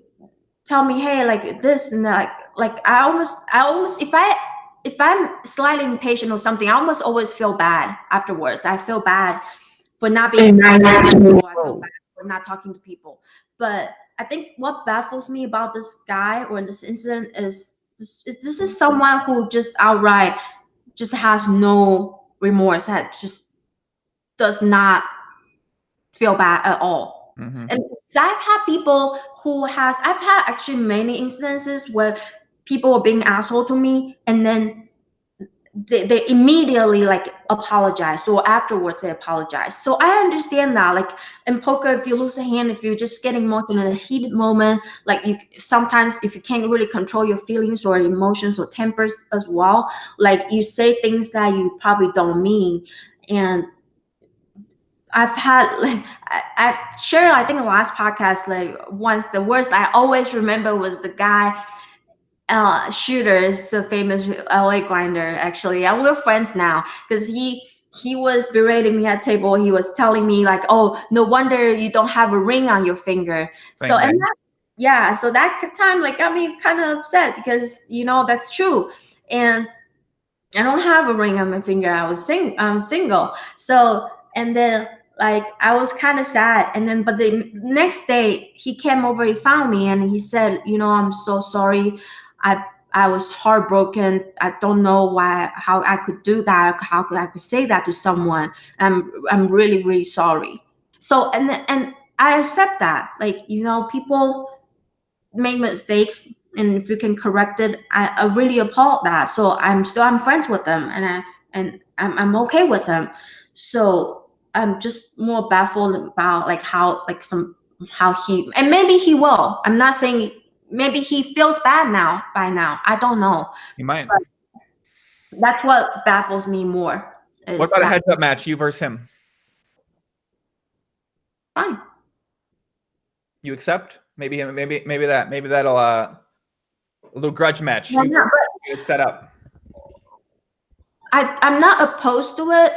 tell me, hey, like this and that, like I almost if I'm slightly impatient or something, I almost always feel bad afterwards. I feel bad for not being nice to people. I feel bad for not talking to people. But I think what baffles me about this guy or this incident is this is someone who just outright just has no remorse, that just does not feel bad at all. Mm-hmm. And I've had people I've had actually many instances where people were being asshole to me, and then they immediately like apologize, or afterwards they apologize. So I understand that. Like in poker, if you lose a hand, if you're just getting emotional in a heated moment, like you sometimes if you can't really control your feelings or emotions or tempers as well, like you say things that you probably don't mean. And I've had like I shared, I think, the last podcast, like once the worst I always remember was the guy Shooter is a famous LA grinder actually, and we're friends now because he was berating me at table. He was telling me like, oh, no wonder you don't have a ring on your finger. Bang, So bang. and that, yeah, so that time like got me kind of upset because that's true. And I don't have a ring on my finger. I'm single. So and then like I was kind of sad. And then but the next day he came over, he found me and he said, I'm so sorry. I was heartbroken. I don't know how I could do that. How I could say that to someone. I'm really, really sorry. So and I accept that. Like, people make mistakes, and if you can correct it, I really applaud that. So I'm friends with them, and I'm okay with them. So I'm just more baffled about like how he, and maybe he will, I'm not saying, maybe he feels bad now by now, I don't know. You might. But that's what baffles me more. What about a heads-up match, you versus him? Fine. You accept? Maybe that'll a little grudge match. Yeah, It's set up. I'm not opposed to it,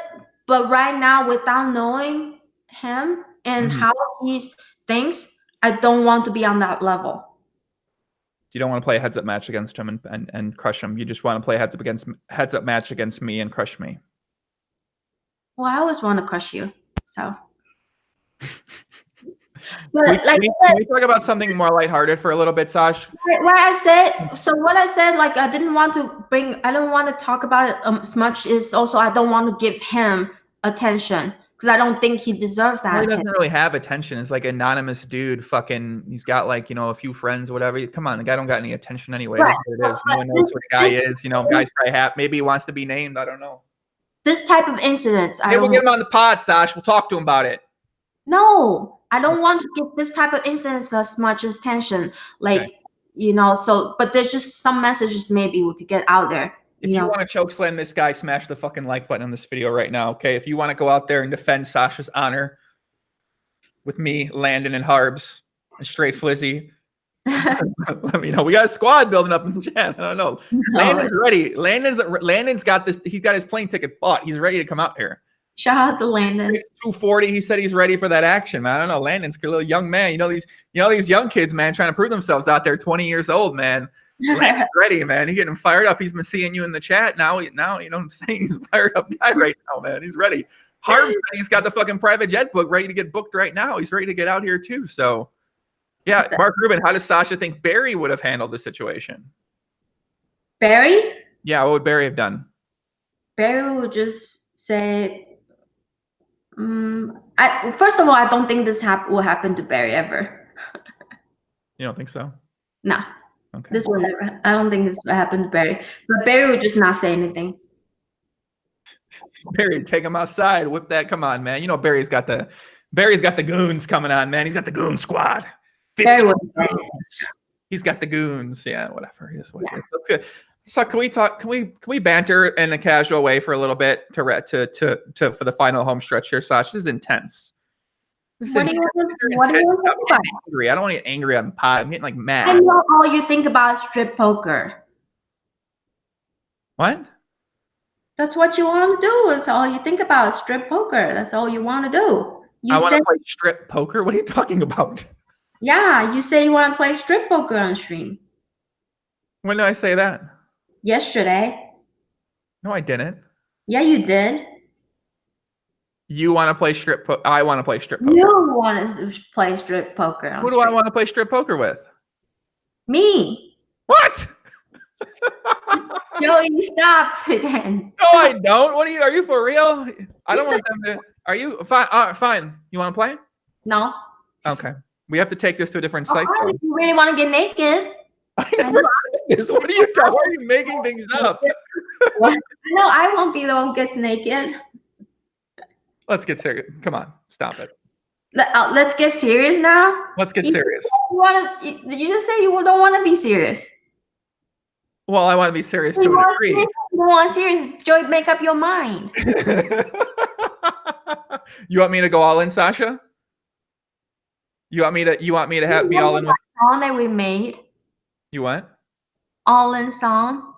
but right now, without knowing him and how he thinks, I don't want to be on that level. You don't want to play a heads-up match against him and crush him. You just want to play heads-up match against me and crush me. Well, I always want to crush you, so. But can we talk about something more lighthearted for a little bit, Sash? What I said, like I don't want to talk about it as much, is also I don't want to give him attention because I don't think he deserves that. He doesn't really have attention. It's like anonymous dude. Fucking, he's got like a few friends, whatever. Come on, the guy don't got any attention anyway. Right. That's what it is. No one knows what the guy is. Guy's probably happy. Maybe he wants to be named. I don't know. This type of incidents, we'll get him on the pod, Sash. We'll talk to him about it. No, I don't want to give this type of incidents as much attention. Like, okay. So, but there's just some messages maybe we could get out there. If you want to choke slam this guy, smash the fucking like button on this video right now, okay? If you want to go out there and defend Sasha's honor with me, Landon, and Harbs, and Straight Flizzy, let me know. We got a squad building up in the chat. I don't know. No. Landon's ready. Landon's got this. He's got his plane ticket bought. He's ready to come out here. Shout out to Landon. 240. He said he's ready for that action, man. I don't know. Landon's a little young man. These young kids, man, trying to prove themselves out there. 20 years old, man. Landon's ready, man. He's getting fired up. He's been seeing you in the chat. Now, you know what I'm saying? He's a fired up guy right now, man. He's ready. Harvey, he's got the fucking private jet book ready to get booked right now. He's ready to get out here too. So, yeah, Mark Rubin, how does Sasha think Barry would have handled the situation? Barry? Yeah, what would Barry have done? Barry would just say, first of all, I don't think this will happen to Barry ever. You don't think so? No. Okay. This will never. I don't think this will happen to Barry. But Barry would just not say anything. Barry, take him outside. Whip that. Come on, man. Barry's got the goons coming on, man. He's got the goon squad. Barry would. He's got the goons. Yeah, whatever. It is what it is. That's good. So can we talk? Can we banter in a casual way for a little bit to for the final home stretch here, Sasha? This is intense. What do you want to talk about? Angry. I don't want to get angry on the pod. I'm getting like mad. I know all you think about is strip poker. What? That's what you want to do. That's all you think about is strip poker. That's all you want to do. I want to play strip poker. What are you talking about? Yeah, you say you want to play strip poker on stream. When did I say that? Yesterday. No, I didn't. Yeah, you did. You want to play strip poker? I want to play strip poker. You want to play strip poker on Who do I want to play strip poker with? Me. What? Joey, stop pretend. No, I don't. What are you for real? I don't want them to. Are you fine? Fine. You want to play? No. Okay. We have to take this to a different site. You really want to get naked? I never said this. What are you doing? Why are you making things up? No, I won't be the one who gets naked. Let's get serious. Come on. Stop it. Let's get serious now. Let's get serious. Did you just say you don't want to be serious? Well, I want to be serious to a degree. You want serious? Joey, make up your mind. You want me to go all in, Sasha? You want me to be all in? Song that we made. You what? All in song.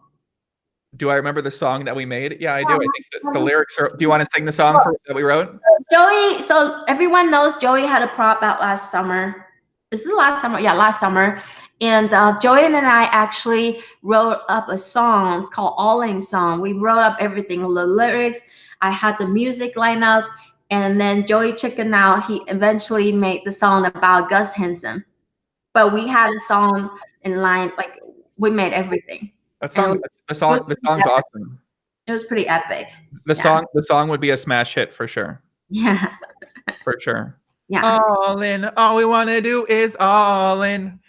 Do I remember the song that we made? Yeah, I do. I think the lyrics are. Do you want to sing the song that we wrote? Joey. So everyone knows Joey had a prop out last summer. This is last summer. Yeah, last summer. And Joey and I actually wrote up a song. It's called All In Song. We wrote up everything, the lyrics. I had the music line up. And then Joey chickened out. He eventually made the song about Gus Henson. But we had a song in line, like we made everything. The song's awesome. It was pretty epic. The song would be a smash hit for sure. Yeah. For sure. Yeah. All in. All we want to do is all in.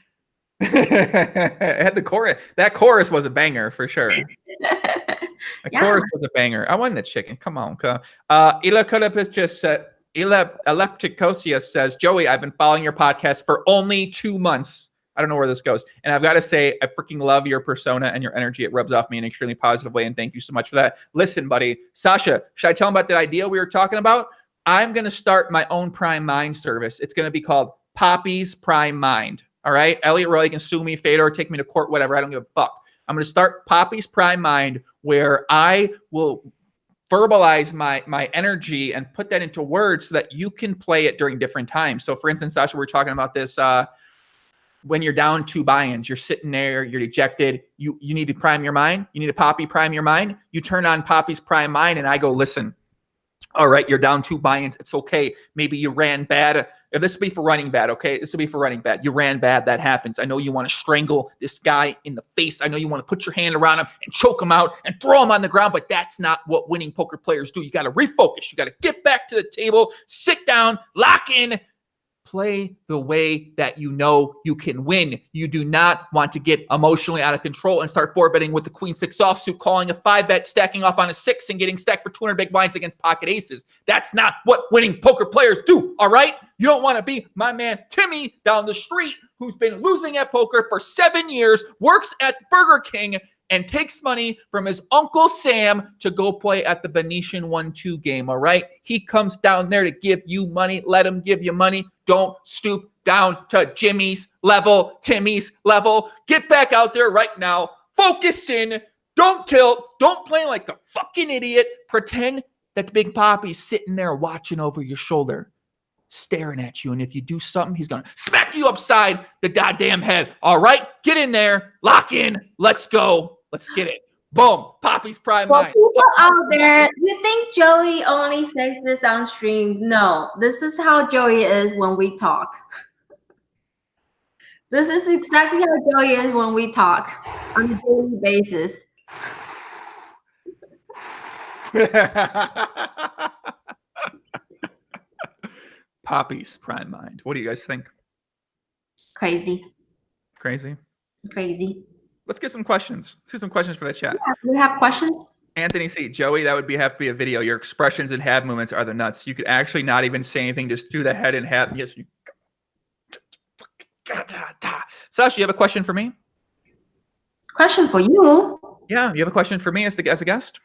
It had the chorus. That chorus was a banger for sure. The chorus was a banger. I wanted the chicken. Come on. Ila Kulipis just said, Ila Elepticosia says, Joey, I've been following your podcast for only 2 months. I don't know where this goes. And I've got to say, I freaking love your persona and your energy. It rubs off me in an extremely positive way. And thank you so much for that. Listen, buddy. Sasha, should I tell him about that idea we were talking about? I'm going to start my own Prime Mind service. It's going to be called Papi's Prime Mind. All right? Elliot Roy can sue me, Fedor, take me to court, whatever. I don't give a fuck. I'm going to start Papi's Prime Mind, where I will verbalize my energy and put that into words so that you can play it during different times. So, for instance, Sasha, we're talking about this when you're down 2 buy-ins, you're sitting there, you're dejected, you need to prime your mind. You need a Papi prime your mind. You turn on Papi's Prime Mind, and I go, listen, all right, you're down 2 buy-ins. It's okay. Maybe you ran bad. If this will be for running bad, okay? This will be for running bad. You ran bad. That happens. I know you want to strangle this guy in the face. I know you want to put your hand around him and choke him out and throw him on the ground, but that's not what winning poker players do. You got to refocus. You got to get back to the table, sit down, lock in, play the way that you know you can win. You do not want to get emotionally out of control and start 4-betting with the queen 6 offsuit, calling a 5-bet, stacking off on a 6 and getting stacked for 200 big blinds against pocket aces. That's not what winning poker players do, all right? You don't want to be my man Timmy down the street who's been losing at poker for 7 years, works at Burger King, and takes money from his Uncle Sam to go play at the Venetian 1-2 game, all right? He comes down there to give you money. Let him give you money. Don't stoop down to Jimmy's level, Timmy's level. Get back out there right now. Focus in. Don't tilt. Don't play like a fucking idiot. Pretend that Big Papi's sitting there watching over your shoulder, staring at you. And if you do something, he's going to smack you upside the goddamn head. All right? Get in there. Lock in. Let's go. Let's get it. Boom. Papi's Prime Mind. People out there, you think Joey only says this on stream? No. This is how Joey is when we talk. This is exactly how Joey is when we talk on a daily basis. Papi's Prime Mind. What do you guys think? Crazy. Crazy? Crazy. Let's get some questions. Let's get some questions for the chat. Yeah, we have questions. Anthony C. Joey, that would have to be a video. Your expressions and head movements are the nuts. You could actually not even say anything. Just do the head and head. Yes, you. Sasha, you have a question for me? Question for you. Yeah, you have a question for me as a guest?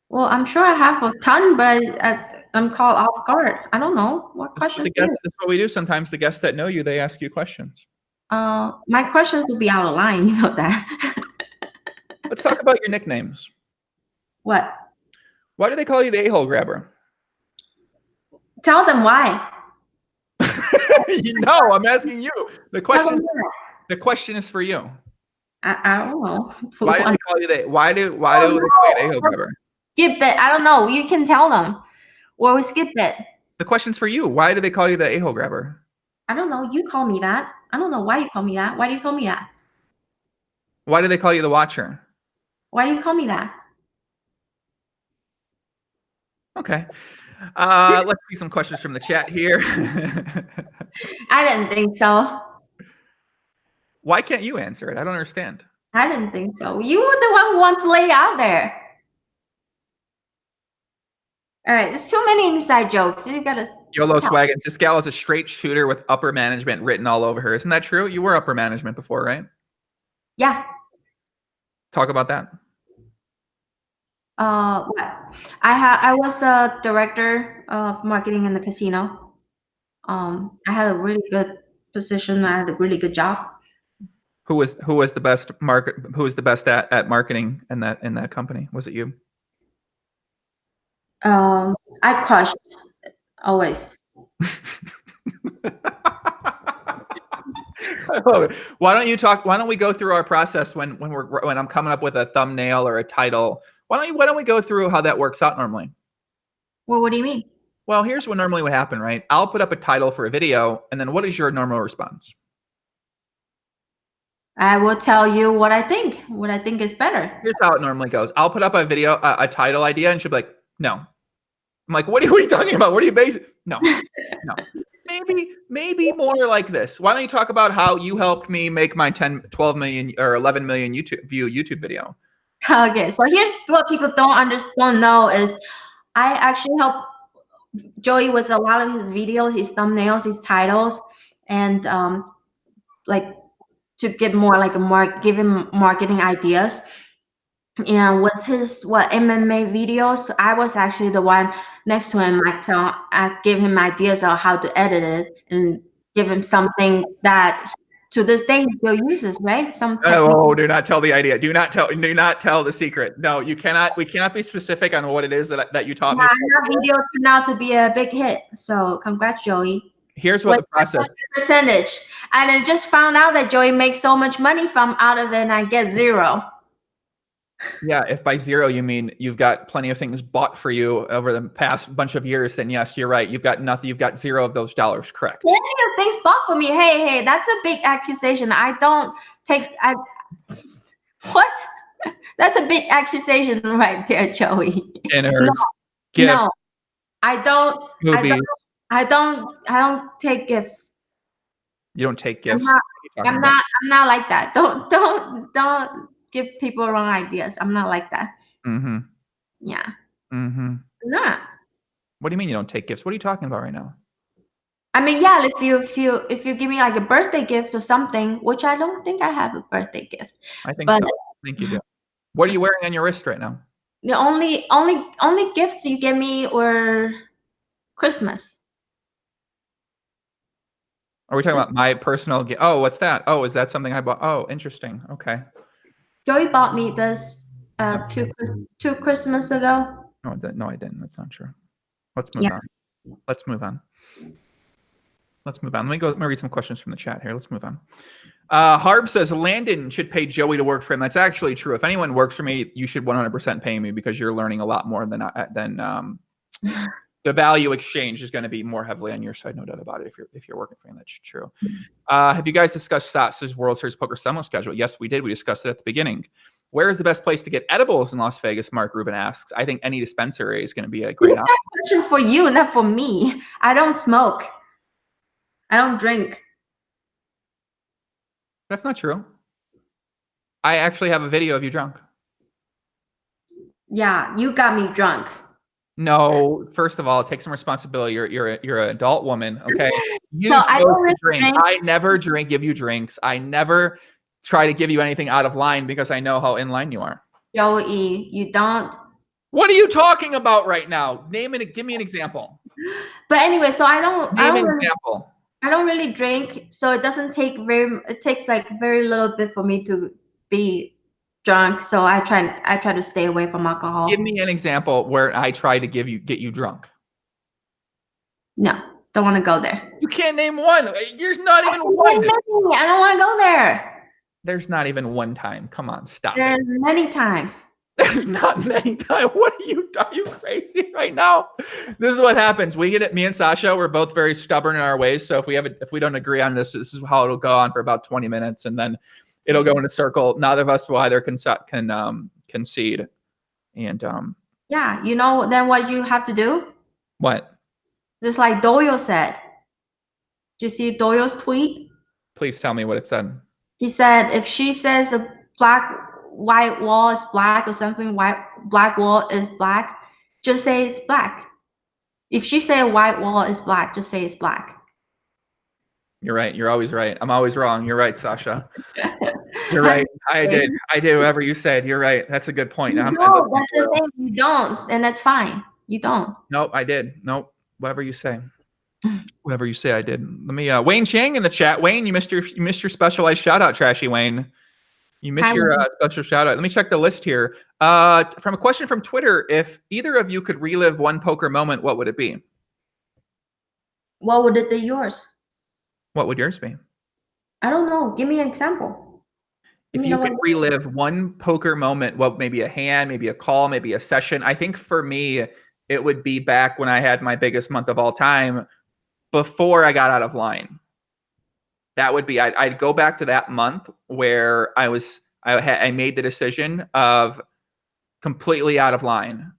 Well, I'm sure I have a ton, but I'm called off guard. I don't know what question. That's what we do. Sometimes the guests that know you, they ask you questions. My questions will be out of line. You know that. Let's talk about your nicknames. What? Why do they call you the a-hole grabber? Tell them why. No, I'm asking you. The question is for you. I don't know. Why do they call you the? Why do they call you the a-hole grabber? Skip it. I don't know. You can tell them. Or we skip it. The question's for you. Why do they call you the a-hole grabber? I don't know. You call me that. I don't know why you call me that. Why do you call me that? Why do they call you the watcher? Why do you call me that? Okay. Let's see some questions from the chat here. I didn't think so. Why can't you answer it? I don't understand. I didn't think so. You were the one who wants to lay it out there. All right, there's too many inside jokes. You gotta. YOLO Swaggins. This gal is a straight shooter with upper management written all over her. Isn't that true? You were upper management before, right? Yeah. Talk about that. What? I was a director of marketing in the casino. I had a really good position. I had a really good job. Who was the best Who was the best at marketing in that company? Was it you? I crushed always. Why don't we go through our process when I'm coming up with a thumbnail or a title? Why don't we go through how that works out normally? Well, what do you mean? Well, here's what normally would happen, right? I'll put up a title for a video, and then what is your normal response? I will tell you what I think. What I think is better. Here's how it normally goes. I'll put up a video, a title idea, and she'll be like, "No." I'm like, "What are you talking about? What are you basing?" No. Maybe more like this. Why don't you talk about how you helped me make my 10, 12 million or 11 million YouTube video? Okay, so here's what people don't know is I actually help Joey with a lot of his videos, his thumbnails, his titles, and like to get more like give him marketing ideas. And with his MMA videos, I was actually the one next to him. I gave him ideas on how to edit it and give him something that to this day he still uses, right? Oh, do not tell the idea. Do not tell the secret. No, you cannot. We cannot be specific on what it is that you taught me. That video turned out to be a big hit. So congrats, Joey. Here's what the process percentage. And I just found out that Joey makes so much money from out of it and I get zero. Yeah, if by zero you mean you've got plenty of things bought for you over the past bunch of years, then yes, you're right. You've got nothing. You've got zero of those dollars. Correct. Plenty of things bought for me. Hey, that's a big accusation. I don't take. What? That's a big accusation right there, Joey. Dinners. No, I don't. Movies. I don't take gifts. You don't take gifts. I'm not like that. Don't give people wrong ideas. I'm not like that. Mm-hmm. Yeah. Mm-hmm. Nah. What do you mean you don't take gifts? What are you talking about right now? I mean, yeah, if you give me like a birthday gift or something, which I don't think I have a birthday gift. I think so. I think you do. What are you wearing on your wrist right now? The only gifts you give me were Christmas. Are we talking about my personal gift? Oh, what's that? Oh, is that something I bought? Oh, interesting. Okay. Joey bought me this two Christmas ago. No, I didn't. That's not true. Let's move on. Let's move on. Let me read some questions from the chat here. Let's move on. Harb says Landon should pay Joey to work for him. That's actually true. If anyone works for me, you should 100% pay me because you're learning a lot more than the value exchange is going to be more heavily on your side, no doubt about it. If you're working for him, that's true. Have you guys discussed Sasha's World Series Poker Summer schedule? Yes, we did. We discussed it at the beginning. Where is the best place to get edibles in Las Vegas? Mark Rubin asks. I think any dispensary is going to be a great option. Questions for you, not for me. I don't smoke. I don't drink. That's not true. I actually have a video of you drunk. Yeah, you got me drunk. No, first of all, take some responsibility. You're an adult woman, okay? You No, I chose don't to really drink. drink. I never give you drinks. I never try to give you anything out of line because I know how in line you are. Joey, you don't. What are you talking about right now? Name it. Give me an example. But anyway, so I Name an don't really, example. I don't really drink, so it doesn't take it takes like very little bit for me to be drunk. So I try to stay away from alcohol. Give me an example where I try to get you drunk. No, don't want to go there. You can't name one. There's not even one. I don't want to go there. There's not even one time. Come on, stop it. There's many times. There's not many times. What are you crazy right now? This is what happens. We get it. Me and Sasha, we're both very stubborn in our ways. So if we don't agree on this is how it'll go on for about 20 minutes, and then it'll go in a circle. Neither of us will either concede. And Yeah, you know then what you have to do? what? Just like Doyle said. Did you see Doyle's tweet? Please tell me what it said. He said if she says a white wall is black or something, black wall is black, just say it's black. If she say a white wall is black, just say it's black. You're right. You're always right. I'm always wrong. You're right, Sasha. You're right. I did whatever you said. You're right. That's a good point. No, that's the thing. You don't, and that's fine. You don't. Nope, I did. Nope. Whatever you say. Whatever you say, I did. Let me Wayne Chang in the chat. Wayne, you missed your specialized shout out, Trashy Wayne. You missed your special shout out. Let me check the list here. From a question from Twitter, if either of you could relive one poker moment, what would it be? What would it be yours? What would yours be? I don't know. Give me an example. If you could relive one poker moment, what, maybe a hand, maybe a call, maybe a session. I think for me, it would be back when I had my biggest month of all time before I got out of line. That would be, I'd go back to that month where I made the decision of completely out of line.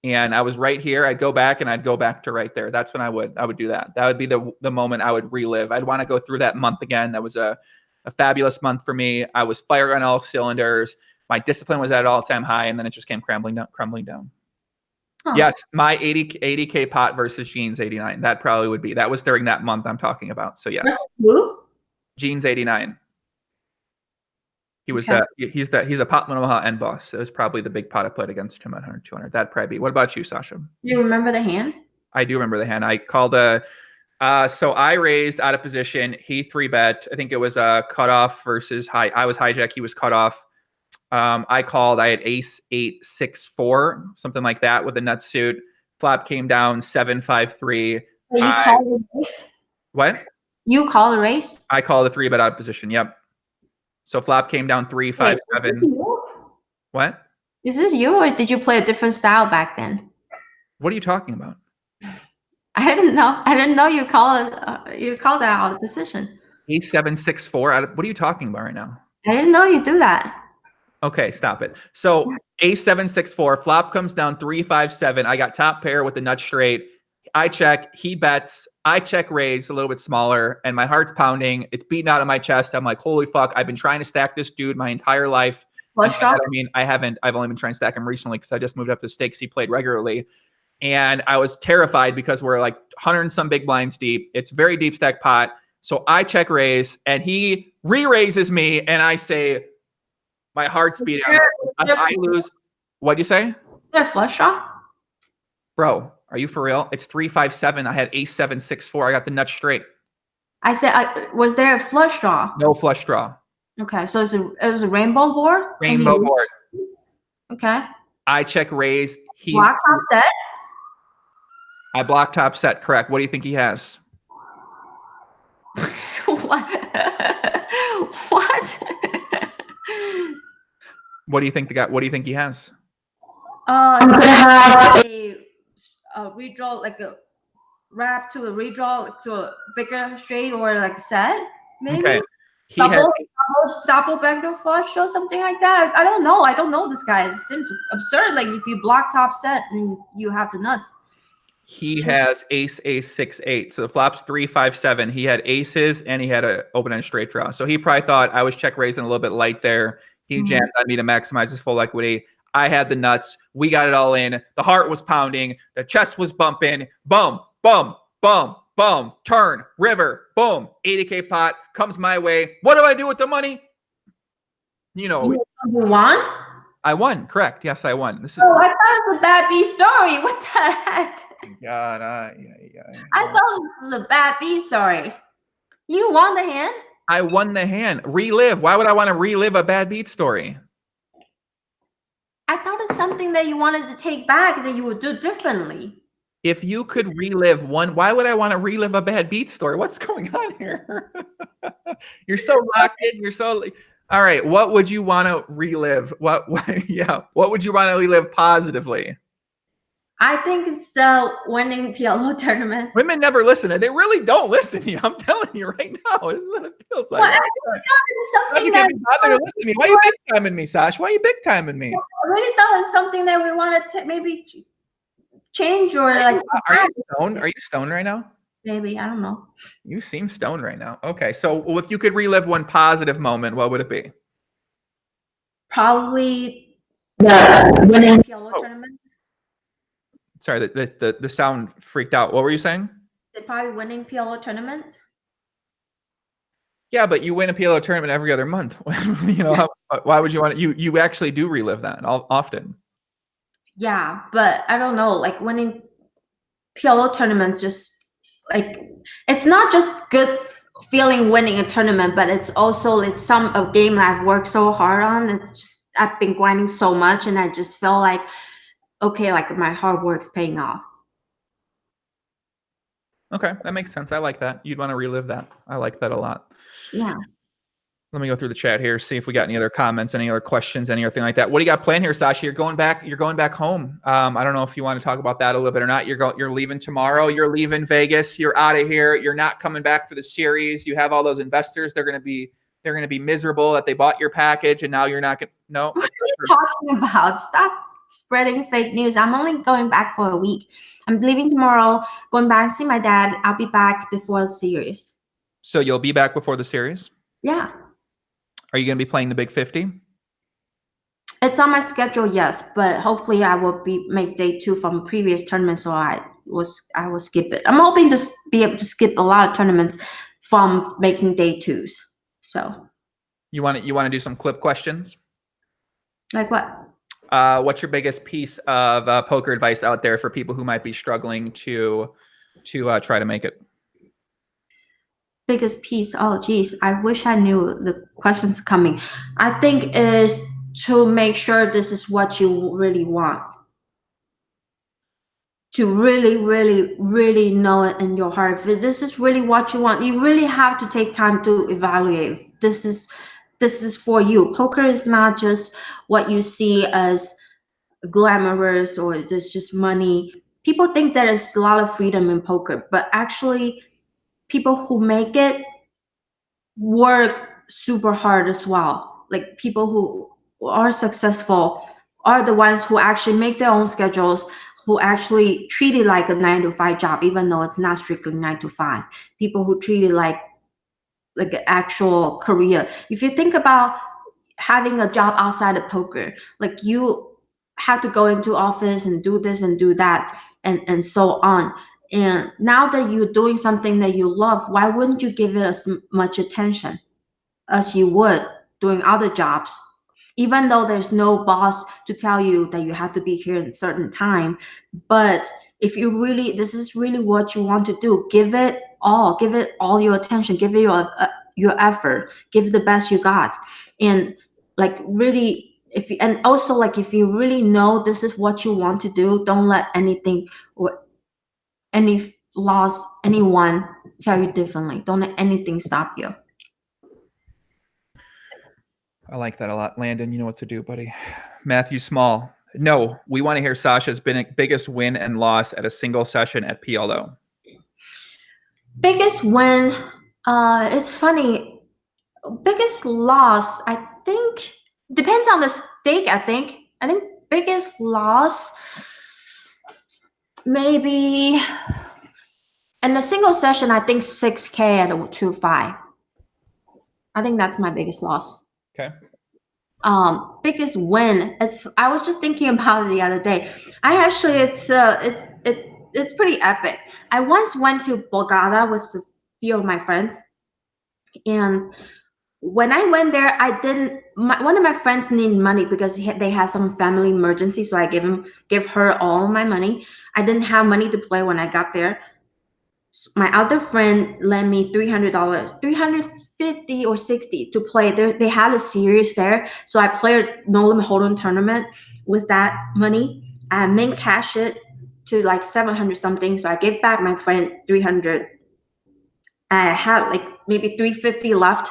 And I was right here. I'd go back and I'd go back to right there. That's when I would do that. That would be the moment I would relive. I'd want to go through that month again. That was a fabulous month for me. I was firing on all cylinders. My discipline was at an all-time high, and then it just came crumbling down. Huh. Yes, my 80K pot versus Jeans 89. That probably would be. That was during that month I'm talking about. So yes. Who? Jeans 89. He was he's a pot Omaha end boss. So it was probably the big pot I played against him at 100, 200. That'd probably be. What about you, Sasha? Do you remember the hand? I do remember the hand. I called so I raised out of position. He 3-bet. I think it was a cutoff versus high. I was hijack. He was cutoff. I called. I had ace 8-6-4, something like that with a nut suit. Flop came down 7-5-3. You called the race? What? You called the race? I called a 3-bet out of position. Yep. So flop came down 3-5-7. What? Is this you, or did you play a different style back then? What are you talking about? I didn't know you called that out of position. 8-7-6-4. What are you talking about right now? I didn't know you do that. Okay, stop it. So ace-7-6-4, flop comes down 3-5-7. I got top pair with the nut straight. I check, he bets. I check raise a little bit smaller, and my heart's pounding. It's beating out of my chest. I'm like, holy fuck! I've been trying to stack this dude my entire life. I mean, I haven't. I've only been trying to stack him recently because I just moved up the stakes he played regularly. And I was terrified because we're like 100 and some big blinds deep. It's very deep stack pot. So I check raise, and he re-raises me, and I say, my heart's beating. I lose. What'd you say? Is there a flush draw? Bro, are you for real? It's 3-5-7. I had ace-7-6-4. I got the nut straight. I said, was there a flush draw? No flush draw. Okay, so it was a rainbow board? Rainbow board. Okay. I check raise. Block top set? I block top set, correct. What do you think he has? What? What? What do you think what do you think he has? I'm gonna have a redraw, like a wrap to a redraw to a bigger straight, or like a set, maybe. Okay. Double backdoor flush or something like that. I don't know. I don't know this guy. It seems absurd. Like if you block top set and you have the nuts. He has ace 6-8. So the flop's 3-5-7. He had aces and he had an open-end straight draw. So he probably thought I was check raising a little bit light there. He jammed on me to maximize his full equity. I had the nuts. We got it all in. The heart was pounding. The chest was bumping. Boom, boom, boom, boom. Turn, river, boom. 80K pot comes my way. What do I do with the money? You know, You won? I won. Correct. Yes, I won. This is. Oh, I thought it was a bad B story. What the heck? God, I thought this was a bad B story. You won the hand? I won the hand. Relive. Why would I want to relive a bad beat story? I thought it's something that you wanted to take back that you would do differently. If you could relive one, why would I want to relive a bad beat story? What's going on here? You're so locked in. You're so. All right. What would you want to relive? What would you want to relive positively? I think it's winning PLO tournaments. Women never listen. They really don't listen to you. I'm telling you right now. This is what it feels like. Well, I thought Sasha can't be bothered to listen to me. Why are you big timing me, Sasha? Why are you big timing me? I really thought it was something that we wanted to maybe change or like. Are you stoned? Are you stoned right now? Maybe, I don't know. You seem stoned right now. Okay, so if you could relive one positive moment, what would it be? Probably the winning PLO tournament. Sorry, the sound freaked out. What were you saying? Probably winning PLO tournament. Yeah, but you win a PLO tournament every other month. You know, why would you want to? You actually do relive that often. Yeah, but I don't know. Like winning PLO tournaments, just like it's not just good feeling winning a tournament, but it's also a game that I've worked so hard on. It's just I've been grinding so much, and I just feel like okay, like my hard work's paying off. Okay, that makes sense. I like that. You'd want to relive that. I like that a lot. Yeah. Let me go through the chat here, see if we got any other comments, any other questions, anything like that. What do you got planned here, Sasha? You're going back home. I don't know if you want to talk about that a little bit or not. You're leaving tomorrow. You're leaving Vegas. You're out of here. You're not coming back for the series. You have all those investors. They're going to be miserable that they bought your package and now you're not going to. No. What are you talking about? Stop spreading fake news. I'm only going back for a week. I'm leaving tomorrow, going back to see my dad. I'll be back before the series. So you'll be back before the series? Yeah. Are you going to be playing the Big 50? It's on my schedule, yes, but hopefully I will make day 2 from previous tournaments, so I will skip it. I'm hoping to be able to skip a lot of tournaments from making day 2s. So you want to do some clip questions? Like what? What's your biggest piece of poker advice out there for people who might be struggling to try to make it? Biggest piece? Oh, geez, I wish I knew the questions coming. I think is to make sure this is what you really want. To really, really, really know it in your heart. If this is really what you want, you really have to take time to evaluate. This is for you. Poker is not just what you see as glamorous or just money. People think there is a lot of freedom in poker, but actually people who make it work super hard as well. Like people who are successful are the ones who actually make their own schedules, who actually treat it like a 9-to-5 job, even though it's not strictly 9-to-5. People who treat it like an actual career. If you think about having a job outside of poker, like you have to go into office and do this and do that and so on. And now that you're doing something that you love, why wouldn't you give it as much attention as you would doing other jobs? Even though there's no boss to tell you that you have to be here at a certain time. But if you really, this is really what you want to do, give it all your attention, give it your effort, give the best you got. And like really, if you really know this is what you want to do, don't let anything or anyone tell you differently. Don't let anything stop you. I like that a lot. Landon, you know what to do, buddy. Matthew Small. No, we want to hear Sasha's biggest win and loss at a single session at PLO. Biggest win, it's funny. Biggest loss, I think, depends on the stake, I think biggest loss, maybe in a single session, I think 6K at a 2-5. I think that's my biggest loss. Okay. Biggest win. I was just thinking about it the other day. It's pretty epic. I once went to Bogota with a few of my friends, and when I went there, I didn't. One of my friends needed money because they had some family emergency, so I give her all my money. I didn't have money to play when I got there. My other friend lent me $300, 350 or 60 to play. They had a series there, so I played No Limit Hold'em tournament with that money. I min cash it to like 700 something, so I gave back my friend 300. I had like maybe 350 left.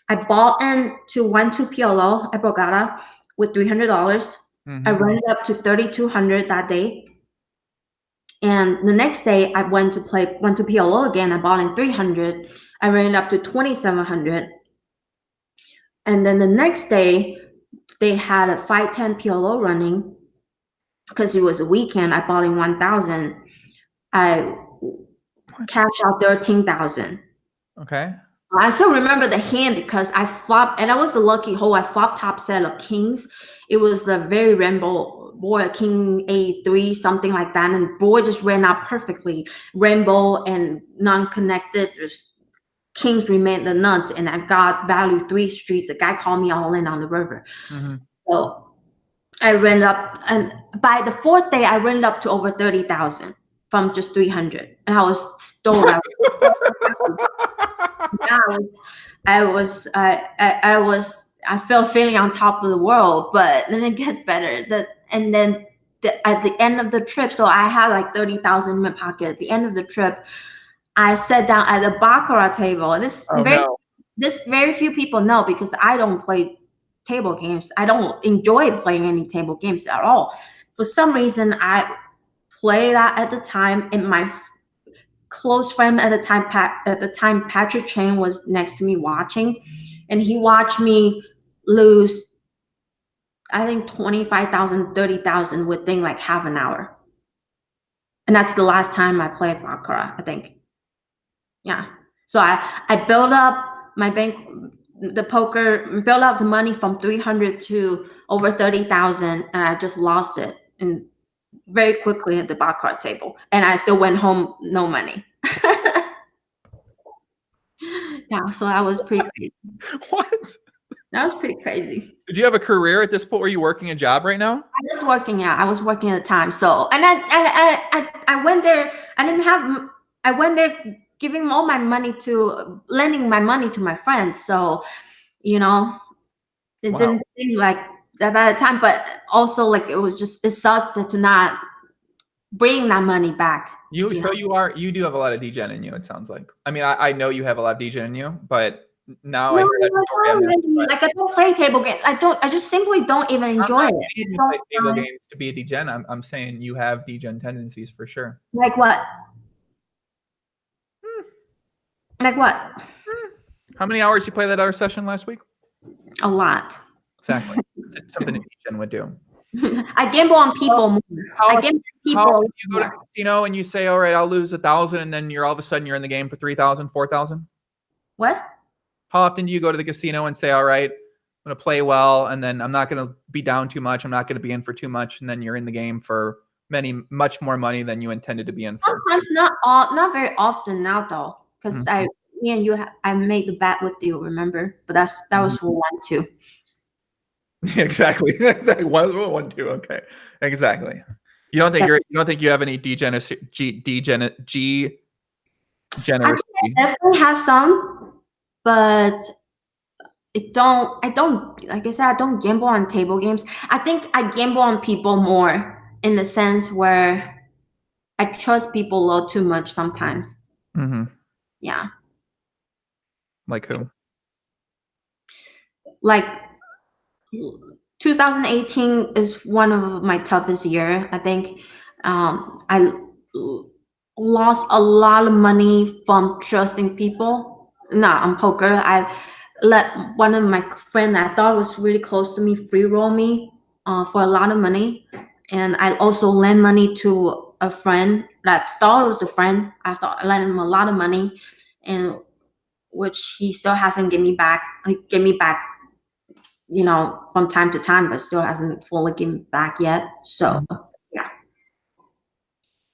I bought into 1-2 PLO at Bogota with $300. I rented up to 3,200 that day. And the next day, I went to PLO again. I bought in 300. I ran it up to 2,700. And then the next day, they had a 510 PLO running because it was a weekend. I bought in 1,000. I cashed out 13,000. Okay. I still remember the hand because I flopped, and I was the lucky hole. I flopped top set of kings. It was a very rainbow board, king A3, something like that, and board just ran out perfectly. Rainbow and non-connected. Just kings remained the nuts, and I got value 3 streets. The guy called me all in on the river. So I ran up, and by the 4th day, I ran up to over 30,000 from just 300, and I was stoked. I felt feeling on top of the world, but then it gets better. At the end of the trip, so I had like 30,000 in my pocket. At the end of the trip, I sat down at the baccarat table. And this very few people know because I don't play table games. I don't enjoy playing any table games at all. For some reason, I played that at the time, and my close friend at the time, Patrick Chang, was next to me watching, and he watched me lose, I think 25,000, 30,000 within like half an hour. And that's the last time I played baccarat, I think. Yeah. So I built up my built up the money from 300 to over 30,000, and I just lost it and very quickly at the baccarat table, and I still went home no money. Yeah, so that was pretty crazy. What? That was pretty crazy. Did you have a career at this point? Were you working a job right now? I was working. Yeah, I was working at the time. So, and I went there. I went there giving all my money lending my money to my friends. So, it didn't seem like that bad a time, but also like it sucked to not bring that money back. You do have a lot of DEGEN in you, it sounds like. I mean, I know you have a lot of DEGEN in you, but now I hear that story. Like, I don't play table games. I just simply don't even enjoy it. You play table games to be a DEGEN. I'm saying you have DEGEN tendencies for sure. Like what? Like what? How many hours did you play that other session last week? A lot. Exactly. Something a DEGEN would do. I gamble on people more. I gamble on people. You go to the casino and you say, all right, I'll lose 1,000, and then all of a sudden you're in the game for 3,000, 4,000? What? How often do you go to the casino and say, all right, I'm going to play well, and then I'm not going to be down too much, I'm not going to be in for too much, and then you're in the game for much more money than you intended to be in for? Sometimes, not very often now though, because me and you, I made the bet with you, remember? But that was for 1-2. Exactly. 1-2. Okay. Exactly. You don't think you have any degeneracy? I definitely have some, but like I said, I don't gamble on table games. I think I gamble on people more in the sense where I trust people a little too much sometimes. Yeah. Like who? Like 2018 is one of my toughest year. I think I lost a lot of money from trusting people. Not on poker. I let one of my friends I thought was really close to me free roll me for a lot of money, and I also lent money to a friend that I thought was a friend. I lent him a lot of money, and which he still hasn't given me back. Like, give me back from time to time, but still hasn't fully given back yet. So yeah.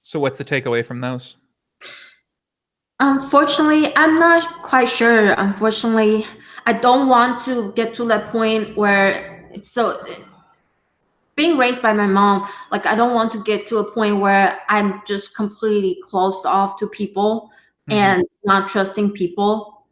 So what's the takeaway from those? Unfortunately, I'm not quite sure. Unfortunately, I don't want to get to that point where being raised by my mom, like I don't want to get to a point where I'm just completely closed off to people and not trusting people.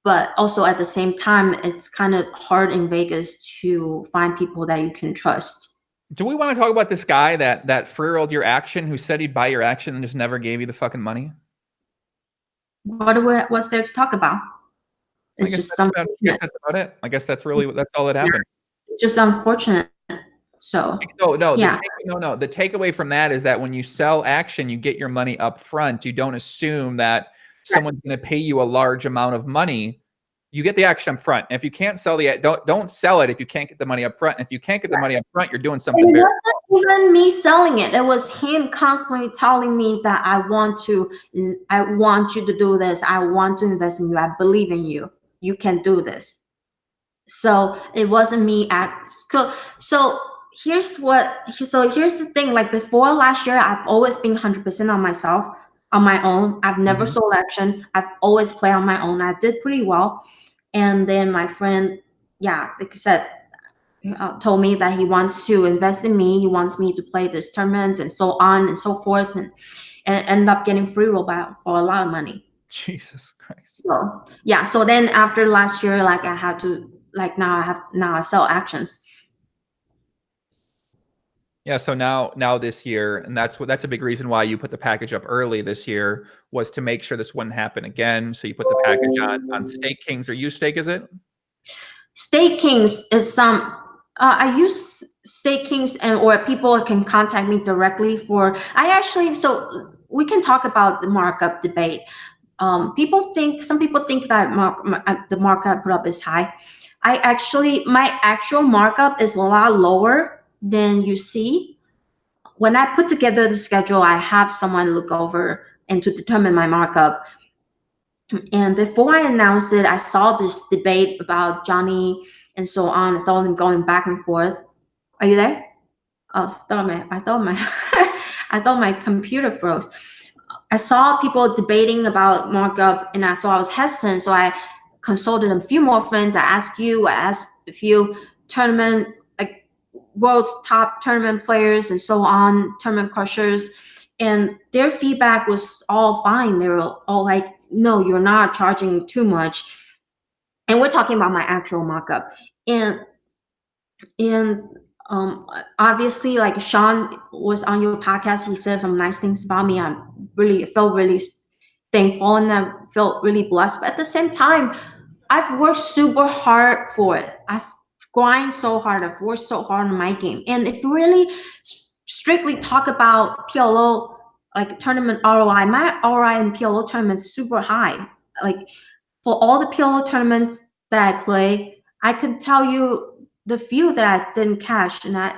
But also at the same time, it's kind of hard in Vegas to find people that you can trust. Do we want to talk about this guy that free-rolled your action who said he'd buy your action and just never gave you the fucking money? What's there to talk about? It's just I guess that's about it. I guess that's all that happened. It's just unfortunate. So the takeaway from that is that when you sell action, you get your money up front. You don't assume that someone's going to pay you a large amount of money. You get the action up front. And if you can't sell don't sell it if you can't get the money up front. And if you can't get the money up front, you're doing something bad. It wasn't even me selling it. It was him constantly telling me that I want you to do this. I want to invest in you. I believe in you. You can do this. So it wasn't me so here's the thing. Like before last year, I've always been 100% on myself, on my own. I've never sold action. I've always played on my own. I did pretty well. And then my friend, like I said, told me that he wants to invest in me. He wants me to play this tournaments and so on and so forth, and end up getting free roll for a lot of money. Jesus Christ. So then after last year, like I had to, like now I sell actions. Yeah, so now this year, and that's a big reason why you put the package up early this year, was to make sure this wouldn't happen again. So you put the package on Stake Kings, or Stake, is it? Stake Kings is some I use Stake Kings, or people can contact me directly so we can talk about the markup debate. Some people think that the markup put up is high. My actual markup is a lot lower than you see. When I put together the schedule, I have someone look over and to determine my markup. And before I announced it, I saw this debate about Johnny and so on. I saw them going back and forth. Are you there? Oh, I thought my computer froze. I saw people debating about markup, and I was hesitant, so I consulted a few more friends. I asked a few world's top tournament players and so on, tournament crushers, and their feedback was all fine. They were all like, no, you're not charging too much. And we're talking about my actual markup. And obviously, like Sean was on your podcast, he said some nice things about me. I felt really thankful, and I felt really blessed. But at the same time, I've worked super hard for it. I've grinded so hard. I've worked so hard on my game. And if you really strictly talk about PLO, like tournament ROI, my ROI in PLO tournaments is super high. Like for all the PLO tournaments that I play, I could tell you the few that I didn't cash, and I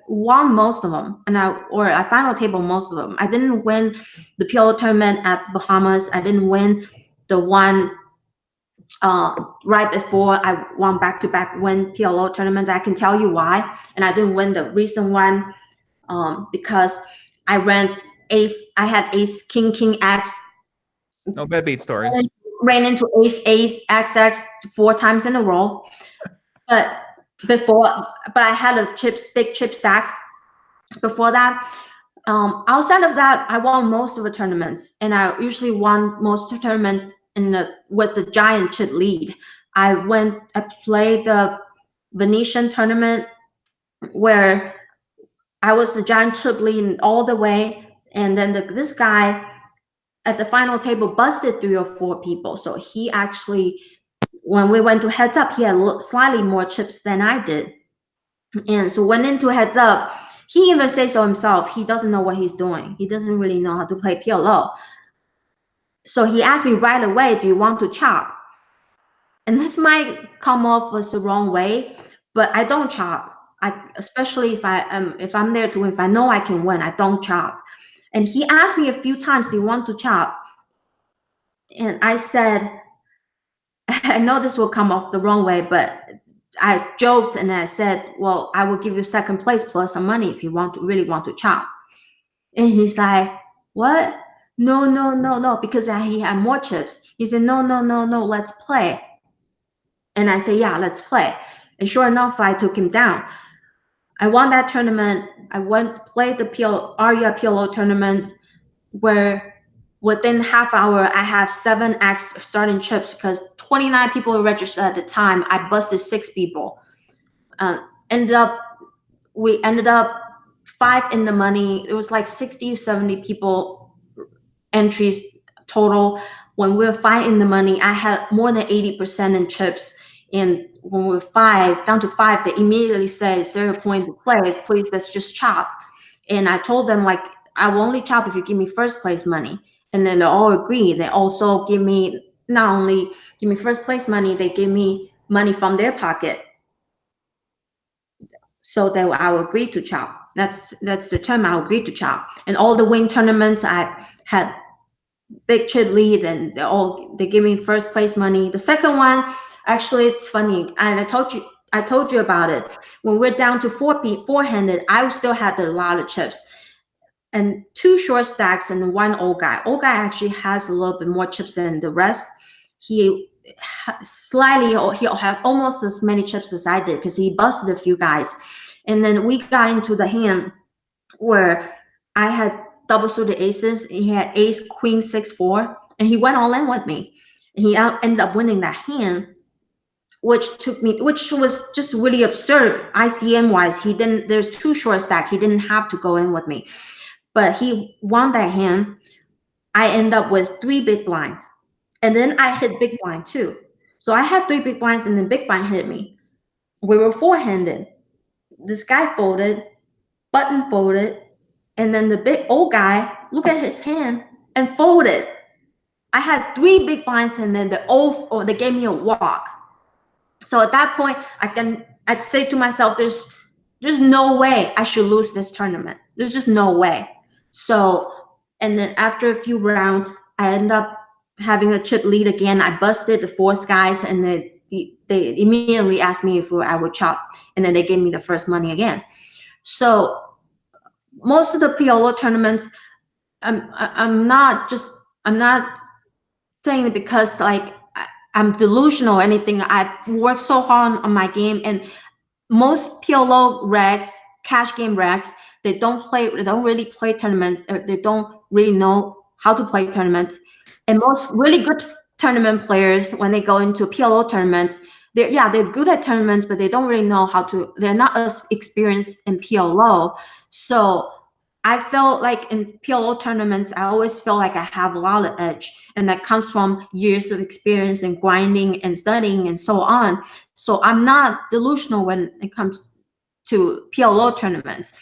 won most of them, I final table most of them. I didn't win the PLO tournament at Bahamas. I didn't win the one right before I won back-to-back win PLO tournaments. I can tell you why. And I didn't win the recent one because I had ace, king, X. No bad beat stories. Ran into ace, XX 4 times in a row. But I had a big chip stack before that. Outside of that, I won most of the tournaments, and I usually won most of the tournament with the giant chip lead. I played the Venetian tournament where I was the giant chip lead all the way, and then this guy at the final table busted 3 or 4 people. So he actually, when we went to heads up, he had slightly more chips than I did. And so went into heads up, he even says so himself, he doesn't know what he's doing. He doesn't really know how to play PLO. So he asked me right away, do you want to chop? And this might come off as the wrong way, but I don't chop. Especially if I'm there to win, if I know I can win, I don't chop. And he asked me a few times, do you want to chop? And I said, I know this will come off the wrong way, but I joked and I said, well, I will give you second place plus some money if you really want to chop. And he's like, what? No, no, no, no, because he had more chips. He said, no, no, no, no, let's play. And I said, yeah, let's play. And sure enough, I took him down. I won that tournament. I played the Aria PLO tournament where within half hour, I have 7x starting chips because 29 people were registered at the time. I busted 6 people. We ended up 5 in the money. It was like 60 or 70 people entries total. When we were 5 in the money, I had more than 80% in chips. And when we were down to 5, they immediately say, is there a point to play? Please, let's just chop. And I told them, like, I will only chop if you give me first place money. And then they all agree. They also give me, not only give me first place money, they give me money from their pocket. So that I will agree to chop. That's the term, I agreed to chop. And all the win tournaments, I had big chip lead, and they give me first place money. The second one, actually, it's funny, and I told you about it. When we're down to 4-handed, I still had a lot of chips, and 2 short stacks and 1 old guy. Old guy actually has a little bit more chips than the rest. He had almost as many chips as I did because he busted a few guys. And then we got into the hand where I had double suited aces. He had ace, queen, 6-4, and he went all in with me. And he ended up winning that hand, which was just really absurd. ICM wise, there's 2 short stack. He didn't have to go in with me, but he won that hand. I end up with 3 big blinds, and then I hit big blind too. So I had 3 big blinds, and then big blind hit me. We were 4-handed. This guy folded, button folded, and then the big old guy looked at his hand and folded. I had 3 big blinds, and then they gave me a walk. So at that point, I'd say to myself, there's no way I should lose this tournament. There's just no way. So, and then after a few rounds, I ended up having a chip lead again. I busted the 4th guys, and they immediately asked me if I would chop, and then they gave me the first money again. So most of the PLO tournaments, I'm not saying it because like I'm delusional or anything. I've worked so hard on my game, and most PLO regs, cash game regs, they don't really play tournaments, or they don't really know how to play tournaments. And most really good tournament players, when they go into PLO tournaments, they're good at tournaments, but they don't really know how to. They're not as experienced in PLO. So I felt like in PLO tournaments, I always feel like I have a lot of edge, and that comes from years of experience and grinding and studying and so on. So I'm not delusional when it comes to PLO tournaments.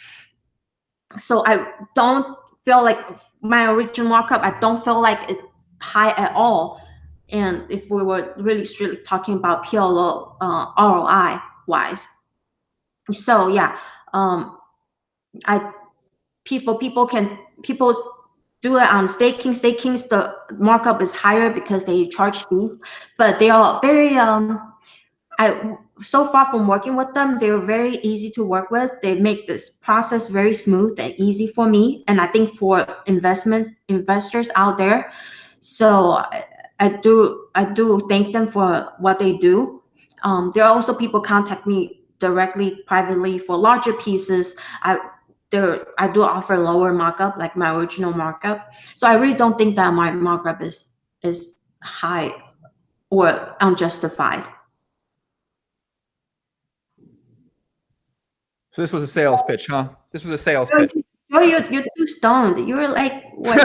So I don't feel like my original markup, I don't feel like it's high at all. And if we were really strictly talking about PLO ROI wise. So yeah, people do it on staking. Stakings, the markup is higher because they charge fees, but they are very so far from working with them, they're very easy to work with. They make this process very smooth and easy for me, and I think for investors out there. So I do thank them for what they do. There are also people contact me directly, privately for larger pieces. I do offer lower markup, like my original markup. So I really don't think that my markup is high or unjustified. So this was a sales pitch, huh? This was a sales pitch. You're too stoned. You're like, what?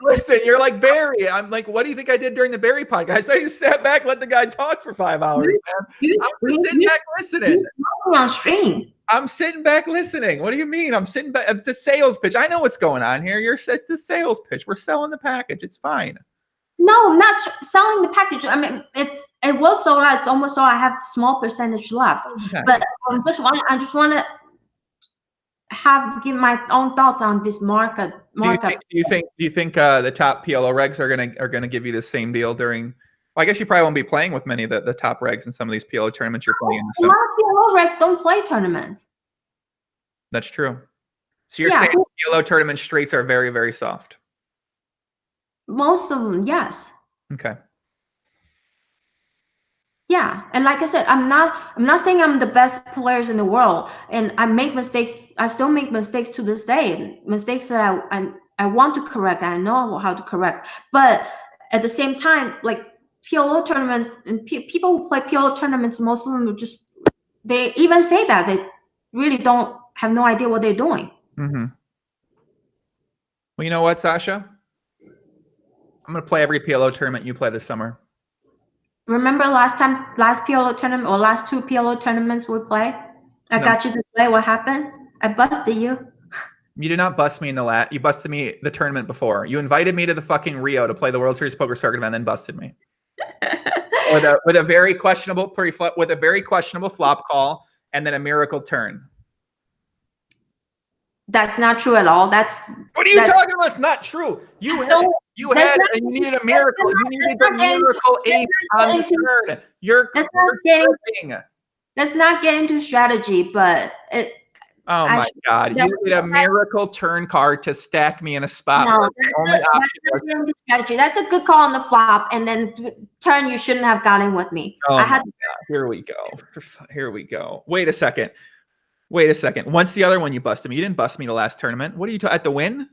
Listen, you're like Barry. I'm like, what do you think I did during the Barry podcast? I just sat back, let the guy talk for 5 hours, man. I'm sitting back listening. On stream. I'm sitting back listening. What do you mean? I'm sitting back. It's a sales pitch. I know what's going on here. You're at the sales pitch. We're selling the package. It's fine. No, I'm not selling the package. I mean, it was sold out. It's almost sold. I have a small percentage left, but I just want to give my own thoughts on this markup. Do you think the top PLO regs are gonna give you the same deal during Well, I guess you probably won't be playing with many of the top regs in some of these PLO tournaments you're playing in the A summer. lot of PLO regs don't play tournaments. That's true. So you're saying PLO tournament straights are very, very soft. Most of them, yes. Okay. Yeah, and like I said, I'm not saying I'm the best players in the world, and I make mistakes. I still make mistakes to this day. Mistakes that I want to correct. And I know how to correct, but at the same time, like PLO tournaments and people who play PLO tournaments, most of them are just, they even say that they really don't have no idea what they're doing. Mm-hmm. Well, you know what, Sasha? I'm gonna play every PLO tournament you play this summer. Remember last PLO tournament or last 2 PLO tournaments we play? I got you to play. What happened? I busted you. You did not bust me in the you busted me the tournament before. You invited me to the fucking Rio to play the World Series Poker Circuit event and then busted me. with a very questionable pre-flop, with a very questionable flop call and then a miracle turn. That's not true at all. What are you talking about? It's not true. You needed a miracle. You needed the miracle ace on the turn. Let's not get into strategy, but oh my God. You need a miracle turn card to stack me in a spot. No, strategy. That's a good call on the flop, and then turn you shouldn't have gotten with me. Oh here we go. Here we go. Wait a second. Once the other one you busted me. You didn't bust me the last tournament. What are you at the win?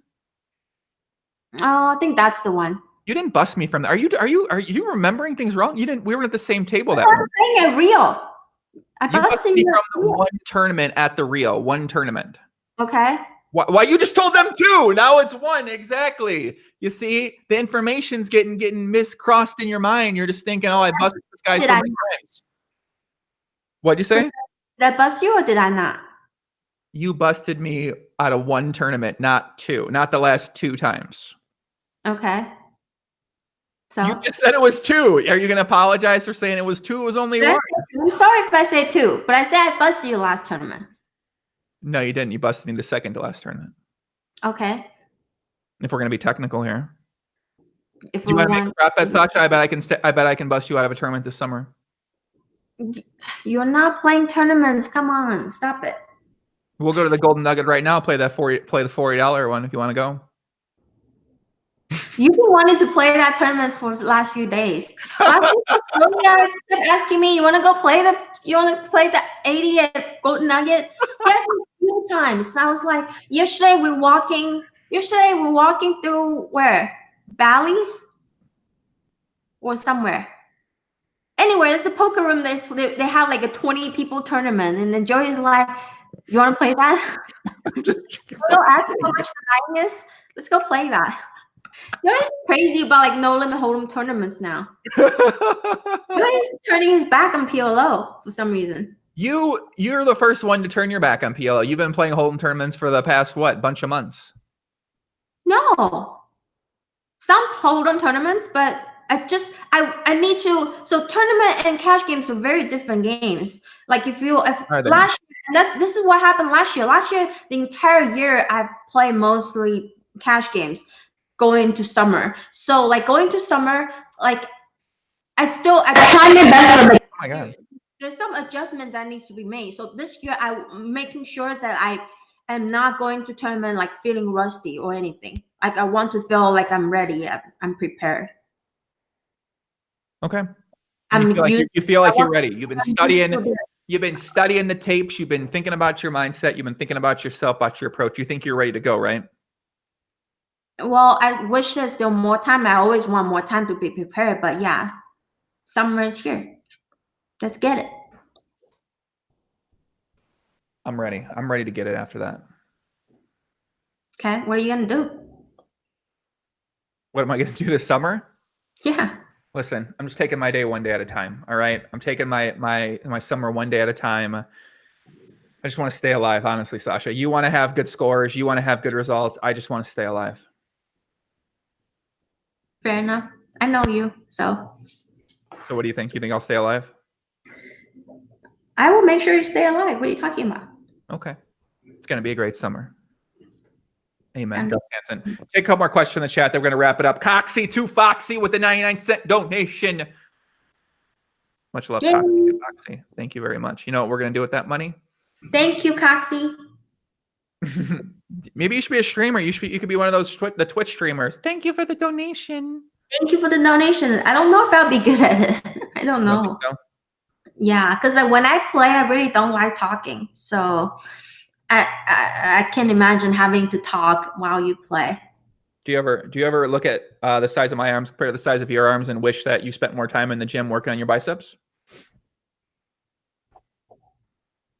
Oh, I think that's the one. You didn't bust me from there. Are you remembering things wrong? You didn't. We were at the same table that one. I'm saying it real. You busted me from the one tournament at the Rio. One tournament. Okay. Why you just told them 2? Now it's 1. Exactly. You see, the information's getting miscrossed in your mind. You're just thinking, oh, I busted this guy so many times. What'd you say? Did I bust you or did I not? You busted me out of 1 tournament, not 2. Not the last 2 times. Okay. So you just said it was 2. Are you going to apologize for saying it was 2? It was only 1. I'm sorry if I say 2, but I said I busted you last tournament. No, you didn't. You busted me the second to last tournament. Okay. If we're going to be technical here. If do you want to make a prop bet, Sasha? I bet I can bust you out of a tournament this summer. You're not playing tournaments. Come on, stop it. We'll go to the Golden Nugget right now. Play the $40 one if you want to go. You've been wanting to play that tournament for the last few days. Last week, you guys kept asking me, you want to play the 80 at Golden Nugget? Yes, a few times. I was like, yesterday we're walking through where? Valleys? Or somewhere. Anyway, it's a poker room. They have like a 20 people tournament, and then Joey's like, "You want to play that?" Go ask how much the night is. Let's go play that. Joey's crazy about like no limit hold'em tournaments now. Joey's turning his back on PLO for some reason. You're the first one to turn your back on PLO. You've been playing hold'em tournaments for the past bunch of months. No, some hold'em tournaments, but. I need to. So tournament and cash games are very different games. Like last year, this is what happened last year. Last year, the entire year, I've played mostly cash games going to summer. So like going to summer, like I try my best for oh my God. There's some adjustment that needs to be made. So this year, I'm making sure that I am not going to tournament like feeling rusty or anything. Like I want to feel like I'm ready. I'm prepared. Okay. You feel like you're ready. You've been studying. You've been studying the tapes. You've been thinking about your mindset. You've been thinking about yourself, about your approach. You think you're ready to go, right? Well, I wish there's still more time. I always want more time to be prepared. But yeah, summer is here. Let's get it. I'm ready. I'm ready to get it after that. Okay. What are you going to do? What am I going to do this summer? Yeah. Listen, I'm just taking my day one day at a time. All right. I'm taking my summer one day at a time. I just want to stay alive, honestly, Sasha. You want to have good scores. You want to have good results. I just want to stay alive. Fair enough. I know you, so. So what do you think? You think I'll stay alive? I will make sure you stay alive. What are you talking about? Okay. It's going to be a great summer. Amen. Take a couple more questions from the chat. Then we're going to wrap it up. Coxie to Foxy with the 99-cent donation. Much love, Yay. Coxie. Thank you very much. You know what we're gonna do with that money? Thank you, Coxie. Maybe you should be a streamer. You could be one of those the Twitch streamers. Thank you for the donation. Thank you for the donation. I don't know if I'll be good at it. I don't know. You don't think so? Yeah, because when I play, I really don't like talking. So I can't imagine having to talk while you play. Do you ever look at the size of my arms compared to the size of your arms and wish that you spent more time in the gym working on your biceps?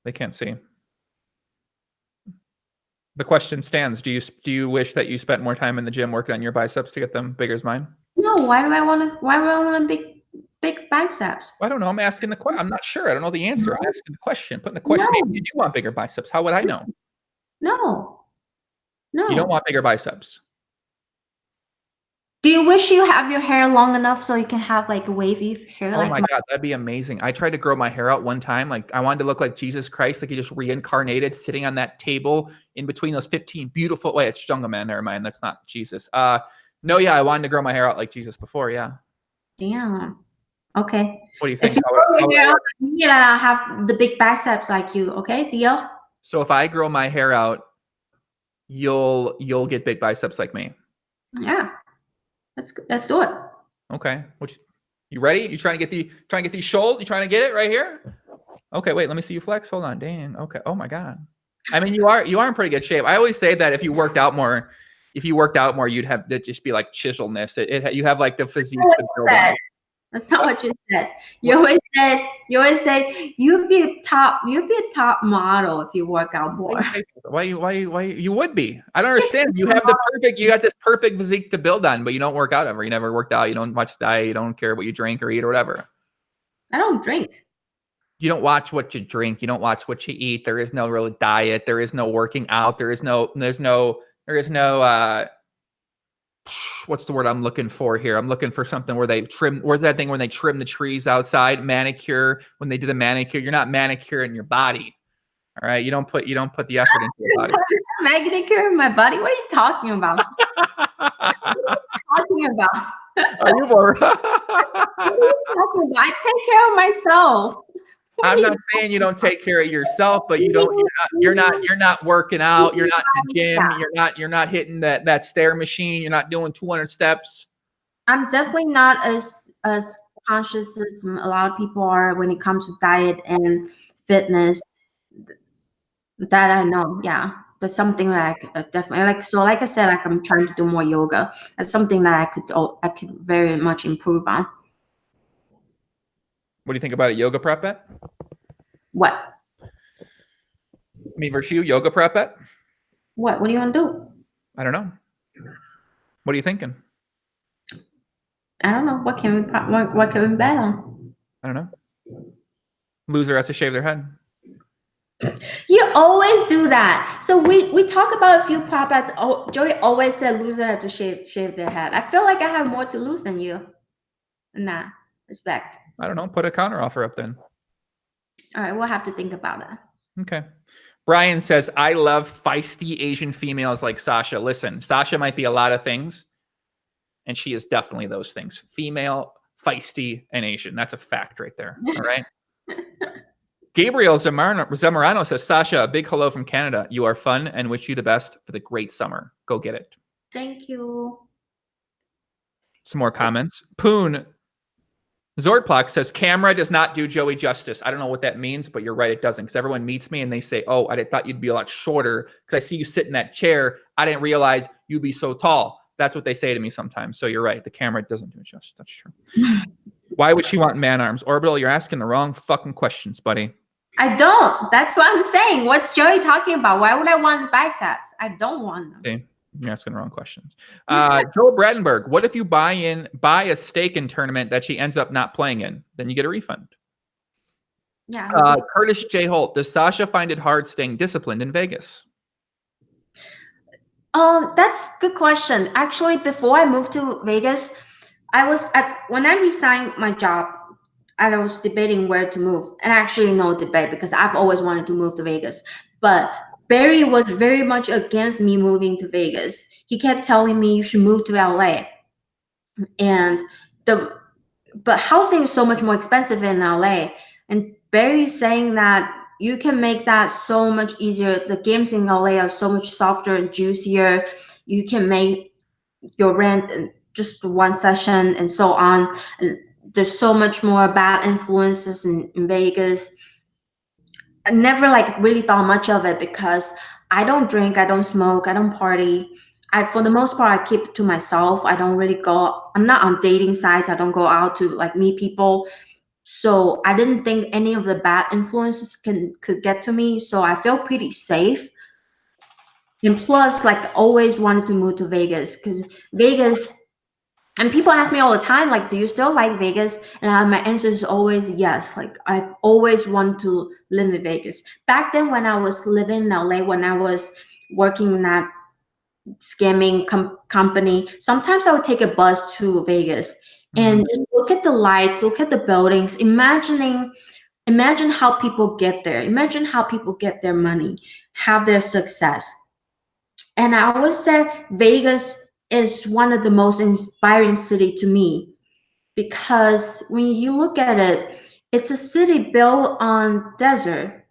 They can't see. The question stands. Do you wish that you spent more time in the gym working on your biceps to get them big as mine? No, why would I want big biceps? I don't know. I'm asking the question. I'm not sure. I don't know the answer. I'm asking the question. Putting the question. No. Maybe you do want bigger biceps. How would I know? No. You don't want bigger biceps. Do you wish you have your hair long enough so you can have like a wavy hair? Oh my God, that'd be amazing. I tried to grow my hair out one time. Like I wanted to look like Jesus Christ, like he just reincarnated sitting on that table in between those 15 beautiful, wait, it's Jungle Man. Never mind. That's not Jesus. No, yeah, I wanted to grow my hair out like Jesus before. Yeah. Damn. Okay. What do you think? If you grow your hair out, I'll have the big biceps like you. Okay, deal? So if I grow my hair out, you'll get big biceps like me. Yeah. Let's do it. Okay. You ready? You trying to get these shoulders? You trying to get it right here? Okay, wait, let me see you flex. Hold on. Dang. Okay. Oh my God. I mean, you are in pretty good shape. I always say that if you worked out more, you'd have it just be like chiselness. You have like the physique to build on. That's not what you said. You always say you'd be a top model if you work out more. Why you would be? I don't understand. You got this perfect physique to build on, but you don't work out ever. You never worked out. You don't watch diet. You don't care what you drink or eat or whatever. I don't drink. You don't watch what you drink. You don't watch what you eat. There is no real diet. There is no working out. There is no what's the word I'm looking for here? I'm looking for something where they trim. Where's that thing when they trim the trees outside? Manicure. When they do the manicure, you're not manicuring your body. All right. You don't put the effort into your body. Manicure in my body? What are you talking about? Are you bored? I take care of myself. I'm not saying you don't take care of yourself, but you're not working out. You're not in the gym. You're not hitting that stair machine. You're not doing 200 steps. I'm definitely not as conscious as a lot of people are when it comes to diet and fitness. That I know, yeah. But something that I could definitely like. So, like I said, like I'm trying to do more yoga. That's something that I could very much improve on. What do you think about a yoga prep bet? What? Me versus you, yoga prep bet? What do you want to do? I don't know. What are you thinking? I don't know. What can we bet on? I don't know. Loser has to shave their head. You always do that. So we talk about a few prop bets. Oh, Joey always said loser have to shave their head. I feel like I have more to lose than you in that respect. I don't know. Put a counter offer up then. All right, we'll have to think about that. Okay. Brian says, I love feisty Asian females like Sasha. Listen, Sasha might be a lot of things, and she is definitely those things. Female, feisty, and Asian. That's a fact right there. All right. Gabriel Zamorano says, Sasha, a big hello from Canada. You are fun and wish you the best for the great summer. Go get it. Thank you. Some more comments. Poon Zordplok says, camera does not do Joey justice. I don't know what that means, but you're right, it doesn't. Because everyone meets me and they say, oh, I thought you'd be a lot shorter because I see you sit in that chair. I didn't realize you'd be so tall. That's what they say to me sometimes. So you're right. The camera doesn't do it justice. That's true. Why would she want man arms? Orbital, you're asking the wrong fucking questions, buddy. I don't. That's what I'm saying. What's Joey talking about? Why would I want biceps? I don't want them. Okay. You're asking the wrong questions. Joel Bradenberg, what if you buy a stake in tournament that she ends up not playing in? Then you get a refund. Yeah. Curtis J. Holt, does Sasha find it hard staying disciplined in Vegas? That's a good question. Actually, before I moved to Vegas, when I resigned my job, I was debating where to move. And actually no debate because I've always wanted to move to Vegas. But Barry was very much against me moving to Vegas. He kept telling me you should move to LA. And but housing is so much more expensive in LA. And Barry's saying that you can make that so much easier. The games in LA are so much softer and juicier. You can make your rent in just one session and so on. And there's so much more bad influences in Vegas. I never like really thought much of it because I don't drink, I don't smoke, I don't party. For the most part, I keep it to myself. I don't really go. I'm not on dating sites. I don't go out to like meet people. So I didn't think any of the bad influences could get to me. So I feel pretty safe. And plus, like always wanted to move to Vegas because Vegas. And people ask me all the time, like, do you still like Vegas? And my answer is always yes. Like, I've always wanted to live in Vegas. Back then, when I was living in LA, when I was working in that scamming company, sometimes I would take a bus to Vegas and just look at the lights, look at the buildings, imagine how people get there, imagine how people get their money, have their success. And I always said Vegas is one of the most inspiring city to me because when you look at it, it's a city built on desert,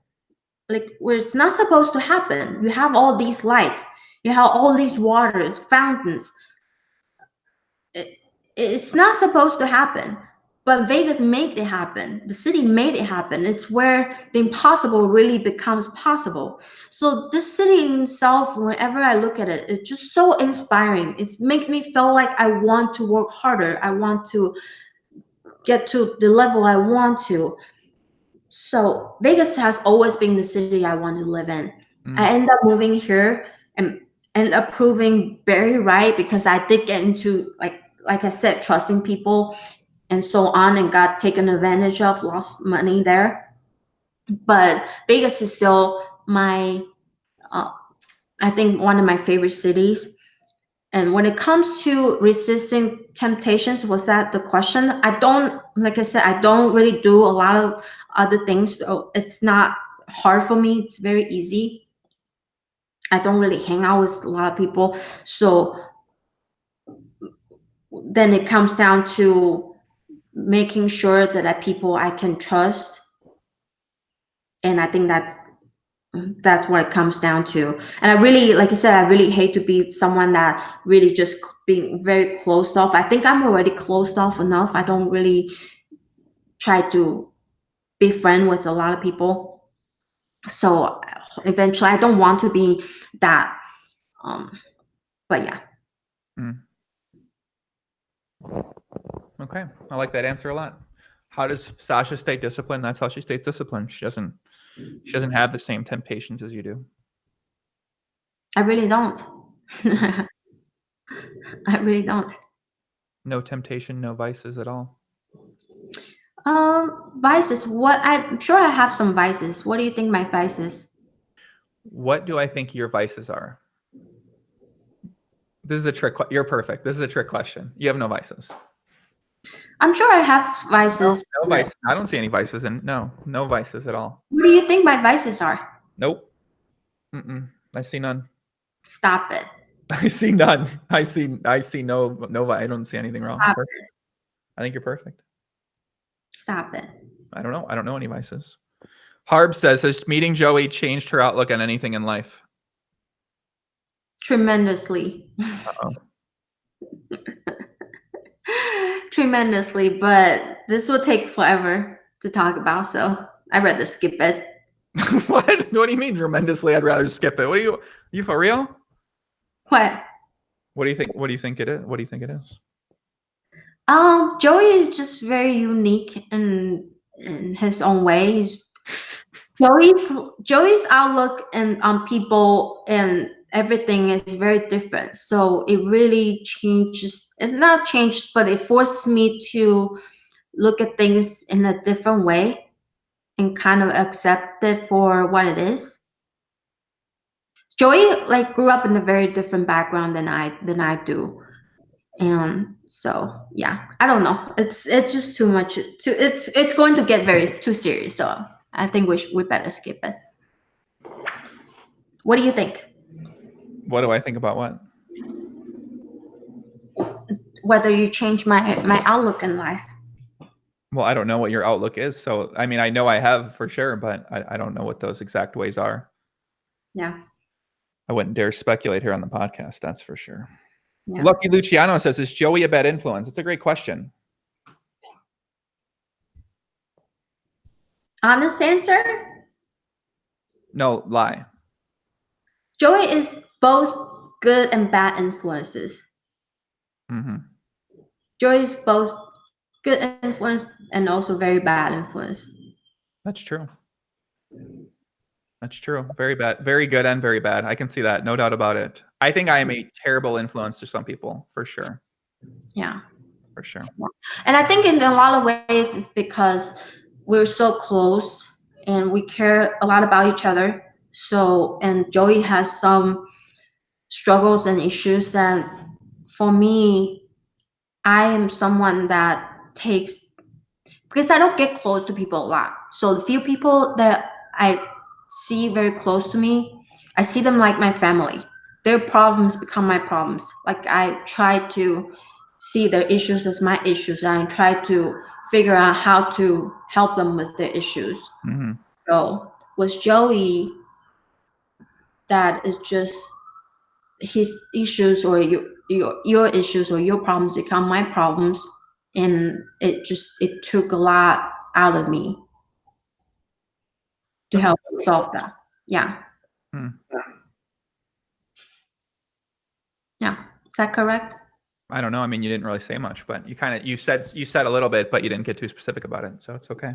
like where it's not supposed to happen. You have all these lights, you have all these waters, fountains. It's not supposed to happen, but Vegas made it happen. The city made it happen. It's where the impossible really becomes possible. So this city in itself, whenever I look at it, it's just so inspiring. It's make me feel like I want to work harder. I want to get to the level I want to. So Vegas has always been the city I want to live in. I ended up moving here and ended up proving very right because I did get into like I said, trusting people and so on, and got taken advantage of, lost money there. But Vegas is still my, I think, one of my favorite cities. And when it comes to resisting temptations, was that the question? I don't, like I said, I don't really do a lot of other things. So it's not hard for me. It's very easy. I don't really hang out with a lot of people. So then it comes down to making sure that people I can trust. And I think that's what it comes down to. And I really, like I said, I really hate to be someone that really just being very closed off. I think I'm already closed off enough. I don't really try to be friend with a lot of people. So eventually I don't want to be that. But yeah. Okay, I like that answer a lot. How does Sasha stay disciplined? That's how she stays disciplined. She doesn't have the same temptations as you do. I really don't. I really don't. No temptation, no vices at all. Vices. What? I'm sure I have some vices. What do you think my vices? What do I think your vices are? This is a trick. You're perfect. This is a trick question. You have no vices. I'm sure I have vices. No vices. I don't see any vices, and no vices at all. What do you think my vices are? Nope. I see none. Stop it. I see none. I see no. I don't see anything wrong. I think you're perfect. Stop it. I don't know. I don't know any vices. Harb says, has meeting Joey changed her outlook on anything in life? Tremendously. Uh-oh. Tremendously, but this will take forever to talk about, so I'd rather skip it. What do you mean tremendously? I'd rather skip it. Are you for real? What? What do you think? What do you think it is? What do you think it is? Joey is just very unique in his own way. Joey's outlook on people and everything is very different. So it really changes. It not changes, but it forces me to look at things in a different way and kind of accept it for what it is. Joey like grew up in a very different background than I do. And so yeah, I don't know. It's just too much. It's going to get very too serious. So I think we better skip it. What do you think? What do I think about what? Whether you change my outlook in life. Well, I don't know what your outlook is. So, I mean, I know I have for sure, but I don't know what those exact ways are. Yeah. I wouldn't dare speculate here on the podcast. That's for sure. Yeah. Lucky Luciano says, is Joey a bad influence? It's a great question. Honest answer? No, lie. Joey is both good and bad influences. Mm-hmm. Joey is both good influence and also very bad influence. That's true. That's true. Very bad, very good and very bad. I can see that. No doubt about it. I think I am a terrible influence to some people, for sure. Yeah. For sure. And I think in a lot of ways it's because we're so close and we care a lot about each other. So, and Joey has some struggles and issues that for me, I am someone that takes, because I don't get close to people a lot. So the few people that I see very close to me, I see them like my family. Their problems become my problems. Like I try to see their issues as my issues, and I try to figure out how to help them with their issues. Mm-hmm. So with Joey, that is just his issues or your issues or your problems become my problems, and it took a lot out of me to help solve that. Yeah. Hmm. Yeah. Is that correct? I don't know. I mean, you didn't really say much, but you said a little bit, but you didn't get too specific about it, so it's okay.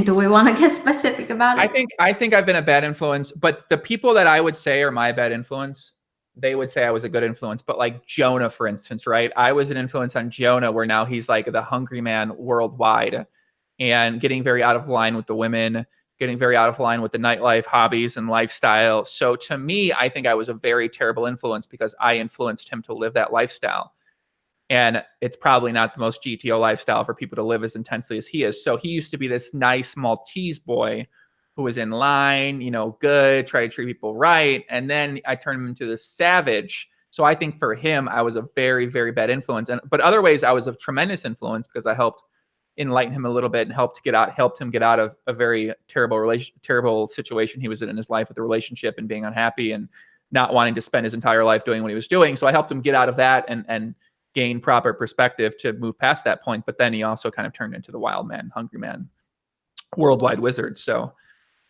Do we want to get specific about it? I think I've been a bad influence, but the people that I would say are my bad influence, they would say I was a good influence. But like Jonah, for instance, right? I was an influence on Jonah, where now he's like the hungry man worldwide, and getting very out of line with the women, getting very out of line with the nightlife, hobbies, and lifestyle. So to me, I think I was a very terrible influence because I influenced him to live that lifestyle. And it's probably not the most GTO lifestyle for people to live as intensely as he is. So he used to be this nice Maltese boy who was in line, you know, good, try to treat people right. And then I turned him into this savage. So I think for him, I was a very, very bad influence. But other ways, I was a tremendous influence because I helped enlighten him a little bit and helped him get out of a very terrible situation he was in his life with the relationship and being unhappy and not wanting to spend his entire life doing what he was doing. So I helped him get out of that and gain proper perspective to move past that point. But then he also kind of turned into the wild man, hungry man, worldwide wizard. So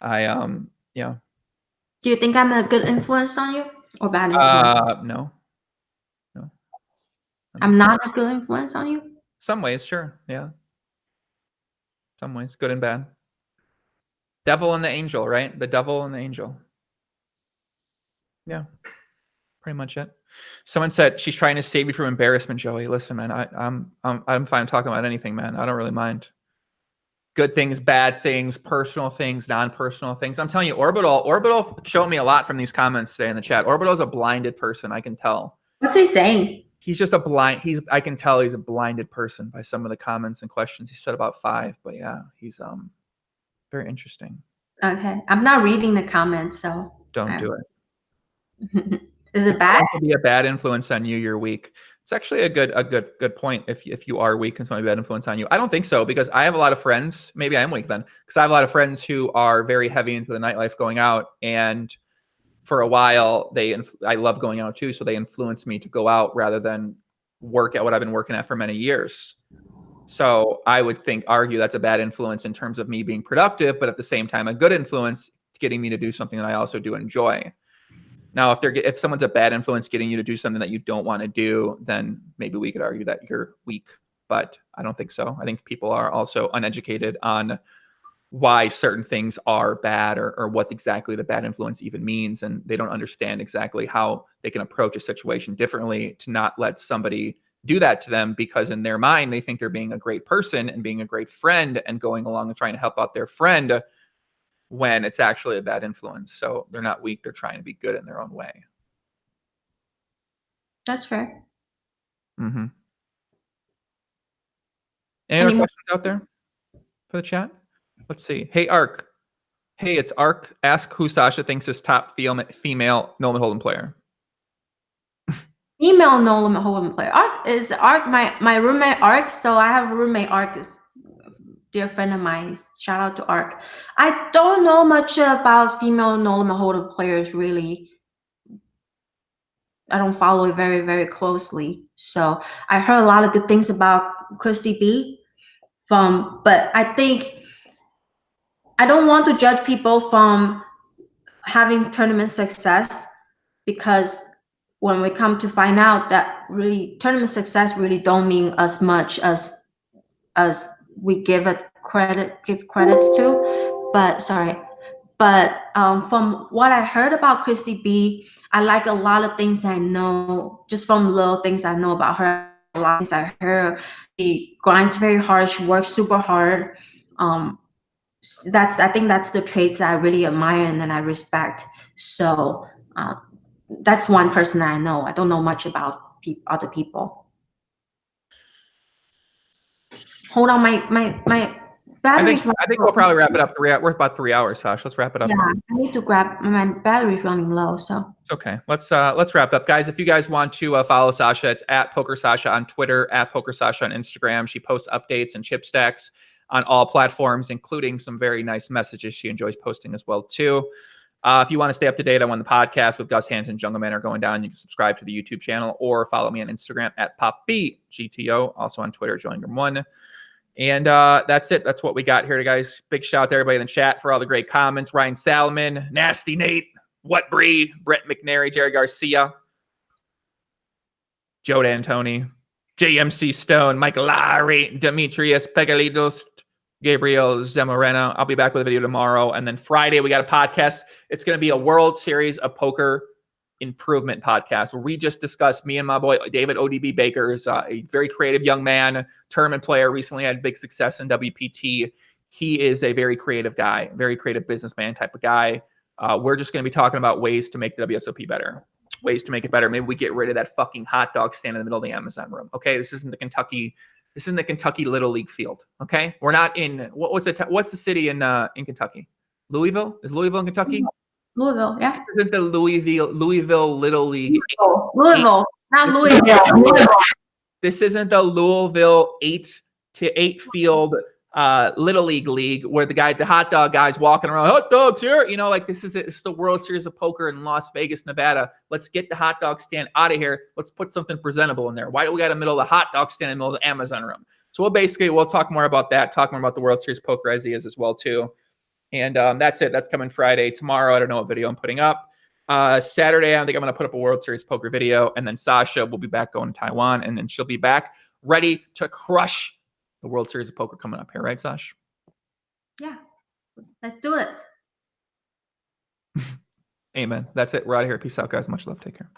yeah. Do you think I'm a good influence on you or bad influence? No. I'm not a good influence on you? Some ways, sure. Yeah. Some ways, good and bad. Devil and the angel, right? The devil and the angel. Yeah. Pretty much it. Someone said she's trying to save you from embarrassment, Joey. Listen, man, I'm fine talking about anything, man. I don't really mind. Good things, bad things, personal things, non-personal things. I'm telling you, Orbital showed me a lot from these comments today in the chat. Orbital is a blinded person, I can tell. What's he saying? He's just I can tell he's a blinded person by some of the comments and questions. He said about 5, but yeah, he's very interesting. Okay. I'm not reading the comments, so Don't do it. Is it bad? To be a bad influence on you, you're weak. It's actually a good point. If you are weak and somebody bad influence on you, I don't think so, because I have a lot of friends. Maybe I am weak then, because I have a lot of friends who are very heavy into the nightlife, going out, and for a while I love going out too, so they influenced me to go out rather than work at what I've been working at for many years. So I would argue that's a bad influence in terms of me being productive, but at the same time a good influence, getting me to do something that I also do enjoy. Now, if someone's a bad influence getting you to do something that you don't want to do, then maybe we could argue that you're weak, but I don't think so. I think people are also uneducated on why certain things are bad or what exactly the bad influence even means. And they don't understand exactly how they can approach a situation differently to not let somebody do that to them, because in their mind, they think they're being a great person and being a great friend and going along and trying to help out their friend, when it's actually a bad influence. So they're not weak, they're trying to be good in their own way. That's fair. Mm-hmm. Any other questions out there for the chat? Let's see. Hey, Ark. Hey, it's Ark. Ask who Sasha thinks is top female no limit hold'em player. Female no limit hold'em player. Ark my roommate Ark. So I have a roommate Ark is dear friend of mine. Shout out to Ark. I don't know much about female no limit holder players really. I don't follow it very, very closely. So I heard a lot of good things about Christy B but I think I don't want to judge people from having tournament success, because when we come to find out that really tournament success really don't mean as much as we give credits to. But from what I heard about Christy B, I like a lot of things I know just from little things I know about her. A lot of things I heard. She grinds very hard. She works super hard. I think that's the traits that I really admire and then I respect. So that's one person I know. I don't know much about other people. Hold on, my battery's running I think low. we'll probably wrap it up. We're about 3 hours, Sasha. Let's wrap it up. Yeah, I need to grab my battery's running low. So it's okay. Let's wrap up, guys. If you guys want to follow Sasha, it's at Poker Sasha on Twitter, at Poker Sasha on Instagram. She posts updates and chip stacks on all platforms, including some very nice messages she enjoys posting as well too. If you want to stay up to date on when the podcast with Gus Hands and Jungle Man are going down, you can subscribe to the YouTube channel or follow me on Instagram at Papi GTO, also on Twitter, Joingram1. And that's it. That's what we got here, guys. Big shout out to everybody in the chat for all the great comments. Ryan Salmon, Nasty Nate, What Bree, Brett McNary, Jerry Garcia, Joe D'Antoni, JMC Stone, Mike Lowry, Demetrius Pegalitos, Gabriel Zamoreno. I'll be back with a video tomorrow. And then Friday, we got a podcast. It's going to be a World Series of Poker improvement podcast where we just discussed, me and my boy David ODB Baker is a very creative young man, tournament player, recently had big success in WPT. He is a very creative guy, very creative businessman type of guy. We're just going to be talking about ways to make the WSOP better, ways to make it better. Maybe we get rid of that fucking hot dog stand in the middle of the Amazon room. Okay, this isn't the Kentucky Little League field. Okay, we're not in what's the city in Kentucky? Louisville? Is Louisville in Kentucky? Louisville, yeah. This isn't the Louisville Little League. Louisville, not Louisville. This isn't the Louisville 8-8 field Little League where the hot dog guy's walking around, hot dogs here. You know, like this is it. It's the World Series of Poker in Las Vegas, Nevada. Let's get the hot dog stand out of here. Let's put something presentable in there. Why do we got a middle of the hot dog stand in the middle of the Amazon room? So we'll talk more about that, talk more about the World Series Poker as he is as well too. And that's it. That's coming Friday. Tomorrow, I don't know what video I'm putting up. Saturday, I think I'm going to put up a World Series Poker video. And then Sasha will be back going to Taiwan. And then she'll be back ready to crush the World Series of Poker coming up here. Right, Sasha? Yeah. Let's do it. Amen. That's it. We're out of here. Peace out, guys. Much love. Take care.